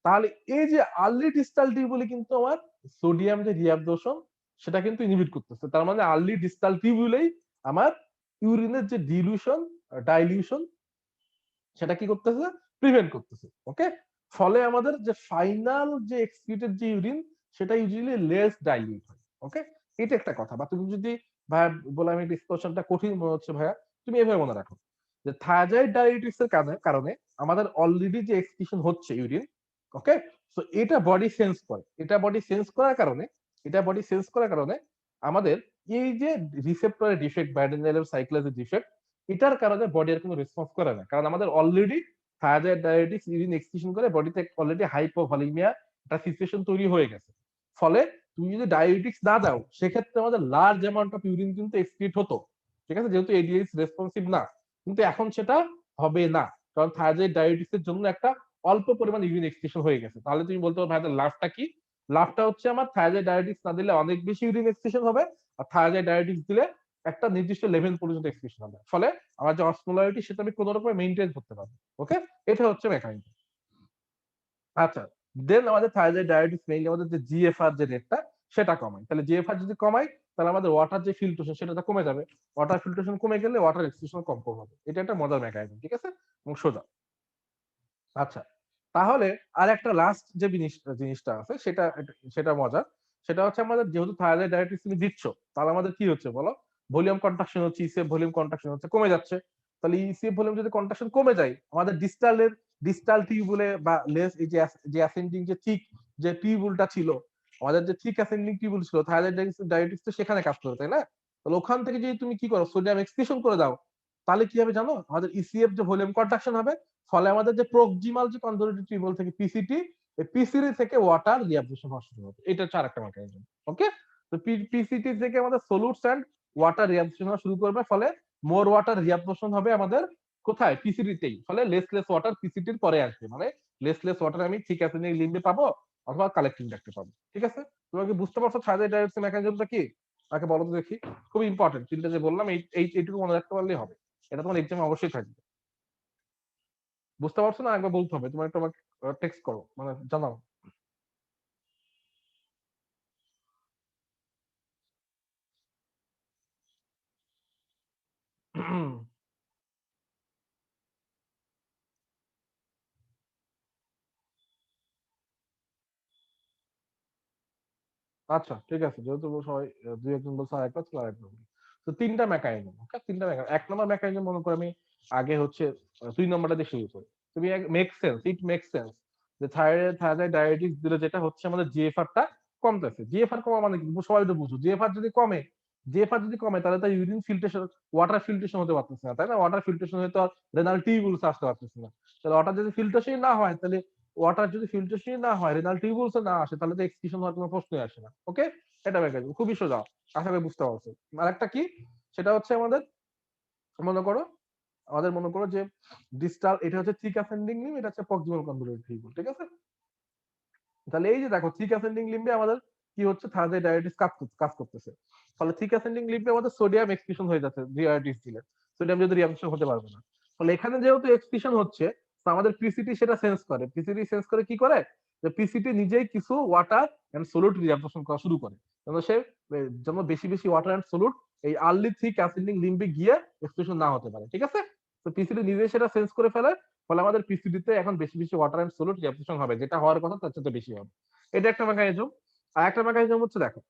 তাহলে এই যে আর্লি ডিস্টাল টিউবুলে কিন্তু আমার সোডিয়াম যে রিঅ্যাবজর্পশন সেটা কিন্তু ইনহিবিট করতেছে, তার মানে আর্লি ডিস্টাল টিউবুলেই আমার ইউরিনের যে ডিলিউশন ডাইলিউশন সেটা কি করতেছে, প্রিভেন্ট করতেছে, ওকে। ফলে আমাদের যে ফাইনাল যে এক্সক্রিটেড যে ইউরিন সেটা ইউজুয়ালি লেস ডাইলিউট হয়, ওকে। এটা একটা কথা। বা তুমি যদি ভাইয়া বলে আমি ডিসকাশনটা কঠিন মনে হচ্ছে ভাইয়া, তুমি এভাবে মনে রাখো যে থায়াজাইড ডায়াবেটিস এর কারণে আমাদের অলরেডি যে এক্সক্রিশন হচ্ছে ইউরিন, ওকে, সো এটা বডি সেন্স করে, এটা বডি সেন্স করার কারণে, আমাদের এই যে রিসেপ্টরের ডিফেক্ট বা অ্যাডেনাইল সাইক্লেজের ডিফেক্ট, এটার কারণে বডি আর কোনো রেসপন্স করে না, কারণ আমাদের already thiazide diabetes urine excretion করে বডিতে অলরেডি হাইপোভলিমিয়া একটা সিচুয়েশন তৈরি হয়ে গেছে। ফলে তুমি যদি ডায়াবেটিক্স না দাও সেক্ষেত্রে আমাদের লার্জ অ্যামাউন্ট অফ ইউরিন কিন্তু এক্সক্রিট হতো, ঠিক আছে, যেহেতু এডিএস রেসপন্সিভ না। কিন্তু এখন সেটা হবে না, কারণ থায়াজাইড ডায়াবেটিস এর জন্য একটা অল্প পরিমাণ ইউরিন এক্সক্রিশন হয়ে গেছে। তাহলে তুমি বলতে পারো ভাই লাভটা কি? লাভটা হচ্ছে আমার থায়াজাইড ডায়াবেটিস না দিলে অনেক বেশি ইউরিন এক্সক্রিশন হবে, আর থায়াজাইড ডায়াবেটিস দিলে একটা নির্দিষ্ট লেভেল পর্যন্ত এক্সক্রিশন হবে, ফলে আমার যে অসমোলারিটি সেটা আমি কোনো রকম মেইনটেইন করতে পারবো, ওকে। এটা হচ্ছে মেকানিজম। আচ্ছা, দেন আমাদের থাইরয়েড ডায়াবেটিস মেইনলি আমাদের যে জিএফআর যে রেটটা সেটা কমায়। তাহলে জিএফআর যদি কমাই তাহলে আমাদের ওয়াটার যে ফিল্ট্রেশন সেটা কমে যাবে, ওয়াটার ফিল্ট্রেশন কমে গেলে ওয়াটার এক্সক্রিশন কম হবে। এটা একটা মজার মেকানিজম, ঠিক আছে, এবং সোজা। আচ্ছা, তাহলে আর একটা লাস্ট যে জিনিসটা আছে সেটা সেটা মজার। সেটা হচ্ছে আমাদের যেহেতু থাইরয়েড ডায়াবেটিস তুমি দিচ্ছ, তাহলে আমাদের কি হচ্ছে বলো, ভলিউম কন্ট্রাকশন হচ্ছে, ইসিএফ ভলিউম কন্ট্রাকশন হচ্ছে, কমে যাচ্ছে। তাহলে ইসিএফ ভলিউম যদি কন্ট্রাকশন কমে যায়, আমাদের ডিস্টাল টিউবুলে বা লেস এই যে অ্যাসেন্ডিং যে থিক যে টিউবুলটা ছিল, আমাদের যে থিক অ্যাসেন্ডিং টিউবুল ছিল থাইরয়েড ডায়াবেটিস তো সেখানে কাজ করে, তাই না? তাহলে ওখান থেকে যদি তুমি কি করো, সোডিয়াম এক্সক্রিশন করে দাও, তাহলে কি হবে জানো, আমাদের ইসিএফ যে ভলিউম কন্ট্রাকশন হবে, ফলে আমাদের যে প্রক্সিমাল যে কনজুগেটিভ টিউবুল থেকে পিসিটি, এই পিসিটি থেকে ওয়াটার রিঅ্যাবজর্পশন হওয়া শুরু হবে। এটা হচ্ছে আরেকটা মেকানিজম, ওকে। তো পিসিটি থেকে আমাদের সলিউটস এন্ড ওয়াটার রিঅ্যাবজর্পশন হওয়া শুরু করবে, ফলে মোর ওয়াটার রিঅ্যাবজর্পশন হবে আমাদের কোথায়, পিসিটিতেই, ফলে লেস ওয়াটার পিসিটির পরে আসবে, মানে লেস ওয়াটার আমি ঠিক আছে লিম্বে পাবো অথবা কালেক্টিং ডাক্টে পাবো, ঠিক আছে। তোমাকে বুঝতে পারছো থাইরয়েড ডায়াবেটিস মেকানিজমটা কি? তাকে বলো তো দেখি। খুব ইম্পর্টেন্ট, তিনটা যে বললাম এইটুকু মনে রাখতে পারলেই হবে, এটা তোমার এক্সামে অবশ্যই থাকবে। বুঝতে পারছো না, একবার বলতে হবে, তোমার একটু আমাকে টেক্সট করো, মানে জানাও। আচ্ছা ঠিক আছে, যেহেতু সবাই দুই একজন বলছে আরেকটা ছিল আরেকটা বলি। তো তিনটা মেকানিজম, ওকে, তিনটা মেকানিজম। এক নম্বর মেকানিজম মনে করো আমি আগে হচ্ছে 2 নম্বরটা দিয়ে শুরু করি। তুমি make sense, it make sense যে থাইরয়েড ডায়াবেটিস দিলে যেটা হচ্ছে আমাদের জিএফআর টা কমতেছে। জিএফআর কমা মানে কি, সবাই তো বুঝো, জিএফআর যদি কমে তাহলে তার ইউরিন ফিল্ট্রেশন, ওয়াটার ফিল্ট্রেশন হতে পারতেছে না, তাই না? ওয়াটার ফিল্ট্রেশন হয়তো আর রেনাল টিউবুলস আসতে পারতেছে না। তাহলে ওয়াটার যদি ফিল্ট্রেশন না হয়, তাহলে ওয়াটার যদি ফিল্ট্রেশন না হয়, রেনাল টিউবুলস না আসে, তাহলে তো এক্সক্রিশন হওয়ার কোনো প্রশ্নই আসে না, ওকে। এটা মেকানিজম খুবই সোজা, আশা করি বুঝতে পারছো। আরেকটা কি, সেটা হচ্ছে আমাদের মনে করো, যে ডিস্টাল, এটা হচ্ছে থিক অ্যাসেন্ডিং লিম্ব, এটা হচ্ছে প্রক্সিমাল কনভলিউটেড টিউবুল, ঠিক আছে। তাহলে এই যে দেখো থিক অ্যাসেন্ডিং লিম্বে আমাদের কি হচ্ছে, থাইরয়েড ডায়াবেটিস কাজ করতেছে, ফলে থিক অ্যাসেন্ডিং লিম্বে আমাদের সোডিয়াম এক্সক্রিশন হয়ে যাচ্ছে, ডায়াবেটিস দিলে সোডিয়াম যদি রিঅ্যাবসর্ব হতে পারবে না, ফলে এখানে যেহেতু এক্সক্রিশন হচ্ছে, তো আমাদের পিসিটি সেটা সেন্স করে। পিসিটি সেন্স করে কি করে, যে পিসিটি নিজেই কিছু ওয়াটার এন্ড সলিউট রিঅ্যাবজর্পশন করা শুরু করে। সে যেন বেশি বেশি ওয়াটার এন্ড সলিউট এই আর্লি থিক অ্যাসেন্ডিং লিম্বে গিয়ে এক্সপ্রেশন না হতে পারে, ঠিক আছে। তো পিসিটি নিজেই সেটা সেন্স করে ফেলে, ফলে আমাদের পিসিটিতে এখন বেশি বেশি ওয়াটার এন্ড সলিউট রিঅ্যাবজর্পশন হবে, যেটা হওয়ার কথা তার চেয়ে বেশি হবে। এটা একটা মেকানিজম। আর একটা মেকানিজম হচ্ছে দেখো,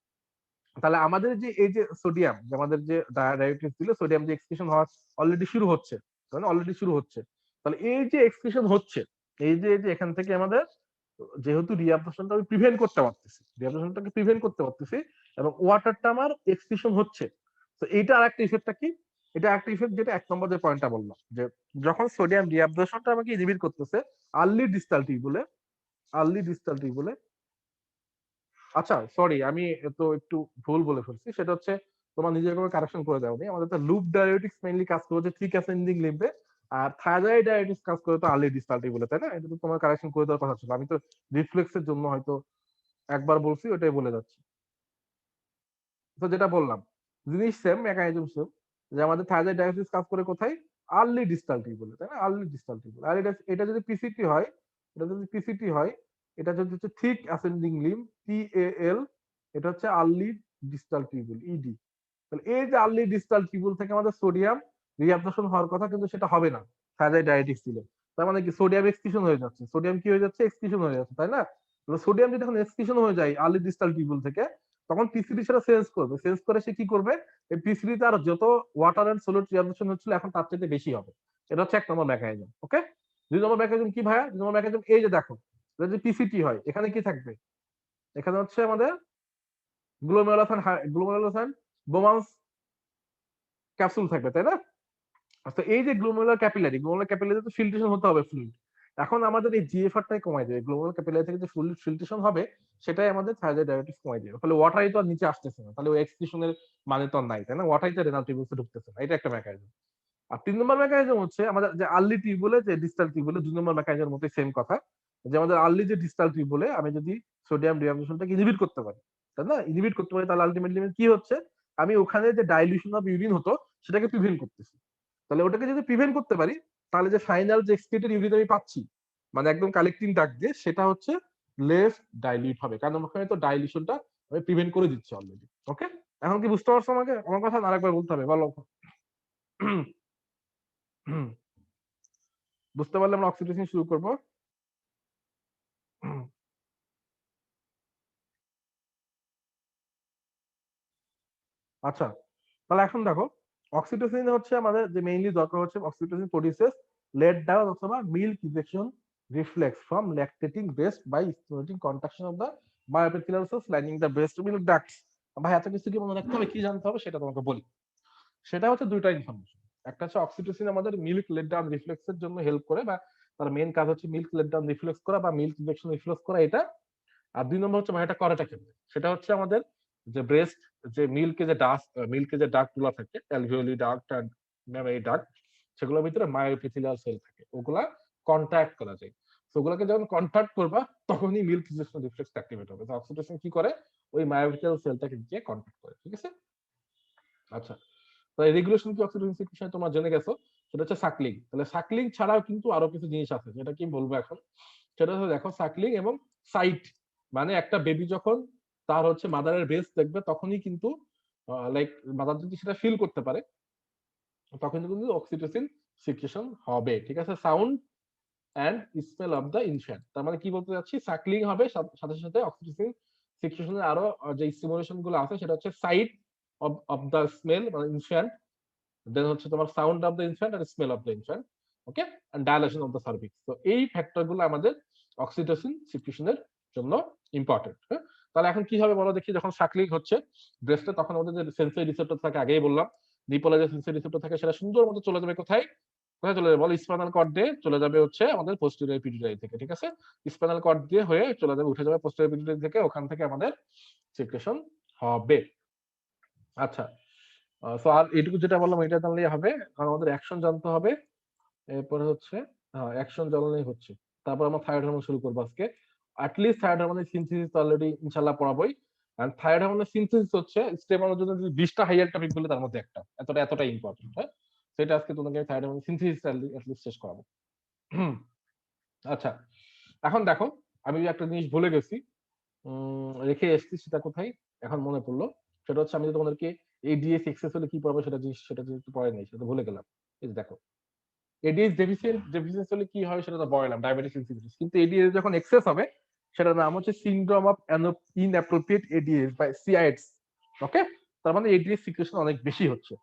তাহলে আমাদের যে এই যে সোডিয়াম, যে আমাদের যে ডায়াবেটিস দিলে সোডিয়াম যে এক্সক্রিশন হওয়া অলরেডি শুরু হচ্ছে, মানে অলরেডি শুরু হচ্ছে। তাহলে এই যে এক্সক্রিশন হচ্ছে, এই যে এখান থেকে আমাদের যেহেতু রিঅ্যাবজর্পশনটা আমি প্রিভেন্ট করতে পারতেছি, রিঅ্যাবজর্পশনটাকে প্রিভেন্ট করতে পারতেছি এবং ওয়াটারটা আমার এক্সক্রিশন হচ্ছে। তো এইটা আরেকটা ইফেক্টটা কি, এটা একটা ইফেক্ট যেটা এক নম্বর যে পয়েন্টটা বললাম, যে যখন সোডিয়াম রিঅ্যাবজর্পশনটা আমাকে ইনহিবিট করতেছে আর্লি ডিস্টাল টিউবুলে, আর্লি ডিস্টাল টিউবুলে। আচ্ছা সরি, আমি তো একটু ভুল বলে ফেলছি, সেটা হচ্ছে তোমার নিজের কোনো কারেকশন করে দেওয়া নেই। আমাদের তো লুপ ডায়াবেটিক্স মেইনলি কাজ করে হচ্ছে থিক অ্যাসেন্ডিং লিম্বে, আর থাইরয়েড ডায়াবেটিস কাজ করে তো আর্লি ডিস্টালটি বলে, তাই না? এটা তো তোমার কারেকশন করে দেওয়ার কথা ছিল, আমি তো রিফ্লেক্সের জন্য হয়তো একবার বলছি, ওটাই বলে যাচ্ছি। তো যেটা বললাম, জিনিস সেম, মেকানিজম সেম, যে আমাদের থাইরয়েড ডায়াবেটিস কাজ করে কোথায়, আর্লি ডিস্টালটি বলে, তাই না? আর্লি ডিস্টালটি বলে। আর এটা যদি পিসিটি হয়, এটা যদি পিসিটি হয়, এটা যদি হচ্ছে থিক অ্যাসেন্ডিং লিম্ব, টিএএল, এটা হচ্ছে আর্লি ডিস্টাল টিউবুল, ইডি। তাহলে এই যে আর্লি ডিস্টাল টিউবুল থেকে আমাদের সোডিয়াম রিঅ্যাবজর্পশন হওয়ার কথা, কিন্তু সেটা হবে না থাইরয়েড ডায়াবেটিস দিলে। তার মানে কি, সোডিয়াম এক্সক্রিশন হয়ে যাচ্ছে, সোডিয়াম কি হয়ে যাচ্ছে, এক্সক্রিশন হয়ে যাচ্ছে, তাই না? সোডিয়াম যদি এখন এক্সক্রিশন হয়ে যায় আর্লি ডিস্টাল টিউবুল থেকে, তখন পিসিডি সেটা সেন্স করবে, সেন্স করে সে কি করবে, এই পিসিডিতে আর যত ওয়াটার এন্ড সলিড রিঅ্যাবজর্পশন হচ্ছিল এখন তার চাইতে বেশি হবে। এটা হচ্ছে এক নম্বর মেকানিজম। ওকে, দুই নম্বর মেকানিজম কি ভাইয়া? দুই নম্বর মেকানিজম এই যে দেখো, যদি পিসিটি হয় এখানে কি থাকবে, এখানে হচ্ছে আমাদের গ্লোমেরুলাসান, গ্লোমেরুলাসান বোমান্স ক্যাপসুল থাকবে, তাই না? আচ্ছা, এই যে গ্লোমেরুলার ক্যাপিলারি তো ফিল্ট্রেশন হতে হবে ফ্লুইড। এখন আমাদের এই জিএফআরটাই কমাই দেবে, গ্লোমেরুলার ক্যাপিলারি থেকে যে ফ্লুইড ফিল্ট্রেশন হবে সেটাই আমাদের থাইরয়েড ডায়াবেটিস কমাই দেবে। ফলে ওয়াটারই তো আর নিচে আসতেছে না, তাহলে ওই এক্সক্রিশনের মানে তো আর নাই, তাই না? ওয়াটারই তো রেনাল টিউবুলসে ঢুকতেছে না, এটা একটা মেকানিজম। আর তিন নম্বর মেকানিজম হচ্ছে আমাদের যে আর্লি টিউবুলে, যে ডিস্টাল টিউবুলে, দুই নম্বর মেকানিজমের মতো সেম কথা, যে আমাদের আর্লি যে ডিস্টাল টিউবুলে আমি যদি সোডিয়াম রিঅ্যাবজর্পশনটাকে ইনহিবিট করতে পারি, তাই না? ইনহিবিট করতে পারি, তাহলে আলটিমেটলি কি হচ্ছে, আমি ওখানে যে ডাইলিউশন অফ ইউরিন হতো সেটাকে প্রিভেন্ট করতেছি। তাহলে ওটাকে যদি প্রিভেন্ট করতে পারি, তাহলে যে ফাইনাল যে এক্সক্রিটেড ইউরিন আমি পাচ্ছি, মানে একদম কালেক্টিং দাগ দিয়ে, সেটা হচ্ছে লেস ডাইলিউট হবে, কারণ ওখানে তো ডাইলিউশনটা আমি প্রিভেন্ট করে দিচ্ছি অলরেডি। ওকে, এখন কি বুঝতে পারছো আমাকে? আমার কথা আরেকবার বলতে হবে, বলো। বুঝতে পারলে আমরা অক্সিটোসিন শুরু করব। আচ্ছা, তাহলে এখন দেখো, অক্সিটোসিন হচ্ছে আমাদের যে মেইনলি দরকার হচ্ছে, অক্সিটোসিন প্রোডিউসেস লেট ডাউন অথবা milk ejection reflex from lactating breast by stimulating contraction of the myoepithelial cells lining the breast milk ducts. ভাই এত কিছু কি মনে রাখতে হবে, কি জানতে হবে সেটা তোমাকে বলি। সেটা হচ্ছে দুইটা ইনফরমেশন। একটা হচ্ছে অক্সিটোসিন আমাদের মিল্ক লেট ডাউন রিফ্লেক্সের জন্য হেল্প করে, বা তার মেইন কাজ হচ্ছে মিল্ক লেট ডাউন রিফ্লেক্স করা বা মিল্ক ইনজেকশন রিফ্লেক্স করা, এটা। আর দুই নম্বর হচ্ছে এটা করাটা কেমনে, সেটা হচ্ছে আমাদের যে ব্রেস্ট, যে মিল্কে যে ডাক্ট গুলো থাকে, alveoli duct and mammary duct, সেগুলোর ভিতরে মায়োপিথিলিয়াল সেল থাকে, ওগুলা কন্ট্যাক্ট করা যায়। তো ওগুলাকে যখন কন্ট্যাক্ট করবা তখনই মিল্ক ইনজেকশন রিফ্লেক্স অ্যাক্টিভেট হবে। তো অক্সিটোসিন কি করে, ওই মায়োপিথিলিয়াল সেলটাকে গিয়ে কন্ট্যাক্ট করে, ঠিক আছে। আচ্ছা, তো এই রেগুলেশন কি অক্সিটোসিন সিক্রেশন তোমরা জেনে গেছো, সেটা হচ্ছে সাকলিং। তাহলে সাকলিং ছাড়াও কিন্তু আরো কিছু জিনিস আছে, যেটা কি বলবো এখন। সেটা হচ্ছে দেখো, সাকলিং এবং সাইট, মানে একটা বেবি যখন তার হচ্ছে মাদারের ব্রেস্ট দেখবে, তখনই কিন্তু লাইক মাদার যদি সেটা ফিল করতে পারে, তখন কিন্তু অক্সিটোসিন সিক্রেশন হবে, ঠিক আছে। Sound and smell of the infant, তার মানে কি বলতে যাচ্ছি, সাকলিং হবে, সাথে সাথে অক্সিটোসিন সিক্রেশনের আরো যে স্টিমুলেশন গুলো আছে, সেটা হচ্ছে সাইট অফ দা স্মেল মানে ইনফ্যান্ট, দেন হচ্ছে তোমার সাউন্ড অফ দ্য ইনফ্যান্ট আর smell of the infant, okay, and dilation of the cervix. তো এই ফ্যাক্টর গুলো আমাদের অক্সিটোসিন সিক্রেশনের জন্য ইম্পর্টেন্ট। তাহলে এখন কি হবে বলো দেখি, যখন সাকলিং হচ্ছে ব্রেস্টে, তখন আমাদের যে সেন্সরি রিসেপ্টর থাকে, আগেই বললাম নিপলে যে সেন্সরি রিসেপ্টর থাকে, সেটা সুন্দর মতো চলে যাবে কোথায়, কোথায় চলে যাবে বলো, স্পাইনাল কর্ড দিয়ে চলে যাবে হচ্ছে আমাদের পোস্টেরিয়র পিটুইটারি থেকে, ঠিক আছে। স্পাইনাল কর্ড দিয়ে হয়ে চলে যাবে, উঠে যাবে পোস্টেরিয়র পিটুইটারি থেকে, ওখান থেকে আমাদের সিক্রেশন হবে। আচ্ছা, সো আর এটুকু যেটা বললাম এটা জানলেই হবে, কারণ আমাদের অ্যাকশন জানতে হবে। এরপরে হচ্ছে অ্যাকশন জানলেই হচ্ছে, তারপর আমরা থাইরয়েড হরমোন শুরু করবো আজকে। অ্যাটলিস্ট থাইরয়েড হরমোনের সিনথেসিস অলরেডি ইনশাআল্লাহ পড়াবোই। এন্ড থাইরয়েড হরমোনের সিনথেসিস হচ্ছে স্টেপ আমাদের জন্য 20টা হাইয়ার টপিক বলে তার মধ্যে একটা, এতটা ইম্পর্টেন্ট। হ্যাঁ, সেটা আজকে তোমাকে থাইরয়েড হরমোনের সিনথেসিস অ্যাটলিস্ট শেষ করাবো। আচ্ছা, এখন দেখো আমি একটা জিনিস ভুলে গেছি, রেখে এসেছি, সেটা কোথায় এখন মনে পড়লো। সেটা হচ্ছে আমি তোমাদেরকে এডিএস এক্সেস হলে কি পড়াবো সেটা যেহেতু পড়ে নাই, সেটা ভুলে গেলাম। এই যে দেখো, এডিএস ডেফিসিয়েন্সি হলে কি হয় সেটা তো বললাম, ডায়াবেটিস ইনসিপিডিস। কিন্তু এডিএস যখন এক্সেস হবে সেটার নাম হচ্ছে সিনড্রোম অফ ইনঅ্যাপ্রোপ্রিয়েট এডিএস বা সিআইএডস। ওকে, তার মানে এডিএস সিক্রেশন অনেক বেশি হচ্ছে।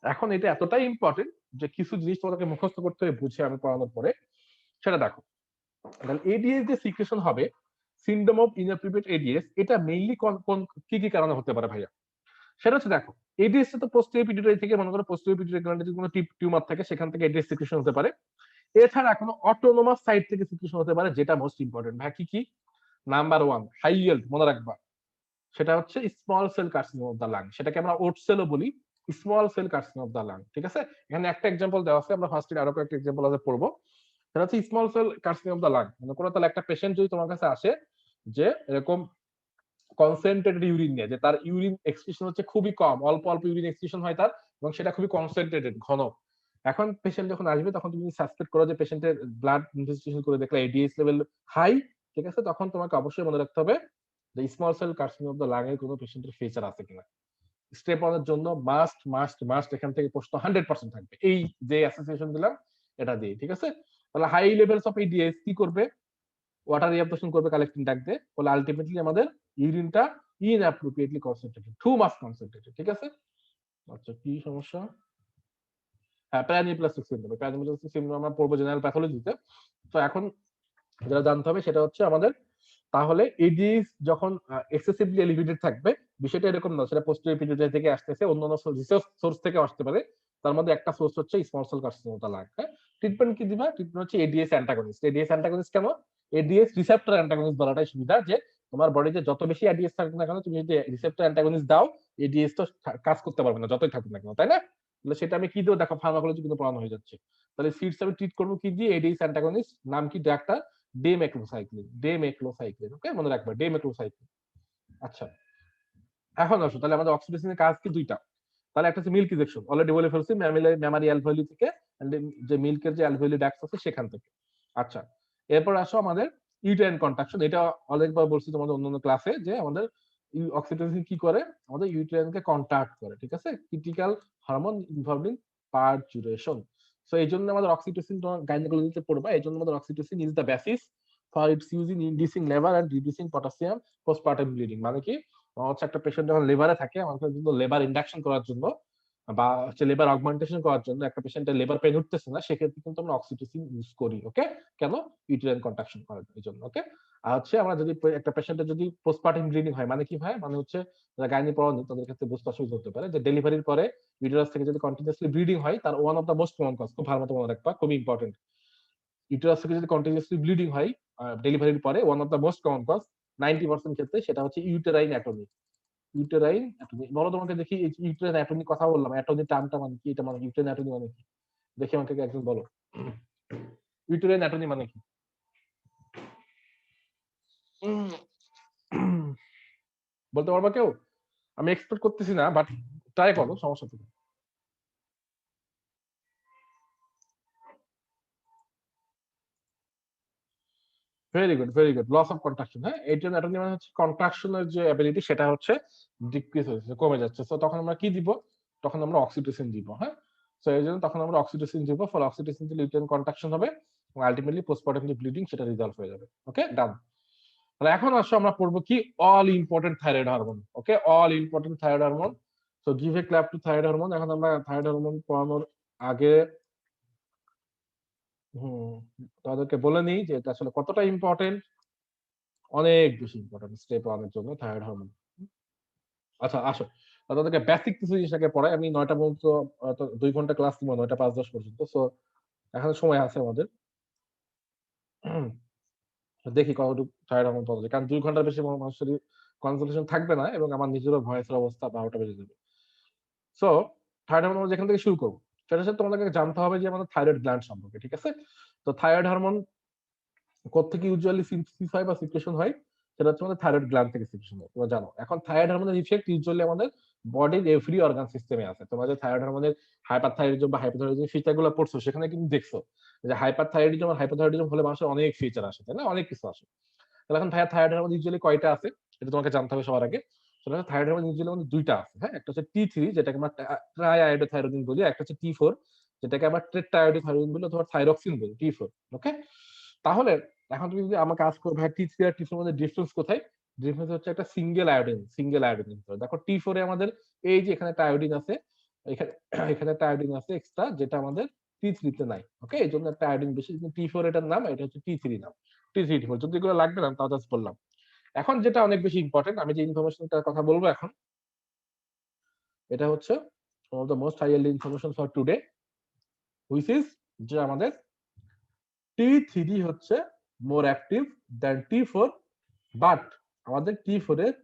এখন এটা এতটাই ইম্পর্টেন্ট যে কিছু জিনিস তোমাকে মুখস্থ করতে হবে বুঝে আমি পড়ানোর পরে। সেটা দেখো, তাহলে এডিএস যে সিক্রেশন হবে, সিনড্রোম অফ ইনঅ্যাপ্রোপ্রিয়েট এডিএস, এটা মেইনলি কোন কি কি কারণে হতে পারে ভাইয়া? সেটা হচ্ছে দেখো, এডিএস তো পোস্টেরিয়র পিটুইটারি থেকে, মনে করো পোস্টেরিয়র পিটুইটারি গ্ল্যান্ডে যদি কোনো টিউমার থাকে সেখান থেকে এডিএস সিক্রেশন হতে পারে। এছাড়া কোনো অটোনোমাস সাইট থেকে সিক্রেশন হতে পারে, যেটা মোস্ট ইম্পর্টেন্ট ভাই। কি কি? নাম্বার 1 হাই ইয়েল্ড, মনে রাখবা, সেটা হচ্ছে small cell carcinoma of the lung, সেটাকে আমরা ওট সেলও বলি, small cell carcinoma of the lung. ঠিক আছে, এখানে একটা এক্সাম্পল দেওয়া আছে, আমরা ফার্স্ট আরো কয়েকটা এক্সাম্পল আছে পড়বো। সেটা হচ্ছে small cell carcinoma of the lung. মনে করো তাহলে একটা পেশেন্ট যদি তোমার কাছে আসে যে এরকম কনসেন্ট্রেটেড ইউরিন নিয়ে, যে তার ইউরিন এক্সক্রিশন হচ্ছে খুবই কম, অল্প অল্প ইউরিন এক্সক্রিশন হয় তার, এবং সেটা খুবই কনসেন্ট্রেটেড, ঘন। এখন পেশেন্ট যখন আসবে তখন তুমি সাসপেক্ট করো যে পেশেন্টের ব্লাড ইনভেস্টিগেশন করে দেখলে এডিএস লেভেল হাই, ঠিক আছে, তখন তোমাকে অবশ্যই মনে রাখতে হবে যে small cell carcinoma of the lung এর কোনো পেশেন্টের ফিচার আছে কিনা। স্টেপ 1 এর জন্য মাস্ট মাস্ট মাস্ট এখান থেকে প্রশ্ন 100% থাকবে, এই যে অ্যাসোসিয়েশন দিলাম এটা দিয়ে। ঠিক আছে, তাহলে হাই লেভেলস অফ এডিএস কি করবে? ওয়াটার রিঅ্যাবজর্পশন করবে কালেক্টিং ডাক দিয়ে, ফলে আলটিমেটলি আমাদের ইউরিনটা ইনঅ্যাপ্রোপ্রিয়েটলি কনসেন্ট্রেটেড, টু মাস কনসেন্ট্রেটেড। ঠিক আছে, আচ্ছা কি সমস্যা? হ্যাঁ, প্যারানিপ্লাস্টিক সিনড্রোম, প্যারানিপ্লাস্টিক সিনড্রোম আমরা পড়বো জেনারেল প্যাথোলজিতে। তো এখন যেটা জানতে হবে সেটা হচ্ছে আমাদের, তাহলে এডিএস যখন এক্সেসিভলি এলিভেটেড থাকবে, বিষয়টা এরকম না সেটা পোস্টেরিয়র পিটুইটারি থেকে আসতেছে, অন্যান্য সোর্স থেকে আসতে পারে। তার মধ্যে একটা সোর্স হচ্ছে small cell carcinoma of the lung. হ্যাঁ, ট্রিটমেন্ট কি দিবা? ট্রিটমেন্ট হচ্ছে এডিএস অ্যান্টাগনিস্ট। এডিএস অ্যান্টাগনিস্ট কেন? এডিএস রিসেপ্টর অ্যান্টাগনিস্ট বলাটাই সুবিধা, যে তোমার বডিতে যত বেশি এডিএস থাকুক না কেন, তুমি যদি রিসেপ্টর অ্যান্টাগনিস্ট দাও, এডিএস তো কাজ করতে পারবে না যতই থাকুক না কেন, তাই না? তাহলে সেটা আমি কি দেবো দেখো, ফার্মাকোলজি কিন্তু পড়ানো হয়ে যাচ্ছে। তাহলে সিডস আমি ট্রিট করবো কি দিয়ে? Ads antagonist. নাম কি ডাক্তার? ডেমেক্লোসাইক্লিন। ওকে, মনে রাখবে ডেমেক্লোসাইক্লিন। আচ্ছা, এখন আসো তাহলে আমাদের অক্সিটোসিনের কাজ কি? দুইটা। তাহলে একটা হচ্ছে মিল্ক ইনজেকশন, অলরেডি বলে ফেলছি, ম্যামারি অ্যালভিওলি থেকে, যে মিল্কের যে অ্যালভিওলি ডাক্টস আছে সেখান থেকে। আচ্ছা, এরপর আসো আমাদের ইউটেরাইন কন্ট্রাকশন। এটা অনেকবার বলছি তোমাদের অন্যান্য ক্লাসে, যে আমাদের অক্সিটোসিন কি করে? আমাদের ইউটেরাইনকে কন্ট্রাক্ট করে। ঠিক আছে, critical hormone involved in parturition. So এই জন্য আমাদের অক্সিটোসিন, তোমার গাইনোকোলজিতে পড়বা, এই জন্য আমাদের oxytocin is the basis for its use in inducing labour and reducing potassium postpartum bleeding. মানে কি? হচ্ছে একটা পেশেন্ট যখন লেবারে থাকে, আমাদের কিন্তু লেবার ইন্ডাকশন করার জন্য বা হচ্ছে লেবার অগমেন্টেশন করার জন্য, একটা পেশেন্টের লেবার পেন উঠতেছে না, সেক্ষেত্রে কিন্তু আমরা অক্সিটোসিন ইউজ করি। ওকে, কেন? ইউটেরাইন কন্ট্রাকশন করার জন্য। ওকে, আর হচ্ছে আমরা যদি একটা পেশেন্টের যদি পোস্টপার্টাম ব্লিডিং হয়, মানে কি হয়? মানে হচ্ছে যারা গাইনি পড়ানো তাদের ক্ষেত্রে বুঝতে অসুবিধা হতে পারে, যে ডেলিভারির পরে ইউটেরাস থেকে যদি কন্টিনিউয়াসলি ব্লিডিং হয়, তার one of the most common cause, খুব ভালো মতো মনে রাখবা, খুবই ইম্পর্টেন্ট। ইউটেরাস থেকে যদি কন্টিনিউয়াসলি ব্লিডিং হয় ডেলিভারির পরে, one of the most common cause 90% ক্ষেত্রে সেটা হচ্ছে ইউটেরাইন অ্যাটনি। ইউটেরাইন অ্যাটনি, বলো তোমাকে দেখি, এই ইউটেরাইন অ্যাটনি কথা বললাম, অ্যাটনি টার্মটা মানে কি? এটা মানে ইউটেরাইন অ্যাটনি মানে কি? দেখি আমাকে একজন বলো, ইউটেরাইন অ্যাটনি মানে কি? বলতে পারবা কেউ? আমি এক্সপেক্ট করতেছি না, বাট ট্রাই করো, সমস্যা নেই। Very good, very good. Loss of contraction. হ্যাঁ, এইটার অ্যাটনি মানে হচ্ছে কন্ট্রাকশনের যে অ্যাবিলিটি সেটা হচ্ছে ডিক্রিজ হচ্ছে, কমে যাচ্ছে। তো তখন আমরা কি দিব? তখন আমরা অক্সিটোসিন দিব। হ্যাঁ, সো এই জন্য তখন আমরা অক্সিটোসিন দিব, ফলে অক্সিটোসিন দিলে ইউটেরাইন কন্ট্রাকশন হবে এবং আলটিমেটলি পোস্টপার্টাম যে ব্লিডিং সেটা রিজলভ হয়ে যাবে। ওকে, ডান। তাহলে এখন আসো আমরা পড়বো কি? All important thyroid hormone. Okay, all important thyroid hormone. So give a clap to thyroid hormone. এখন আমরা থাইরয়েড হরমোন পড়ানোর আগে হুম তাদেরকে বলে নিই যে এটা আসলে কতটা ইম্পর্টেন্ট। অনেক বেশি ইম্পর্টেন্ট স্টেপ 1 এর জন্য থাইরয়েড হরমোন। আচ্ছা আসো, তাদেরকে বেসিক কিছু জিনিস আগে পড়াই। আমি 9টা পর্যন্ত 2 ঘন্টা ক্লাস নিব, 9টা 5-10 পর্যন্ত। সো এখন সময় আছে আমাদের। দেখি কতটুকু থাইরয়েড হরমোন পাওয়া যায়, কারণ 2 ঘন্টার বেশি মানুষের কনসালটেশন থাকবে না, এবং আমার নিজেরও ভয়েসের অবস্থা 12টা বেজে যাবে। সো থাইরয়েড হরমোন যেখান থেকে শুরু করবো, সেটা হচ্ছে তোমাদেরকে জানতে হবে যে আমাদের থাইরয়েড গ্ল্যান্ড সম্পর্কে। ঠিক আছে, তো থাইরয়েড হরমোন কোত্থেকে ইউজুয়ালি সিনথেসিস হয় বা সিক্রেশন হয়? সেটা হচ্ছে আমাদের থাইরয়েড গ্ল্যান্ড থেকে সিক্রেশন হয়, তোমরা জানো। এখন থাইরয়েড হরমোনের ইফেক্ট ইউজুয়ালি আমাদের বডির এভরি অর্গান সিস্টেমে আছে। তোমরা যে থাইরয়েড হরমোনের হাইপারথাইরয়েডিজম বা হাইপোথাইরয়েডিজম ফিচারগুলো পড়ছো সেখানে কিন্তু দেখছো যে হাইপারথাইরয়েডিজম আর হাইপোথাইরয়েডিজম হলে মানুষের অনেক ফিচার আসে, তাই না? অনেক কিছু আসে। তাহলে এখন ভাইয়া থাইরয়েড হরমোন ইউজুয়ালি কয়টা আছে এটা তোমাকে জানতে হবে সবার আগে। সেটা হচ্ছে থাইরয়েড হরমোন ইউজুয়ালি আমাদের দুইটা আছে, হ্যাঁ? একটা হচ্ছে T3 যেটাকে আমরা ট্রাইআয়োডোথাইরোডিন বলি, একটা হচ্ছে T4 যেটাকে আবার টেট্রাআয়োডোথাইরোডিন বলি অথবা থাইরক্সিন বলি, T4। ওকে? তাহলে এখন তুমি যদি আমাকে আস্ক করো ভাই T3 আর T4 এর মধ্যে ডিফারেন্স কোথায়? ডিফারেন্স হচ্ছে একটা সিঙ্গেল আয়োডিন। দেখো T4 এ আমাদের এই যে এখানে একটা আয়োডিন আছে, এখানে এখানে একটা আয়োডিন আছে এক্সট্রা যেটা আমাদের T3 তে নাই। ওকে? এজন্য একটা আয়োডিন বেশি, কিন্তু T4 এটার নাম, এটা হচ্ছে T3 নাম। T3 T4 যদি এগুলো লাগবে না তাও জাস্ট বললাম। এখন যেটা অনেক বেশি ইম্পর্টেন্ট, আমি যে ইনফরমেশনটার কথা বলবো এখন, এটা হচ্ছে one of the most highly information for today, which is যে আমাদের T3 হচ্ছে more active than T4, but আমাদের T4 এর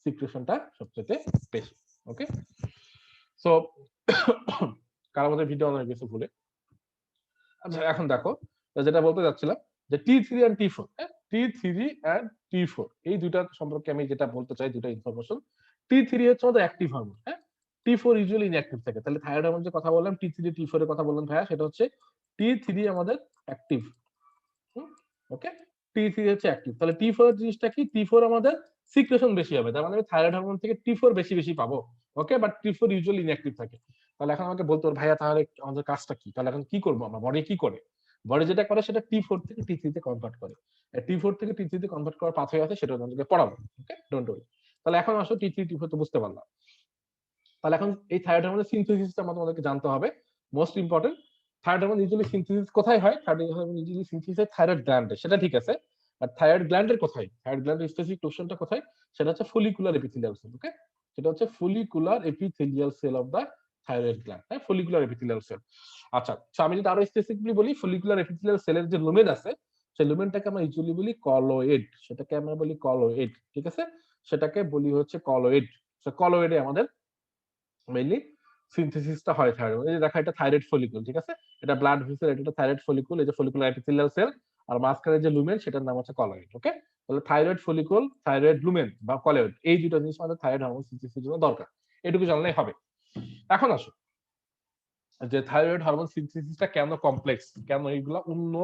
সিক্রেশনটা সবচেয়ে বেশি। ওকে? সো কার আমাদের ভিডিও অনেক কিছু ভুলে। আচ্ছা এখন দেখো যেটা বলতে যাচ্ছিলাম যে T3 and T4, হ্যাঁ? T3 and T4 এই দুইটা সম্পর্কে আমি যেটা বলতে চাই, দুইটা ইনফরমেশন। T3 হচ্ছে আমাদের অ্যাক্টিভ হরমোন, হ্যাঁ? T4 ইউজুয়ালি ইনঅ্যাক্টিভ থাকে। তাহলে থাইরয়েড হরমোন যে কথা বললাম T3 T4 এর কথা বললাম ভাইয়া, সেটা হচ্ছে T3 আমাদের অ্যাক্টিভ। ওকে? T3 হচ্ছে অ্যাক্টিভ। তাহলে T4 এর জিনিসটা কি? T4 আমাদের সিক্রেশন বেশি হবে। তার মানে আমি থাইরয়েড হরমোন থেকে T4 বেশি পাবো। ওকে? বাট T4 ইউজুয়ালি ইনঅ্যাক্টিভ থাকে। তাহলে এখন আমাকে বলতে হবে ভাইয়া তাহলে আমাদের কাজটা কি? তাহলে এখন কি করব আমরা? বডি কি করে? বডি যেটা করে সেটা T4 থেকে T3 তে কনভার্ট করে। T4 থেকে T3 তে কনভার্ট করার পাথওয়ে আছে, সেটা তোমাদেরকে পড়াবো। ওকে? Don't worry. তাহলে এখন আসো T3 T4 তো বুঝতে পারলাম। তাহলে এখন এই থাইরয়েড হরমোনের সিনথেসিসটা তোমাদেরকে জানতে হবে। Most important, thyroid hormone usually synthesis কোথায় হয়? থাইরয়েড হরমোন ইউজুয়ালি সিনথেসিস হয় থাইরয়েড গ্ল্যান্ডে, সেটা ঠিক আছে। আর থাইরয়েড গ্ল্যান্ডের কোথায়? থাইরয়েড গ্ল্যান্ডের স্পেসিফিক কোশ্চেনটা কোথায়? সেটা হচ্ছে ফলিকুলার এপিথেলিয়াল সেল। ওকে? সেটা হচ্ছে follicular epithelial cell of the thyroid gland, হ্যাঁ? Follicular epithelial cell. আচ্ছা, সো আমি যদি আরো স্পেসিফিকলি বলি, ফলিকুলার এপিথেলিয়াল সেলের যে লুমেন আছে, সেই লুমেনটাকে আমরা ইউজুয়ালি বলি কলয়েড। সেটাকে আমরা বলি কলয়েড, ঠিক আছে? সেটাকে বলি হচ্ছে কলয়েড। সো কলয়েডে আমাদের মেইনলি সিনথেসিসটা হয় থাইরয়েড। এই যে দেখো এটা থাইরয়েড ফলিকুল, ঠিক আছে? এটা ব্লাড ভেসেল, এটা থাইরয়েড ফলিকুল, এই যে ফলিকুলার এপিথেলিয়াল সেল, আর মাঝখানে যে লুমেন সেটার নাম হচ্ছে কলয়েড। ওকে? তাহলে থাইরয়েড ফলিকুল, থাইরয়েড লুমেন বা কলয়েড, এই দুটো জিনিস আমাদের থাইরয়েড হরমোন সিনথেসিসের জন্য দরকার। এটুকু জানলেই হবে। এখন আসো যে থাইরয়েড হরমোন সিনথেসিসটা কেন কমপ্লেক্স, কেন এইগুলা অন্য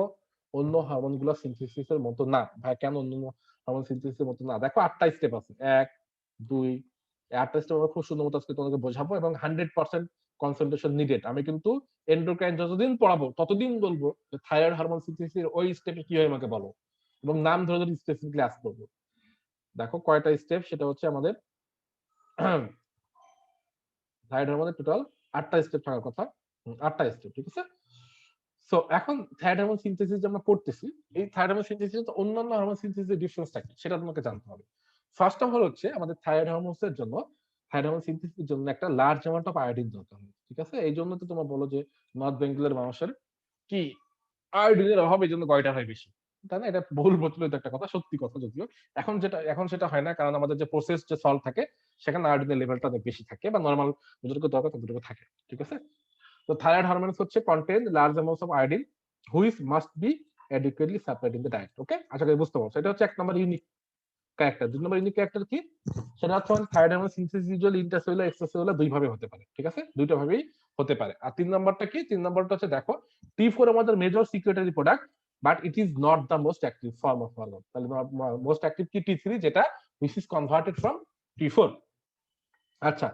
অন্য হরমোন গুলো সিনথেসিসের মতো না ভাই, কেন অন্য হরমোন সিনথেসিসের মতো না? দেখো 8টা স্টেপ আছে, 1 2 8টা স্টেপ আমরা খুব সুন্দর মতো আজকে তোমাকে বোঝাবো, এবং 100% কনসেন্ট্রেশন নিডেড। আমি কিন্তু এন্ডোক্রাইন যতদিন পড়াবো ততদিন বলবো যে থাইরয়েড হরমোন সিনথেসিসের ওই স্টেপে কি হয় আমাকে বলো, এবং নাম ধরে ধরে স্পেসিফিকলি আস্ক করবো। দেখো কয়টা স্টেপ, সেটা হচ্ছে আমাদের থাইরয়েড হরমোনের টোটাল 8টা স্টেপ থাকার কথা। 8টা স্টেপ, ঠিক আছে? সো এখন থাইরয়েড হরমোন সিনথেসিস যে আমরা করতেছি, এই থাইরয়েড হরমোন সিনথেসিস তো অন্যান্য হরমোন সিনথেসিসের ডিফারেন্সটা কি সেটা তোমাকে জানতে হবে। ফার্স্ট অফ অল হচ্ছে আমাদের থাইরয়েড হরমোনসের জন্য, থাইরয়েড হরমোন সিনথেসিসের জন্য একটা লার্জ অ্যামাউন্ট অফ আয়োডিন দরকার হয়, ঠিক আছে? এই জন্য তো তোমরা বলো যে নর্থ বেঙ্গলের মানুষের কি আয়োডিনের অভাব, এই জন্য গয়টা হয় বেশি, তাই না? এটা বহুল প্রচলিত একটা কথা, সত্যি কথা যদিও। এখন সেটা হয় না, কারণ আমাদের যে প্রসেস যে সল্ট থাকে সেখানে আয়োডিনের লেভেলটা অনেক বেশি থাকে, বা নর্মাল যতটুকু দরকার ততটুকু থাকে, ঠিক আছে? তো থাইরয়েড হরমোনস হচ্ছে contain large amounts of iodine which must be adequately supplied in the diet. Okay? আশা করি বুঝতে পারছো। এটা হচ্ছে এক নম্বর ইউনিক ক্যারেক্টার। দুই নম্বর ইউনিক ক্যারেক্টার কি? সেটা হচ্ছে thyroid hormone synthesis usually intracellular extracellular দুই ভাবে হতে পারে, ঠিক আছে? দুইটা ভাবেই হতে পারে। আর তিন নম্বরটা কি? তিন নম্বরটা হচ্ছে দেখো T4 আমাদের major secretary product, but it is not the most active form of hormone. তাহলে মোস্ট অ্যাক্টিভ কি? T3, যেটা which is converted from T4। আচ্ছা,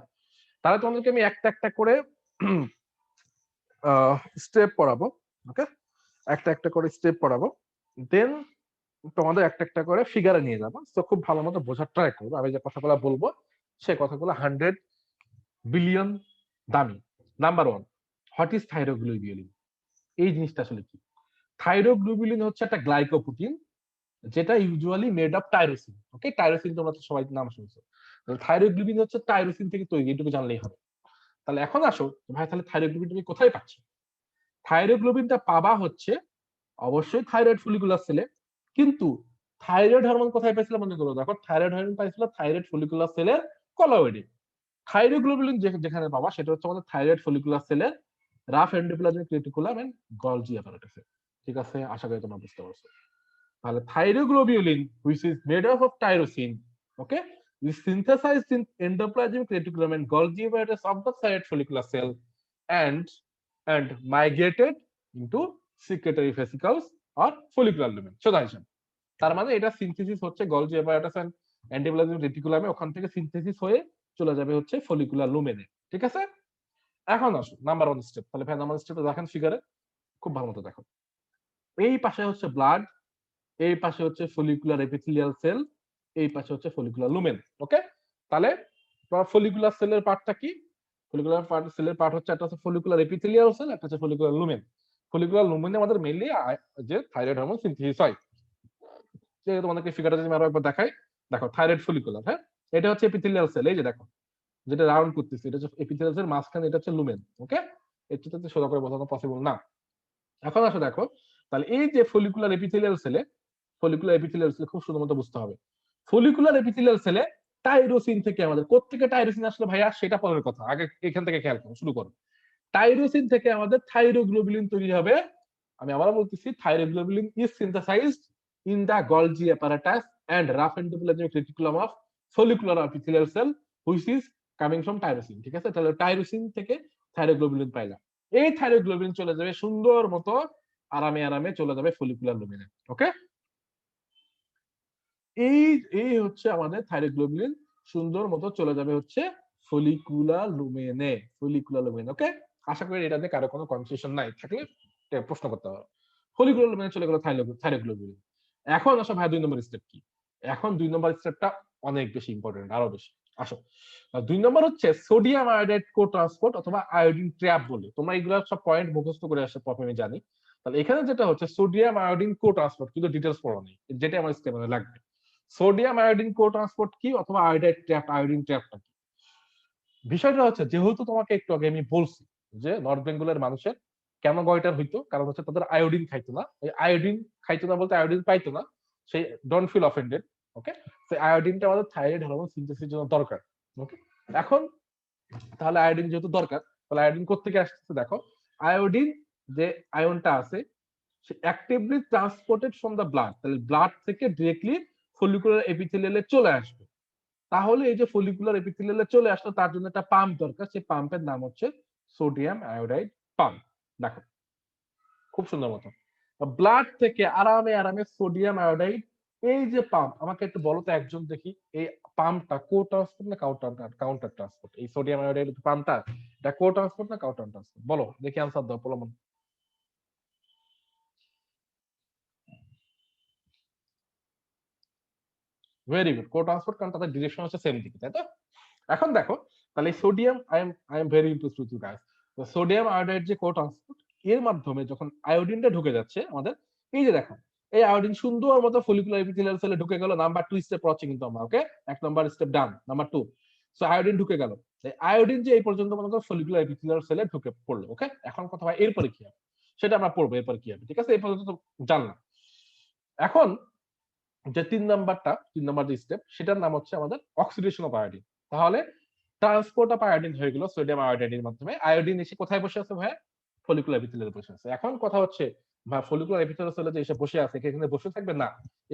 তাহলে তোমাদেরকে আমি একটা একটা করে স্টেপ পড়াবো। ওকে? একটা একটা করে স্টেপ পড়াবো, দেন তোমাদের একটা একটা করে ফিগারে নিয়ে যাবো। তো খুব ভালো মতো বোঝার ট্রাই করবো। আমি যে কথাগুলো বলবো সেই কথাগুলো 100 বিলিয়ন দামি। Number 1, what is thyroglobulin? এই জিনিসটা আসলে কি? থাইরোগ্লোবিউলিন হচ্ছে একটা গ্লাইকোপ্রোটিন যেটা usually made of tyrosine. Okay? Tyrosine তোমরা তো সবাই নাম শুনছো। থাইরোগ্লোবিউলিন হচ্ছে টাইরোসিন থেকে তৈরি, এটুকু জানলেই হবে। তাহলে এখন আসো ভাই, তাহলে থাইরোগ্লোবিউলিন তুমি কোথায় পাচ্ছ? থাইরোগ্লোবিনটা পাবা হচ্ছে অবশ্যই থাইরয়েড ফলিকুলার সেলে, কিন্তু থাইরয়েড হরমোন কোথায় পাইছিল মনে করো? দেখো থাইরয়েড হরমোন পাইছিল থাইরয়েড ফলিকুলার সেলের কলয়েডে। থাইরোগ্লোবুলিন যেখানে পাবা সেটা হচ্ছে আমাদের থাইরয়েড ফলিকুলার সেলের rough endoplasmic reticulum and Golgi অ্যাপারেটাসে, ঠিক আছে? আশা করি তোমরা বুঝতে পারছো। তাহলে thyroglobulin which is made up of tyrosine, okay, is synthesized in endoplasmic reticulum and Golgi apparatus of the thyroid follicular cell and migrated into secretory vesicles or follicular lumen. সোজা হিসাব, তার মানে এটা সিনথেসিস হচ্ছে গলজি অ্যাপারাটাস এন্ড এন্ডোপ্লাজমিক রেটিকুলামে, ওখান থেকে synthesis হয়ে চলে যাবে হচ্ছে ফলিকুলার লুমেনে। ঠিক আছে, এখন আসো নাম্বার 1 স্টেপ। তাহলে ভাই নাম্বার স্টেপটা দেখেন ফিগারে, খুব ভালো মতো দেখো। এই পাশে হচ্ছে ব্লাড, এই পাশে হচ্ছে ফলিকুলার এপিথেলিয়াল সেল, এই পাশে হচ্ছে ফলিকুলার লুমেন। ওকে, তাহলে ফলিকুলার সেলের পার্টটা কি? ফলিকুলার পার্ট সেলের পার্ট হচ্ছে একটা হচ্ছে ফলিকুলার এপিথেলিয়াল সেল, একটা হচ্ছে ফলিকুলার লুমেন। ফলিকুলার লুমেনে আমাদের মেইনলি যে থাইরয়েড হরমোন সিনথেসিস হয়। যে তোমাদেরকে ফিগারটা যদি আরো একবার দেখাই, দেখো থাইরয়েড ফলিকুলার, হ্যাঁ এটা হচ্ছে এপিথেলিয়াল সেল, এই যে দেখো যেটা রাউন্ড করতেছে এটা হচ্ছে এপিথেলিয়াল সেল, মাঝখানে এটা হচ্ছে লুমেন। ওকে, এটা তো সোজা করে বোঝানো পসিবল না। এখন আসো দেখো, তাহলে এই যে ফলিকুলার এপিথেলিয়াল সেলে, ফলিকুলার এপিথেলিয়াল সেল খুব সুন্দর মতো বুঝতে হবে। ফলিকুলার এপিথেলিয়াল সেলে টাইরোসিন থেকে আমাদের কোত্থেকে টাইরোসিন আসলে ভাইয়া, সেটা পরের কথা, আগে এখান থেকে খেয়াল করো, শুরু করো। টাইরোসিন থেকে আমাদের থাইরোগ্লোবুলিন তৈরি হবে। আমি আবারও বলতেছি, thyroglobulin is synthesised in the Golgi apparatus and rough endoplasmic reticulum of follicular epithelial cell which is coming from tyrosine. ঠিক আছে, তাহলে টাইরোসিন থেকে থাইরোগ্লোবুলিন পাইলাম। এই থাইরোগ্লোবুলিন চলে যাবে সুন্দর মতো আরামে আরামে চলে যাবে ফলিকুলার লুমেনে। ওকে, এই এই হচ্ছে আমাদের থাইরোগ্লোবুলিন সুন্দর মতো চলে যাবে হচ্ছে ফলিকুলার লুমেনে, ফলিকুলার লুমেনে। ওকে, আশা করি এটাতে কারো কোনো কনফিউশন নাই, থাকলে প্রশ্ন করতে পারো। ফলিকুলার লুমেনে চলে গেল থাইরোগ্লোবুলিন। এখন আসো ভাই 2 নম্বর স্টেপ কি? এখন 2 নম্বর স্টেপটা অনেক বেশি ইম্পর্টেন্ট, আরো বেশি। আসো 2 নম্বর হচ্ছে সোডিয়াম আয়োডাইড কো ট্রান্সপোর্ট অথবা আয়োডিন ট্র্যাপ বলে। তোমরা এগুলো সব পয়েন্ট মুখস্থ করে আসছে প্রথমে জানি। তাহলে এখানে যেটা হচ্ছে সোডিয়াম আয়োডিন কো ট্রান্সপোর্ট, কিন্তু ডিটেইলস পড়া নেই, যেটা আমার স্টেপে লাগবে। সোডিয়াম আয়োডিন কো ট্রান্সপোর্ট কি অথবা আয়োডাইড ট্র্যাপ, আয়োডিন ট্র্যাপটা কি? বিষয়টা হচ্ছে, যেহেতু তোমাকে একটু আগে আমি বলছি যে নর্থ বেঙ্গলের মানুষের কেন গয়টার হইতো, কারণ হচ্ছে তাদের আয়োডিন খাইতো না। এই আয়োডিন খাইতো না বলতে আয়োডিন পাইতো না, সেই ডোন্ট ফিল অফেন্ডেড। ওকে, সেই আয়োডিনটা আমাদের থাইরয়েড হরমোন সিনথেসিসের জন্য দরকার। ওকে, এখন তাহলে আয়োডিন যেহেতু দরকার, তাহলে আয়োডিন কোত্থেকে আসছে দেখো। আয়োডিন যে আয়নটা আছে সে actively transported from the blood, তাহলে ব্লাড থেকে ডিরেক্টলি ফলিকুলার এপিথেলিয়ালে চলে আসবে। তাহলে এই যে ফলিকুলার এপিথেলিয়ালে চলে আসলো, তার জন্য একটা পাম্প দরকার, সেই পাম্পের নাম হচ্ছে সোডিয়াম আয়োডাইড পাম্প। দেখো খুব সুন্দর মতো ব্লাড থেকে আরামে আরামে সোডিয়াম আয়োডাইড, এই যে পাম্প, আমাকে একটু বলো তো একজন দেখি, এই পাম্পটা কো ট্রান্সপোর্ট না কাউন্টার ট্রান্সপোর্ট? এই সোডিয়াম আয়োডাইড পাম্পটা এটা কো ট্রান্সপোর্ট না কাউন্টার ট্রান্সপোর্ট? বলো দেখি, আনসার দাও পোলামন। ভেরি গুড, কো ট্রান্সপোর্ট, কারণ তাদের ডিরেকশন হচ্ছে সেম দিকে, তাই তো? এখন দেখো, তাহলে sodium, I am very interested with you guys. Sodium iodide যে কো ট্রান্সপোর্ট, এর মাধ্যমে যখন আয়োডিনটা ঢুকে যাচ্ছে আমাদের, এই যে দেখো এই আয়োডিন সুন্দর মতো ফলিকুলার এপিথেলিয়াল সেলে ঢুকে গেল। নাম্বার 2 স্টেপ পড়ছি কিন্তু আমরা। ওকে, 1 নাম্বার স্টেপ ডান, নাম্বার 2। সো আয়োডিন ঢুকে গেল, আয়োডিন যে এই পর্যন্ত মনে করো ফলিকুলার এপিথেলিয়াল সেলে ঢুকে পড়লো। ওকে, এখন কথা হয় এরপরে কি হবে, সেটা আমরা পড়বো এরপর কি হবে। ঠিক আছে, এই পর্যন্ত তো জানলাম। এখন যে 3 নাম্বার যে স্টেপ, সেটার নাম হচ্ছে আমাদের অক্সিডেশন অফ আয়োডিন। তাহলে ট্রান্সপোর্ট অফ আয়োডিন হয়ে গেল সোডিয়াম আয়োডাইডের মাধ্যমে। আয়োডিন এসে কোথায় বসে আছে ভাই? ফলিকুলার এপিথেলিয়ালে বসে আছে। এখন কথা হচ্ছে ভাই, ফলিকুলার এপিথেলিয়াল সেলে যে এসে বসে আছে, এখানে বসে থাকবে না,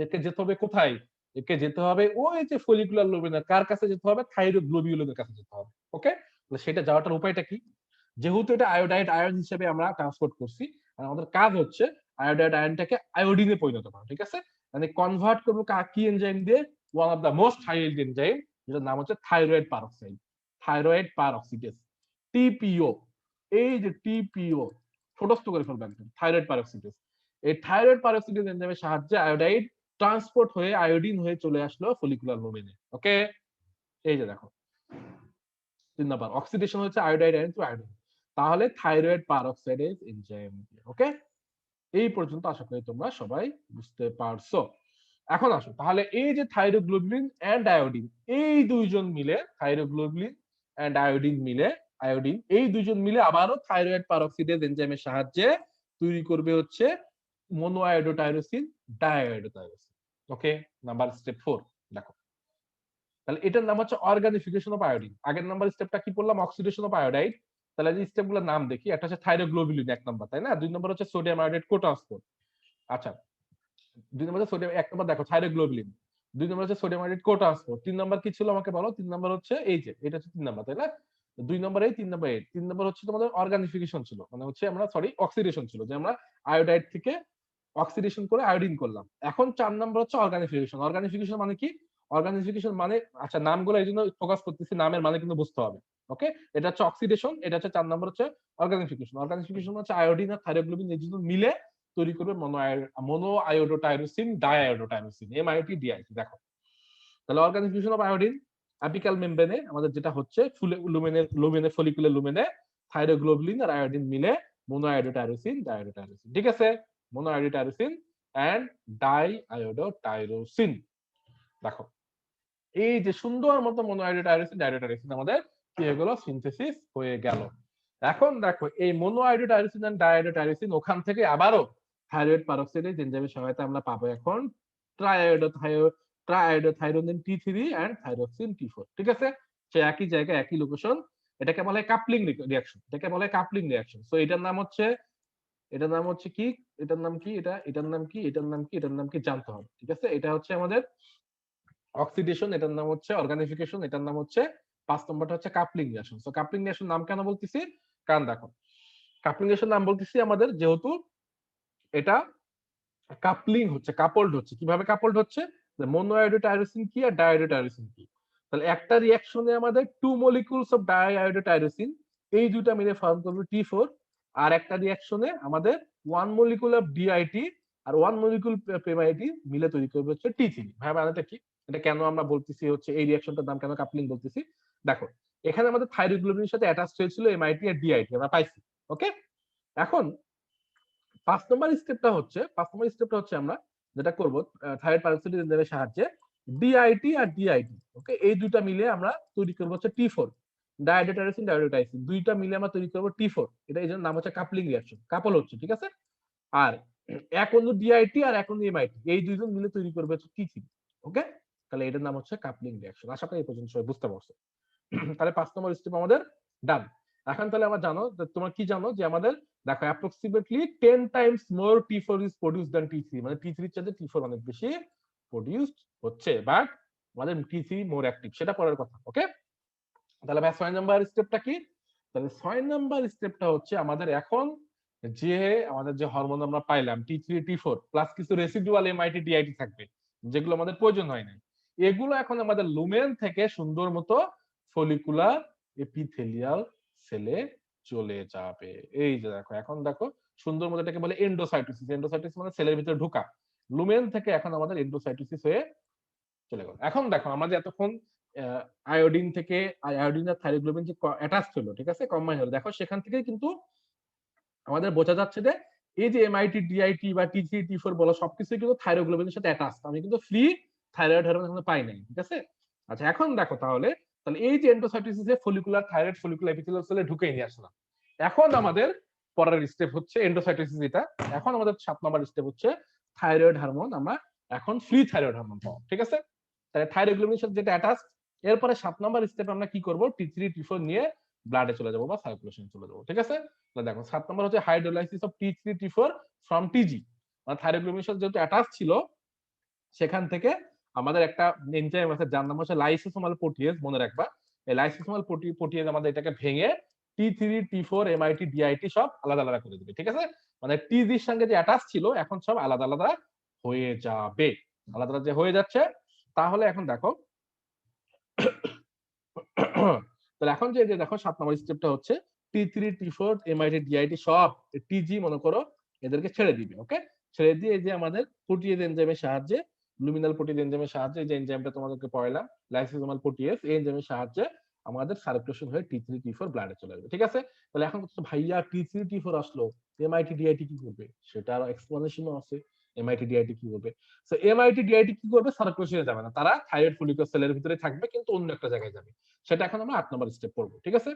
একে যেতে হবে কোথায়? একে যেতে হবে ওই যে ফলিকুলার লুমেনের কার কাছে যেতে হবে? থাইরোগ্লোবিউলিনের কাছে যেতে হবে। ওকে, তাহলে সেটা যাওয়াটার উপায়টা কি? যেহেতু এটা আয়োডাইড আয়ন হিসেবে আমরা ট্রান্সপোর্ট করছি, আর আমাদের কাজ হচ্ছে আয়োডাইড আয়নটাকে আয়োডিনে পরিণত করা। ঠিক আছে, মানে কনভার্ট করবো কি এনজাইম দিয়ে? One of the most high yield enzyme, যেটার নাম হচ্ছে thyroid peroxide, thyroid peroxidase, TPO. এই যে টিপিও ছোটস্থ করে ফেলবে একদম, থাইরয়েড পারঅক্সিডেজ। এই থাইরয়েড পারঅক্সিডেজ এনজাইমের সাহায্যে আয়োডাইড ট্রান্সপোর্ট হয়ে আয়োডিন হয়ে চলে আসলো ফলিকুলার লুমেনে। ওকে, এই যে দেখো 3 নাম্বার অক্সিডেশন হচ্ছে আয়োডাইড আয়ন টু আয়োডিন, তাহলে থাইরয়েড পারঅক্সাইডেজ এনজাইম। ওকে, এই পর্যন্ত আশা করি তোমরা সবাই বুঝতে পারছো। এখন আসো, তাহলে এই যে থাইরোগ্লোবুলিন এন্ড আয়োডিন, এই দুইজন মিলে থাইরোগ্লোবুলিন এন্ড আয়োডিন মিলে এই দুইজন মিলে আবারও থাইরয়েড পারঅক্সিডেজ এনজাইমের সাহায্যে তৈরি করবে হচ্ছে মনোআয়োডোটাইরোসিন ডাইআয়োডোটাইরোসিন। ওকে, নাম্বার স্টেপ 4 দেখো, তাহলে এটার নাম হচ্ছে অর্গানিফিকেশন অফ আয়োডিন। আগের নাম্বার স্টেপটা কি বললাম? Oxidation of iodide. তাহলে যে স্টেপগুলোর নাম দেখি, একটা হচ্ছে থাইরোগ্লোবুলিন 1 নাম্বার, তাই না? 2 নম্বর হচ্ছে সোডিয়াম আয়োডাইড কো ট্রান্সপোর্ট। আচ্ছা, 2 নম্বরে সোডিয়াম, 1 নম্বর দেখো থাইরোগ্লোবুলিন। 2 নম্বর হচ্ছে সোডিয়াম আয়োডাইড কোট্রান্সপোর্ট। 3 নম্বর কি ছিল আমাকে বলো? 3 নম্বর হচ্ছে এই যে এটা হচ্ছে 3 নম্বর, তাই না? 2 নম্বর এই, 3 নম্বর এই। 3 নম্বর হচ্ছে তোমাদের অর্গানিফিকেশন ছিল। মানে হচ্ছে আমরা অক্সিডেশন ছিল। যে আমরা আয়োডাইড থেকে অক্সিডেশন করে আয়োডিন করলাম। এখন 4 নম্বর হচ্ছে অর্গানিফিকেশন। অর্গানিফিকেশন মানে কি? অর্গানিফিকেশন মানে আচ্ছা নামগুলো এইজন্য ফোকাস করতেছি, নামের মানে কিন্তু বুঝতে হবে। ওকে? এটা হচ্ছে অক্সিডেশন, এটা হচ্ছে 4 নম্বর হচ্ছে অর্গানিফিকেশন। অর্গানিফিকেশন হচ্ছে আয়োডিন আর থাইরোগ্লোবিন এই দুটো মিলে তৈরি করবে মনো আয়োডোটাইরোসিন ডাইআয়োডোটাইরোসিন, এমআইটি ডিআইটি। দেখো তাহলে অর্গানিফিকেশন অফ আয়োডিন অ্যাপিক্যাল মেমব্রেনে আমাদের যেটা হচ্ছে লুমেনে ফলিকুলার লুমেনে থাইরোগ্লোবুলিন আর আয়োডিন মিলে মোনোআয়োডোটাইরোসিন ডাইআয়োডোটাইরোসিন। ঠিক আছে? মোনোআয়োডোটাইরোসিন এন্ড ডাইআয়োডোটাইরোসিন। দেখো এই যে সুন্দর মতো মোনোআয়োডোটাইরোসিন ডাইআয়োডোটাইরোসিন আমাদের কি হয়ে গেল? সিনথেসিস হয়ে গেল। এখন দেখো এই মোনোআয়োডোটাইরোসিন এন্ড ডাইআয়োডোটাইরোসিন ওখান থেকে আবারও থাইরয়েড পারঅক্সাইডেজ এনজাইমের সহায়তায় আমরা পাবো এখন triiodothyronine T3 and thyroxine T4। ঠিক আছে? সে একই জায়গায় একই লোকেশন। এটাকে বলা হয় কাপলিং রিঅ্যাকশন। এটাকে বলা হয় কাপলিং রিঅ্যাকশন। সো এটার নাম হচ্ছে কি? এটার নাম কি? এটার নাম কি? এটার নাম কি? এটার নাম কি জানতে হবে। ঠিক আছে? এটা হচ্ছে আমাদের অক্সিডেশন, এটার নাম হচ্ছে অর্গানিফিকেশন, এটার নাম হচ্ছে 5 নম্বরটা হচ্ছে coupling reaction. So coupling reaction নাম কেন বলতেছি? কারণ দেখো কাপলিং রিঅ্যাকশন নাম বলতেছি আমাদের যেহেতু এটা কাপলিং হচ্ছে, কাপলড হচ্ছে। কিভাবে কাপলড হচ্ছে? মোনোআয়োডোটাইরোসিন কি আর ডাইআয়োডোটাইরোসিন কি। তাহলে একটা রিঅ্যাকশনে আমাদের 2 মলিকিউলস অফ ডাইআয়োডোটাইরোসিন এই দুটো মিলে ফর্ম করবে T4, আর একটা রিঅ্যাকশনে আমাদের 1 মলিকিউল অফ ডিআইটি আর 1 মলিকিউল পেমাইটি মিলে তৈরি করবে হচ্ছে T3। ভাই মানেটা কি? এটা কেন আমরা বলতেছি হচ্ছে এই রিঅ্যাকশনটার নাম কেন কাপলিং বলতেছি? দেখো এখানে আমাদের থাইরোগ্লোবিনের সাথে অ্যাটাচড হয়েছিল এমআইটি আর ডিআইটি, আমরা পাইছি। ওকে? এখন 5 নম্বর স্টেপটা হচ্ছে আমরা যেটা করব থাইরয়েড পারঅক্সাইড এনজাইমের সাহায্যে ডিআইটি আর ডিআইটি, ওকে, এই দুইটা মিলে আমরা তৈরি করব হচ্ছে T4, ডাইআয়োডোটাইরোসিন ডাইআয়োডোটাইসিন। দুইটা মিলে আমরা তৈরি করব T4। এটা এই জন্য নাম হচ্ছে কাপলিং রিঅ্যাকশন, কাপল হচ্ছে। ঠিক আছে? আর এক অন্য ডিআইটি আর এক অন্য এমআইটি এই দুইজন মিলে তৈরি করবে হচ্ছে T3। ওকে? তাহলে এটার নাম হচ্ছে কাপলিং রিঅ্যাকশন। আশা করি এই পর্যন্ত সবাই বুঝতে পারছো। তাহলে 5 নম্বর স্টেপ আমাদের ডান। এখন তাহলে আমরা জানো, তোমরা কি জানো যে আমাদের দেখো approximately 10 times more T4 is produced than T3, মানে T3 এর চেয়ে T4 অনেক বেশি প্রোডিউসড হচ্ছে, বাট আমাদের T3 মোর অ্যাক্টিভ, সেটা পরের কথা। ওকে? তাহলে ভাই 6 নাম্বার স্টেপটা কি? তাহলে 6 নাম্বার স্টেপটা হচ্ছে আমাদের এখন যে আমাদের যে হরমোন আমরা পাইলাম T3 T4 প্লাস কিছু রেসিডুয়াল এমআইটি ডিআইটি থাকবে যেগুলো আমাদের প্রয়োজন হয় না, এগুলো এখন আমাদের লুমেন থেকে সুন্দর মতো ফলিকুলার এপিথেলিয়াল সেলে চলে যাবে। এই যে দেখো এখন দেখো সুন্দর মতো এটাকে বলে এন্ডোসাইটোসিস। এন্ডোসাইটোসিস মানে সেলের ভিতরে ঢোকা। লুমেন থেকে এখন আমাদের এন্ডোসাইটোসিস হয়ে চলে গেল। এখন দেখো আমাদের এতক্ষণ আয়োডিন থেকে আয়োডিন আর থাইরোগ্লোবিন যে অ্যাটাচ হলো, ঠিক আছে, কম্বাইন হলো, দেখো সেখান থেকে কিন্তু আমাদের বোঝা যাচ্ছে যে এই যে এমআইটি ডিআইটি বা T3 T4 বলো সবকিছু কিন্তু থাইরোগ্লোবিনের সাথে অ্যাটাচ। আমি কিন্তু ফ্রি থাইরয়েড হরমোন এখনো পাই নাই। ঠিক আছে? আচ্ছা এখন দেখো তাহলে এই যে এন্ডোসাইটোসিসে ফলিকুলার থাইরয়েড ফলিকুলার এপিথেলিয়াল সেলে ঢুকে নিয়ে আসলাম। এখন আমাদের পরের স্টেপ হচ্ছে এন্ডোসাইটোসিস। এটা এখন আমাদের 7 নম্বর স্টেপ হচ্ছে থাইরয়েড হরমোন আমরা এখন ফ্রি থাইরয়েড হরমোন পাবো। ঠিক আছে? তাহলে থাইরোগ্লোবিনের সাথে যেটা অ্যাটাচ, এরপরে 7 নম্বর স্টেপে আমরা কি করব? T3 T4 নিয়ে ব্লাডে চলে যাবো বা সার্কুলেশনে চলে যাবো। ঠিক আছে? তো দেখো 7 নম্বর হচ্ছে hydrolysis of T3 T4 from TG, মানে থাইরোগ্লোবিনের সাথে যেহেতু অ্যাটাচ ছিল সেখান থেকে আমাদের একটা এনজাইম আছে যার নাম হচ্ছে লাইসোসোমাল প্রোটিয়েজ, মনে রাখবা। এই লাইসোসোমাল প্রোটিয়েজ আমাদের এটাকে ভেঙে T3 T4 এমআইটি ডিআইটি সব আলাদা আলাদা করে দিবে। ঠিক আছে? মানে টিজির সঙ্গে যে অ্যাটাচ ছিল এখন সব আলাদা আলাদা হয়ে যাবে। আলাদা আলাদা যে হয়ে যাচ্ছে, তাহলে এখন দেখো তাহলে এখন যে দেখো 7 নম্বর স্টেপটা হচ্ছে T3 T4 এমআইটি ডিআইটি সব টিজি মনে করো এদেরকে ছেড়ে দিবে। ওকে? ছেড়ে দিয়ে এই যে আমাদের প্রোটিয়েজ এনজাইমের সাহায্যে, লুমিনাল প্রোটিয়েজ এনজাইমের সাহায্যে, যে এনজাইমটা তোমাদেরকে পড়াইলাম লাইসোসোমাল প্রোটিয়েজ, এই এনজাইমের সাহায্যে আমাদের সার্কুলেশন হয়ে T3 T4 ব্লাডে চলে যাবে। ঠিক আছে? তাহলে এখন ভাইয়া T3 T4 আসলো, এমআইটি ডিআইটি কি করবে? সেটা আর এক্সপ্লেনেশনও আছে। এমআইটি ডিআইটি কি করবে? সো এমআইটি ডিআইটি কি করবে? সার্কুলেশনে যাবে না, তারা থাইরয়েড ফলিকুলার সেলের ভিতরে থাকবে কিন্তু অন্য একটা জায়গায় যাবে। সেটা এখন আমরা 8 নম্বর স্টেপ পড়বো। ঠিক আছে?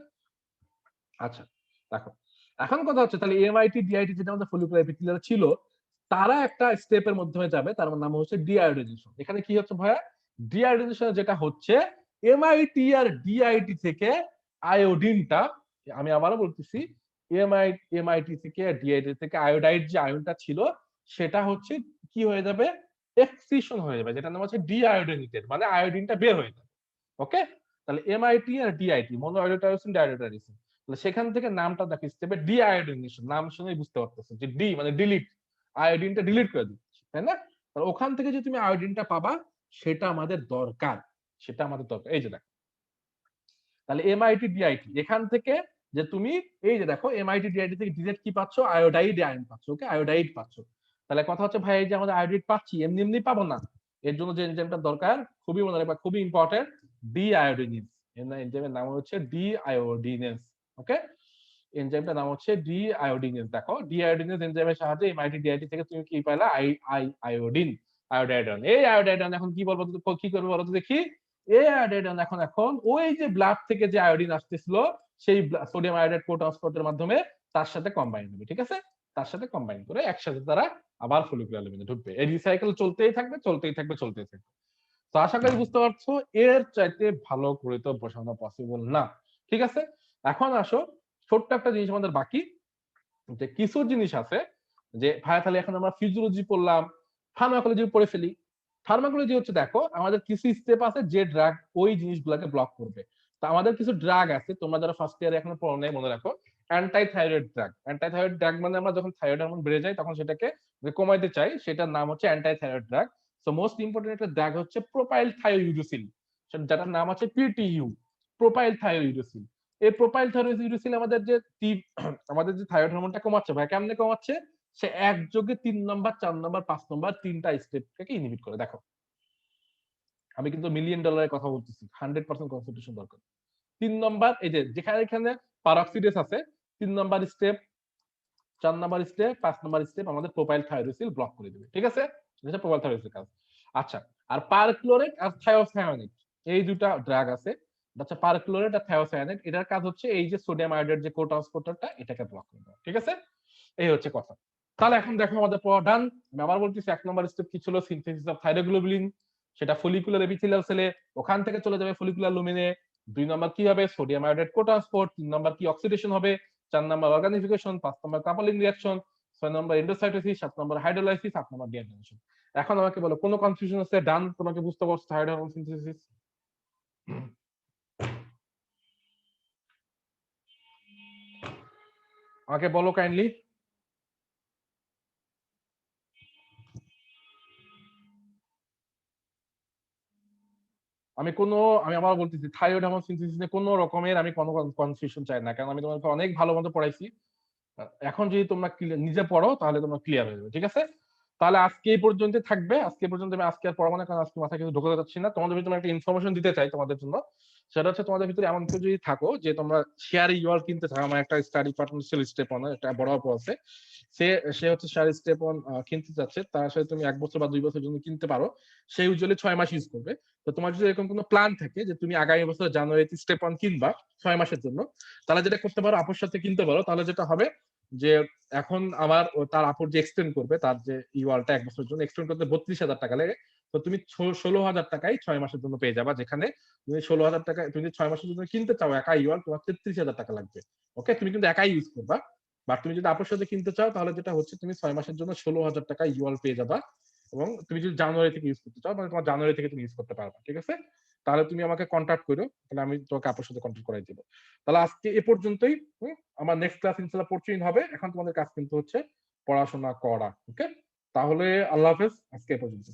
আচ্ছা দেখো এখন কথা হচ্ছে তাহলে এমআইটি ডিআইটি যেটা আমাদের ফলিকুলার এপিথেলিয়াল ছিল তারা একটা স্টেপের মাধ্যমে যাবে, তার নাম হচ্ছে ডিআয়োডাইজেশন। এখানে কি হচ্ছে ভাইয়া? ডিআয়োডাইজেশন যেটা হচ্ছে এমআইটি আর ডিআইটি থেকে আয়োডিনটা, আমি আবারও বলতেছি, এমআইটি থেকে ডিআইটি থেকে আয়োডাইড যে আয়নটা ছিল সেটা হচ্ছে কি হয়ে যাবে? এক্সিশন হয়ে যাবে, যেটা নাম হচ্ছে ডিআয়োডিনেটেড, মানে আয়োডিনটা বের হয়ে যাবে। ওকে, তাহলে এমআইটি আর ডিআইটি, মনোআয়োডোটাইরোসিন ডাইআয়োডোটাইরোসিন, তাহলে সেখান থেকে নামটা দেখো স্টেপে ডিআয়োডিনেশন, নাম শুনেই বুঝতে পারতেছো যে ডি মানে ডিলিট, আয়োডিনটা ডিলিট করে দিচ্ছি, তাই না? তাহলে ওখান থেকে যে তুমি আয়োডিনটা পাবা সেটা আমাদের দরকার, সেটা আমাদের দরকার। এই যে দেখো, তাহলে এমআইটি ডিআইটি এখান থেকে যে তুমি এই যে দেখো এমআইটি ডিআইটি থেকে ডিরেক্ট কি পাচ্ছ, আয়োডাইড আয়ন পাচ্ছ। ওকে, আয়োডাইড পাচ্ছ। তাহলে কথা হচ্ছে ভাই এই যে আমাদের আয়োডাইড পাচ্ছি এমনি এমনি পাবো না, এর জন্য যে এনজাইমটা দরকার খুবই মনে রাখবা, খুবই ইম্পর্টেন্ট, ডি আয়োডিনেজ। এনজাইমের নাম হচ্ছে ডি আয়োডিনেজ। ওকে, এনজাইমটার নাম হচ্ছে ডি আয়োডিনেজ। দেখো ডি আয়োডিনেজ এনজাইমের সাহায্যে এমআইটি ডিআইটি থেকে তুমি কি পাইলা, আয়োডিন, আয়োডাইডন। এই আয়োডাইডন এখন কি বলবো, কি করবো বলো তো দেখি। এই আয়োডাইডন এখন এখন ওই যে ব্লাড থেকে যে আয়োডিন আসতেছিল সেই সোডিয়াম আয়োডাইড কোট্রান্সপোর্টের মাধ্যমে তার সাথে কম্বাইন হবে, ঠিক আছে? তার সাথে কম্বাইন করে একসাথে তারা আবার ফলিকুলার লিমিটে ঢুকবে। এই রিসাইকেল চলতেই থাকবে, চলতেই থাকবে, চলতেই থাকবে। তো আশা করি বুঝতে পারছো, এর চাইতে ভালো করে তো বোঝানো পসিবল না, ঠিক আছে? এখন আসো, ছোট্ট একটা জিনিস আমাদের বাকি, যে কিছু জিনিস আছে যে ভাই তাহলে এখন আমরা ফিজিওলজি পড়লাম, ফার্মাকোলজি পড়ে ফেলি। ফার্মাকোলজি হচ্ছে দেখো আমাদের কিছু স্টেপ আছে যে ড্রাগ ওই জিনিসগুলোকে ব্লক করবে। তো আমাদের কিছু ড্রাগ আছে, তোমরা যারা ফার্স্ট ইয়ারে এখনো পড়ো নাই মনে রাখো, anti thyroid drug. Anti thyroid drug মানে আমরা যখন থাইরয়েড হরমোন বেড়ে যায় তখন সেটাকে কমাইতে চাই, সেটার নাম হচ্ছে anti thyroid drug. So most important একটা ড্রাগ হচ্ছে প্রোপাইল থায়োইউরোসিল, যেটার নাম হচ্ছে পিটিইউ, প্রোপাইল থায়োইউরোসিল। এই প্রোপাইল থায়োইউরোসিল আমাদের যে আমাদের যে থাইরয়েড হরমোনটা কমাচ্ছে, ভাই কেমনে কমাচ্ছে? সে একযোগে 3 নম্বর 4 নম্বর 5 নম্বর তিনটা স্টেপ থেকে ইনহিবিট করে। দেখো আমি কিন্তু মিলিয়ন ডলারের কথা বলতেছি, 100% কনসেন্ট্রেশন দরকার। 3 নম্বর এই যে যেখানে এখানে পারঅক্সিডেস আছে, 3 নম্বর স্টেপ, 4 নম্বর স্টেপ, 5 নম্বর স্টেপ আমাদের প্রোপাইল থায়োইরোসিল ব্লক করে দিবে, ঠিক আছে? এটা প্রোপাইল থায়োইরোসিল কাজ। আচ্ছা, আর পারক্লোরেট আর থায়োসায়ানেট এই দুটা ড্রাগ আছে, আচ্ছা পারক্লোরেট আর থায়োসায়ানেট, এটার কাজ হচ্ছে এই যে সোডিয়াম আয়োডাইড যে কোট্রান্সপোর্টারটা এটাকে ব্লক করে দেওয়া, ঠিক আছে? এই হচ্ছে কথা। তাহলে এখন দেখো আমাদের পড়া ডান। আমি আবার বলতেছি 1 নম্বর স্টেপ কি ছিল, সিনথেসিস অফ থাইরোগ্লোবুলিন, সেটা ফলিকুলার এপিথেলিয়াল সেলে, ওখান থেকে চলে যাবে ফলিকুলার লুমিনে। 2 নম্বর কি হবে, সোডিয়াম আয়োডাইড কোট্রান্সপোর্ট। 3 নম্বর কি, অক্সিডেশন হবে। 4 নম্বর অর্গানিফিকেশন। 5 নম্বর কাপলিং রিঅ্যাকশন। 6 নম্বর এন্ডোসাইটোসিস। 7 নম্বর হাইড্রোলাইসিস। 8 নম্বর ডিহাইড্রেশন। এখন আমাকে বলো কোনো কনফিউশন আছে? ডান, তোমাকে বুঝতে পারছো থাইরয়েড হরমোন সিনথেসিস? আমাকে বলো কাইন্ডলি। আমি আবার বলতেছি থাইরয়েড হরমোন সিনথেসিস নিয়ে কোনো রকমের আমি কোনো কনফিউশন চাই না, কারণ আমি তোমাকে অনেক ভালো মতো পড়াইছি। এখন যদি তোমরা নিজে পড়ো তাহলে তোমরা ক্লিয়ার হয়ে যাবে, ঠিক আছে? তাহলে আজকে এই পর্যন্ত থাকবে, আজকে পর্যন্ত আমি আজকে আর পড়াবো না, কারণ আজকে মাথায় কিছু ঢোকাতে যাচ্ছি না। তোমাদের ভিতরে একটা ইনফরমেশন দিতে চাই তোমাদের জন্য, সেটা হচ্ছে তোমাদের ভিতরে এমন কেউ যদি থাকো যে তোমরা শেয়ার ইউআর কিনতে চাও, আমার একটা স্টাডি পার্টনারশিপ স্টেপ অন একটা বড় আপু আছে, সে সে হচ্ছে শেয়ার স্টেপ অন কিনতে চাচ্ছে, তার সাথে তুমি 1 বছর বা 2 বছরের জন্য কিনতে পারো। সে ইউজুয়ালি 6 মাস ইউজ করবে। তো তোমার যদি এরকম কোনো প্ল্যান থাকে যে তুমি আগামী বছর জানুয়ারিতে স্টেপ অন কিনবা 6 মাসের জন্য, তাহলে যেটা করতে পারো আপুর সাথে কিনতে পারো। তাহলে যেটা হবে যে এখন আমার তার আপুর যে এক্সটেন্ড করবে, তার যে ইউআরটা 1 বছরের জন্য এক্সটেন্ড করতে 32,000 টাকা লাগে। তো তুমি 16,000 টাকায় 6 মাসের জন্য পেয়ে যাবা, যেখানে তুমি 16,000 টাকা তুমি 6 মাসের জন্য কিনতে চাও একা ইউআর, তোমার 33,000 টাকা লাগবে। ওকে, তুমি কিন্তু একাই ইউজ করবা। বাট তুমি যদি আপুর সাথে কিনতে চাও তাহলে যেটা হচ্ছে তুমি 6 মাসের জন্য 16,000 টাকা ইউআর পেয়ে যাবা। এবং তুমি যদি জানুয়ারি থেকে ইউজ করতে চাও, মানে তোমার জানুয়ারি থেকে তুমি ইউজ করতে পারবা, ঠিক আছে? তাহলে তুমি আমাকে কন্ট্যাক্ট করো, তাহলে আমি তোমাকে আপুর সাথে কন্ট্যাক্ট করাই দিব। তাহলে আজকে এ পর্যন্তই। আমার নেক্সট ক্লাস ইনশাআল্লাহ পরশুদিন হবে। এখন তোমাদের কাজ কিন্তু হচ্ছে পড়াশোনা করা। ওকে, তাহলে আল্লাহ হাফেজ, আজকে এ পর্যন্ত।